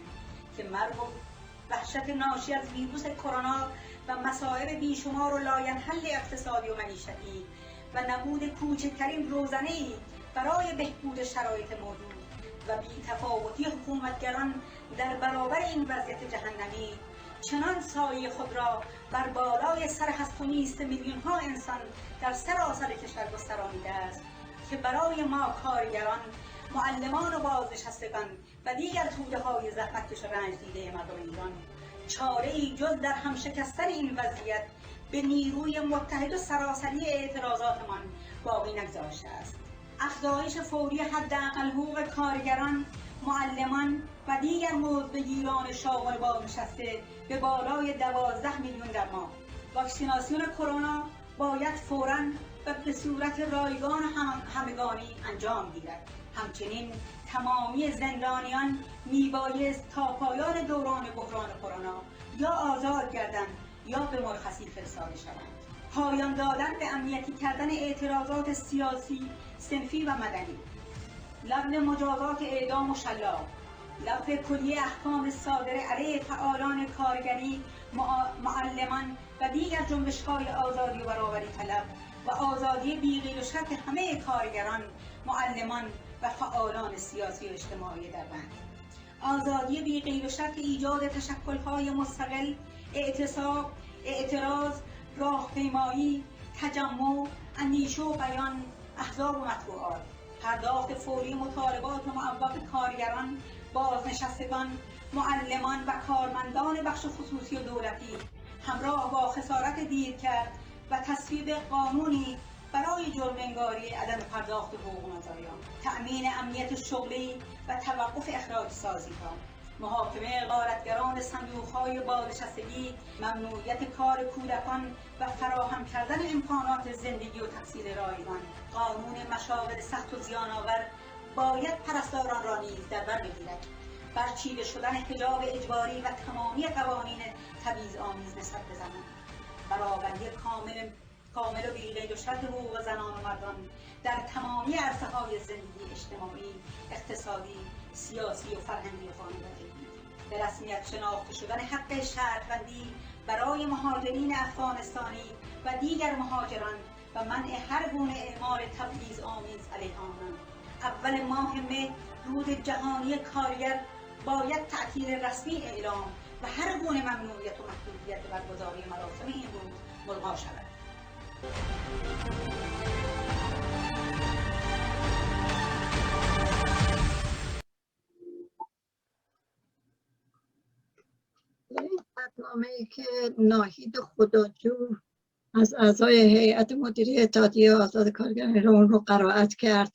که مرگ و وحشت ناشی از ویروس کرونا و مصائب بیشمار و لاینحل اقتصادی و معیشتی و نبود کوچکترین روزنه‌ای برای بهبود شرایط موجود و بی‌تفاوتی حکومتگران در برابر این وضعیت جهنمی چنان سایه خود را بر بالای سر هست و نیست میلیون‌ها انسان در سراسر کشور گسترانیده است که برای ما کارگران، معلمان و بازنشستگان و دیگر توده‌های زحمتکش و رنج دیده مردم ایران چاره‌ای جز در هم شکستن این وضعیت به نیروی متحد و سراسری اعتراضاتمان باقی نگذاشته است. افزایش فوری حداقل حقوق کارگران، معلمان و دیگر مزدبگیران شاغل بازنشسته به بالای 12 میلیون در ماه. واکسیناسیون کرونا باید فوراً و به صورت رایگان همگانی انجام گیرد. همچنین تمامی زندانیان میبایست تا پایان دوران بحران کرونا یا آزاد گردند یا به مرخصی فرستاده شوند. پایان دادن به امنیتی کردن اعتراضات سیاسی، صنفی و مدنی، لغو مجازات اعدام و شلاق، لغو کلیه احکام صادره علیه فعالان کارگری، معلمان و دیگر جنبش‌های آزادی و برابری طلب و آزادی بی‌قید و شرط همه کارگران، معلمان و فعالان سیاسی و اجتماعی در بند. آزادی بی‌قید و شرط ایجاد تشکل‌های مستقل، اعتصاب، اعتراض، راهپیمایی، تجمع، اندیشه و بیان، احزاب و مطبوعات. پرداخت فوری مطالبات معوق کارگران، بازنشستگان، معلمان و کارمندان بخش خصوصی و دولتی همراه با خسارت دیرکرد و تصویب قانونی برای جرم‌انگاری عدم پرداخت حقوق مزایان، تأمین امنیت شغلی و توقف اخراج سازی‌ها، محاکمه غارتگران صندوق‌های بازنشستگی، ممنوعیت کار کودکان و فراهم کردن امکانات زندگی و تحصیل رایگان. قانون مشاغل سخت و زیان‌آور باید پرستاران را نیز در بر بگیرد. برچیده شدن حجاب اجباری و تمامی قوانین تبعیض‌آمیز نسبت به زنان، برابری کامل و بی‌قید و شرط حقوق زنان و مردان در تمامی عرصه‌های زندگی اجتماعی، اقتصادی، سیاسی و فرهنگی و خانوادگی. به رسمیت شناخته شدن حق شهروندی برای مهاجرین افغانستانی و دیگر مهاجران و منع هر گونه اعمال تبعیض‌آمیز علیه آنان. اول ماه مه روز جهانی کارگر باید تعطیل رسمی اعلام و هر گونه ممنوعیت و محدودیت برگزاری مراسم این روز ملغا شود. این برنامه‌ای که ناهید خداجو از اعضای هیئت مدیره اتحادیه آزاد کارگران ایران رو قرائت کرد.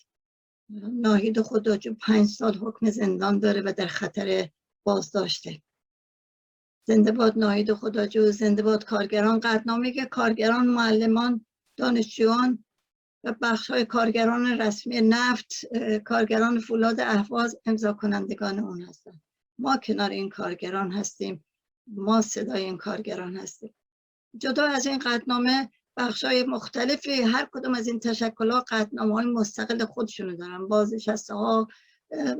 ناهید خداجو 5 سال حکم زندان داره و در خطر بازداشته. زنده باد ناهید خداجو، زنده باد کارگران. قطعنامه‌ای که کارگران، معلمان، دانشجویان و بخش‌های کارگران رسمی نفت، کارگران فولاد اهواز امضا کنندگان اون هستند. ما کنار این کارگران هستیم، ما صدای این کارگران هستیم. جدا از این قطعنامه بخش‌های مختلفی هر کدوم از این تشکل‌ها قطعنامه‌های مستقل خودشونو دارن. بازنشسته‌ها،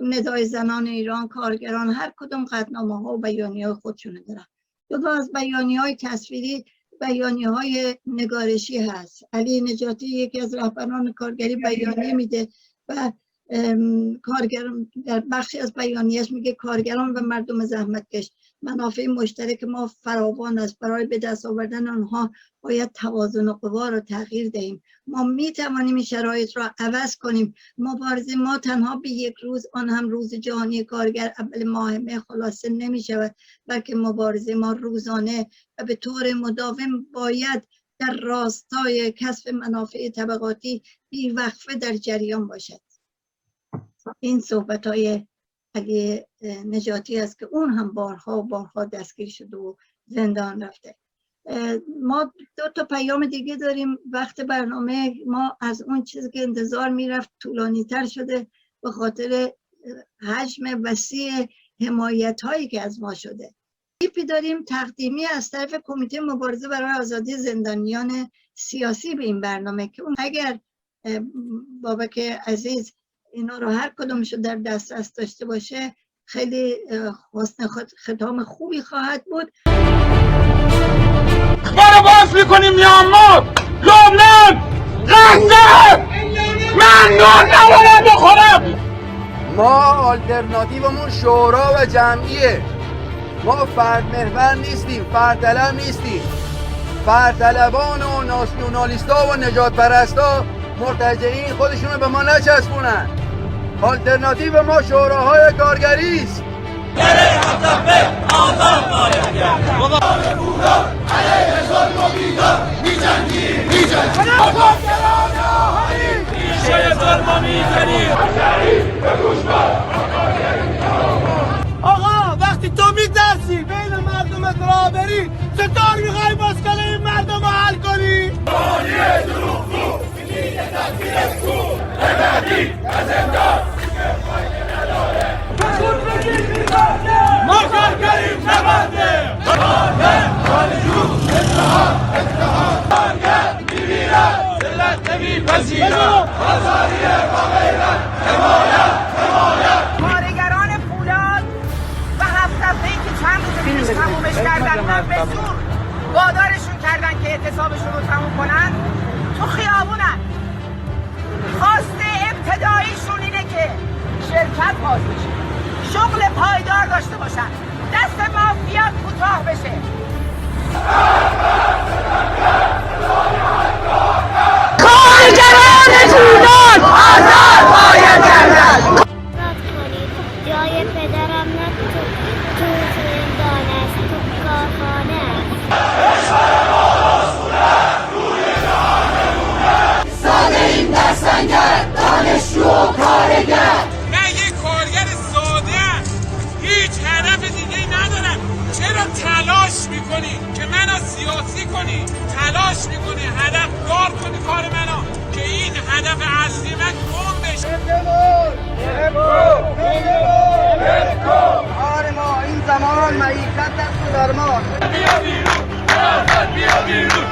ندای زنان ایران، کارگران، هر کدوم قطعنامه‌ها و بیانیه‌های خودشونو دارن. جدا از بیانیه‌های تصویری، بیانیه‌های نگارشی هست. علی نجاتی یکی از رهبران کارگری بیانیه میده و کارگران در بخشی از بیانیه‌اش میگه کارگران و مردم زحمتکش منافع مشترک ما فراوان است. برای به دست آوردن آنها باید توازن و قوا را تغییر دهیم. ما میتوانیم این شرایط را عوض کنیم. مبارزه ما تنها به یک روز، آن هم روز جهانی کارگر اول ماه مه خلاصه نمی شود، بلکه مبارزه ما روزانه و به طور مداوم باید در راستای کسب منافع طبقاتی بی‌وقفه در جریان باشد. این صحبت‌های علی نجاتی است که اون هم بارها و بارها دستگیر شده و زندان رفته. ما 2 پیام دیگه داریم. وقت برنامه ما از اون چیزی که انتظار میرفت طولانی تر شده به خاطر حجم وسیع حمایت هایی که از ما شده. تیپی داریم تقدیمی از طرف کمیته مبارزه برای آزادی زندانیان سیاسی به این برنامه که اون اگر بابک عزیز اینا رو هر کدومشو در دسترس داشته باشه خیلی حسن ختام خوبی خواهد بود. ما باز میکنیم میانمار، لبنان، غزه. من نون نباید بخورم. ما آلترناتیومون شورا و جمعیه. ما فرد محور نیستیم، فرد طلب نیستیم. فرد طلبان و ناسیونالیستا و نجات پرستا مرتجعین خودشونو به ما نچسبونن. آلترناتیو ما شوراهای کارگری است. آقا وقتی تو میترسی بین مردم راه بری چطور میخوای مسئله این مردم رو حل کنی؟ جهانی دروغگو میگه تدبیر از تو ابدی از زندان ما کارگریم نبنده کارجو اتحاد کارگر میمیرد ذلت نمیپذیرد آزادی با غیرت حمایت کارگران فولاد و هفت دفعه‌ای که چند روز پیش تمومش کردن اونم به زور وادارشون کردن که اعتصابشون رو تموم کنن تو خیابونن. خواست ابتداییشون اینه که شرکت باز بشه، شغل پایدار داشته باشن، دست مافیا کوتاه بشه. کارگران فولاد آزاد باید گردند. جای پدرم نه تو زندان است، تو کارخانه است. ساده این در سنگر دانشجو و کارگر. نه یه کارگر ساده هیچ هدف دیگه ای ندارم. چرا تلاش میکنی که منو سیاسی کنی؟ تلاش میکنی هدف دار کنی کار منو که این هدف اصلی من گم بشه. کار ما این زمان معیشت دست و درمان. بیا بیرون بیا بیرون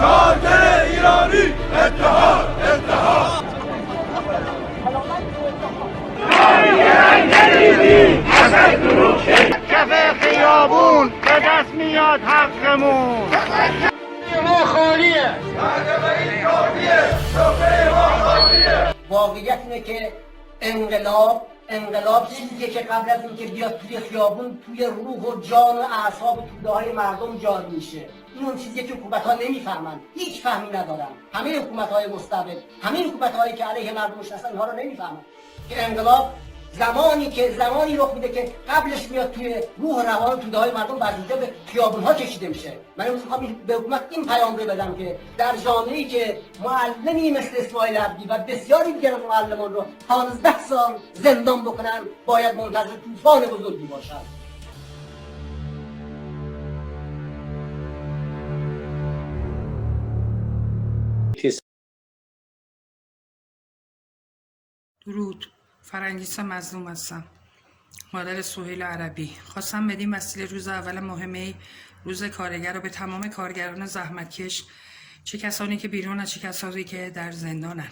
کارگر ایرانی اتحاد اتحاد. کف خیابون به دست میاد حقمون. ما خالیه. واقعیت اینه که انقلاب چیزیه که قبل از اینکه بیاد توی خیابون توی روح و جان و اعصاب و توده های مردم جاری میشه. این اون چیزیه که حکومت ها نمیفهمن، هیچ فهمی ندارن. همه حکومت های مستبد، همه حکومت هایی که علیه مردمش هستن اینها رو نمیفهمن که انقلاب زمانی رخ میده که قبلش میاد توی روح روان توده های مردم برگیده به خیابون ها کشیده میشه. من امروز میخوام به حکومت این پیام رو بدم که در جامعه‌ای که معلمی مثل اسماعیل عبدی و بسیاری دیگر از معلمان رو 15 سال زندان بکنن باید منتظر طوفان بزرگی باشن. درود. فرنگیسا مظلوم هستم، مادر سهیل عربی. خواستم بدیم وسیله روز اول مهمه روز کارگر رو به تمام کارگران زحمتکش، چه کسانی که بیرون و چه کسانی که در زندانن،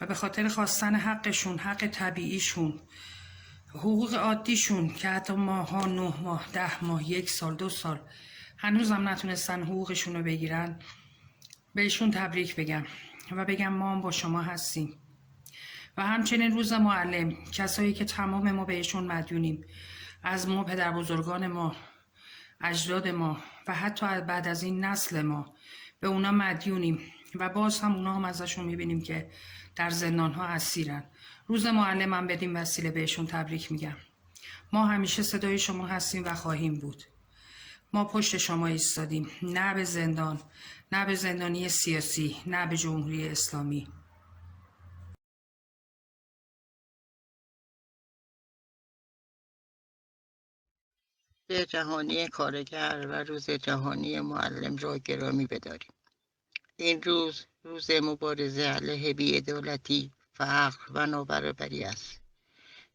و به خاطر خواستن حقشون، حق طبیعیشون، حقوق عادیشون که حتی ماها 9 ماه 10 ماه 1 سال 2 سال هنوزم نتونستن حقوقشون رو بگیرن، بهشون تبریک بگم و بگم ما هم با شما هستیم. و همچنین روز معلم، کسایی که تمام ما بهشون مدیونیم، از ما پدر بزرگان ما، اجداد ما و حتی بعد از این نسل ما به اونا مدیونیم و باز هم اونا هم ازشون میبینیم که در زندان ها اسیرن. روز معلم هم بدیم وسیله بهشون تبریک میگم. ما همیشه صدای شما هستیم و خواهیم بود. ما پشت شما ایستادیم، نه به زندان، نه به زندانی سیاسی، نه به جمهوری اسلامی. روز جهانی کارگر و روز جهانی معلم را گرامی بداریم. این روز مبارزه علیه بی‌عدالتی، فقر و نابرابری است.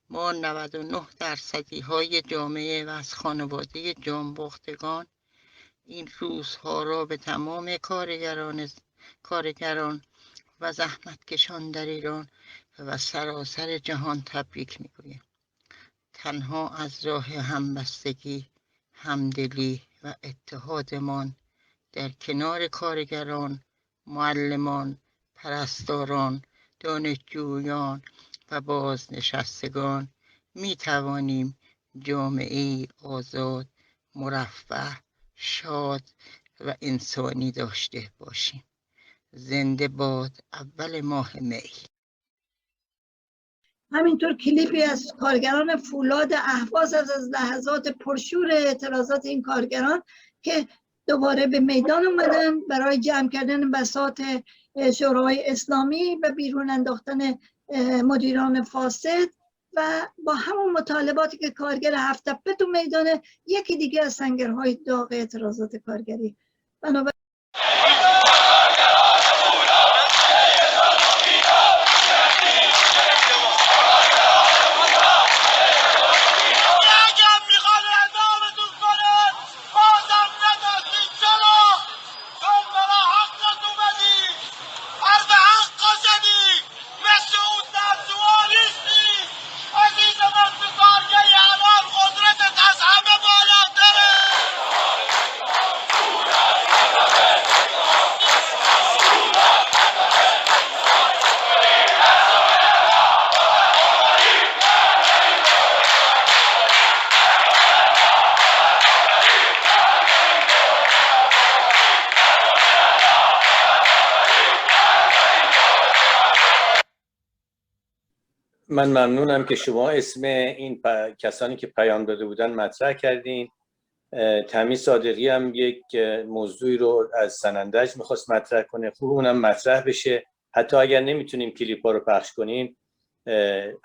ما 99% های جامعه و از خانواده جانباختگان این روزها را به تمام کارگران و زحمتکشان در ایران و سراسر جهان تبریک میگویم. تنها از راه همبستگی، همدلی و اتحادمان در کنار کارگران، معلمان، پرستاران، دانشجویان و بازنشستگان می توانیم جامعه آزاد، مرفه، شاد و انسانی داشته باشیم. زنده باد اول ماه می. همینطور کلیپی از کارگران فولاد اهواز از لحظات پرشور اعتراضات این کارگران که دوباره به میدان اومدن برای جمع کردن بساط شورای اسلامی و بیرون انداختن مدیران فاسد و با همون مطالباتی که کارگر هفت تپه تو میدانه، یکی دیگه از سنگرهای داغ اعتراضات کارگری. بنابراین من ممنونم که شما اسم این کسانی که پیام داده بودن مطرح کردین. تمی صادقی هم یک موضوعی رو از سنندج میخواست مطرح کنه. خوب اونم مطرح بشه، حتی اگر نمیتونیم کلیپ ها رو پخش کنیم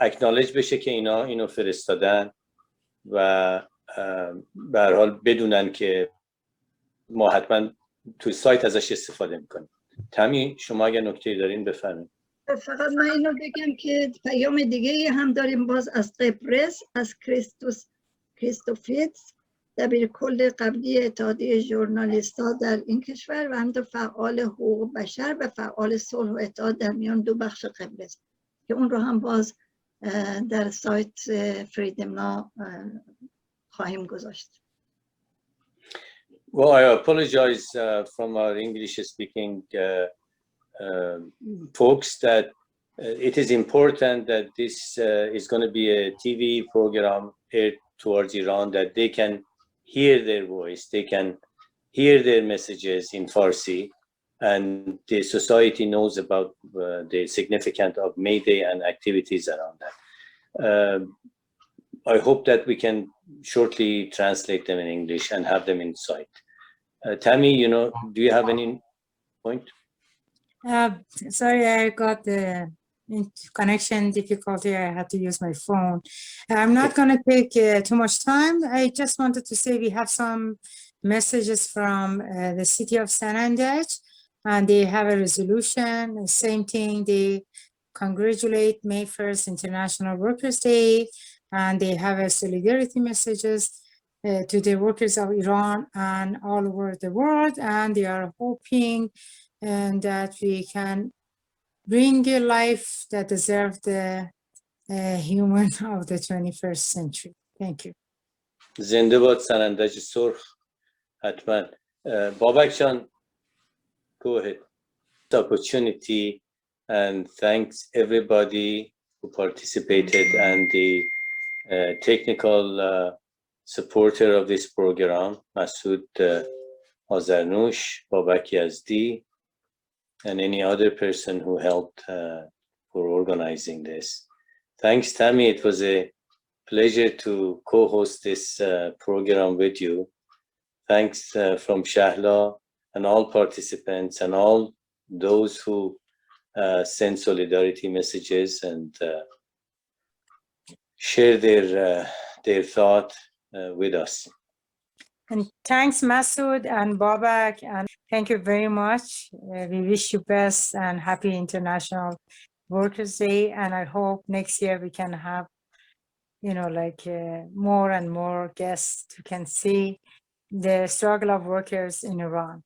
اکنالج بشه که اینو فرستادن و به هر حال بدونن که ما حتما توی سایت ازش استفاده میکنیم. تمی شما اگر نکته‌ای دارین بفرمایید. فقط من اینو بگم که پیام دیگه هم داریم باز از قبرس، از کریستوفیتس دبیر کل قبلی اتحادیه ژورنالیست‌ها در این کشور و همینطور فعال حقوق بشر و فعال صلح و اتحاد در میان دو بخش قبرس که اون رو هم باز در سایت فریدم ناو خواهیم گذاشت. Well, I apologize from our English-speaking folks that it is important that this is going to be a TV program aired towards Iran, that they can hear their voice, they can hear their messages in Farsi, and the society knows about the significance of May Day and activities around that. I hope that we can shortly translate them in English and have them in sight. Tammy, do you have any point? Sorry, I got the connection difficulty. I had to use my phone. I'm not going to take too much time. I just wanted to say we have some messages from the city of San Andreas, and they have a resolution. Same thing, they congratulate May 1st International Workers' Day, and they have a solidarity messages to the workers of Iran and all over the world, and they are hoping that we can bring a life that deserves the human of the 21st century. Thank you. زنده باد سنندج سرخ. حتما. Babak Jan, go ahead. Opportunity, and thanks everybody who participated and the technical supporter of this program, Masoud Azarnoush, Babak Yazdi, and any other person who helped for organizing this. Thanks, Tammy. It was a pleasure to co-host this program with you. Thanks from Shahla and all participants and all those who send solidarity messages and share their thought with us. And thanks, Masood and Babak, and thank you very much. We wish you best and happy International Workers' Day, and I hope next year we can have, more and more guests who can see the struggle of workers in Iran.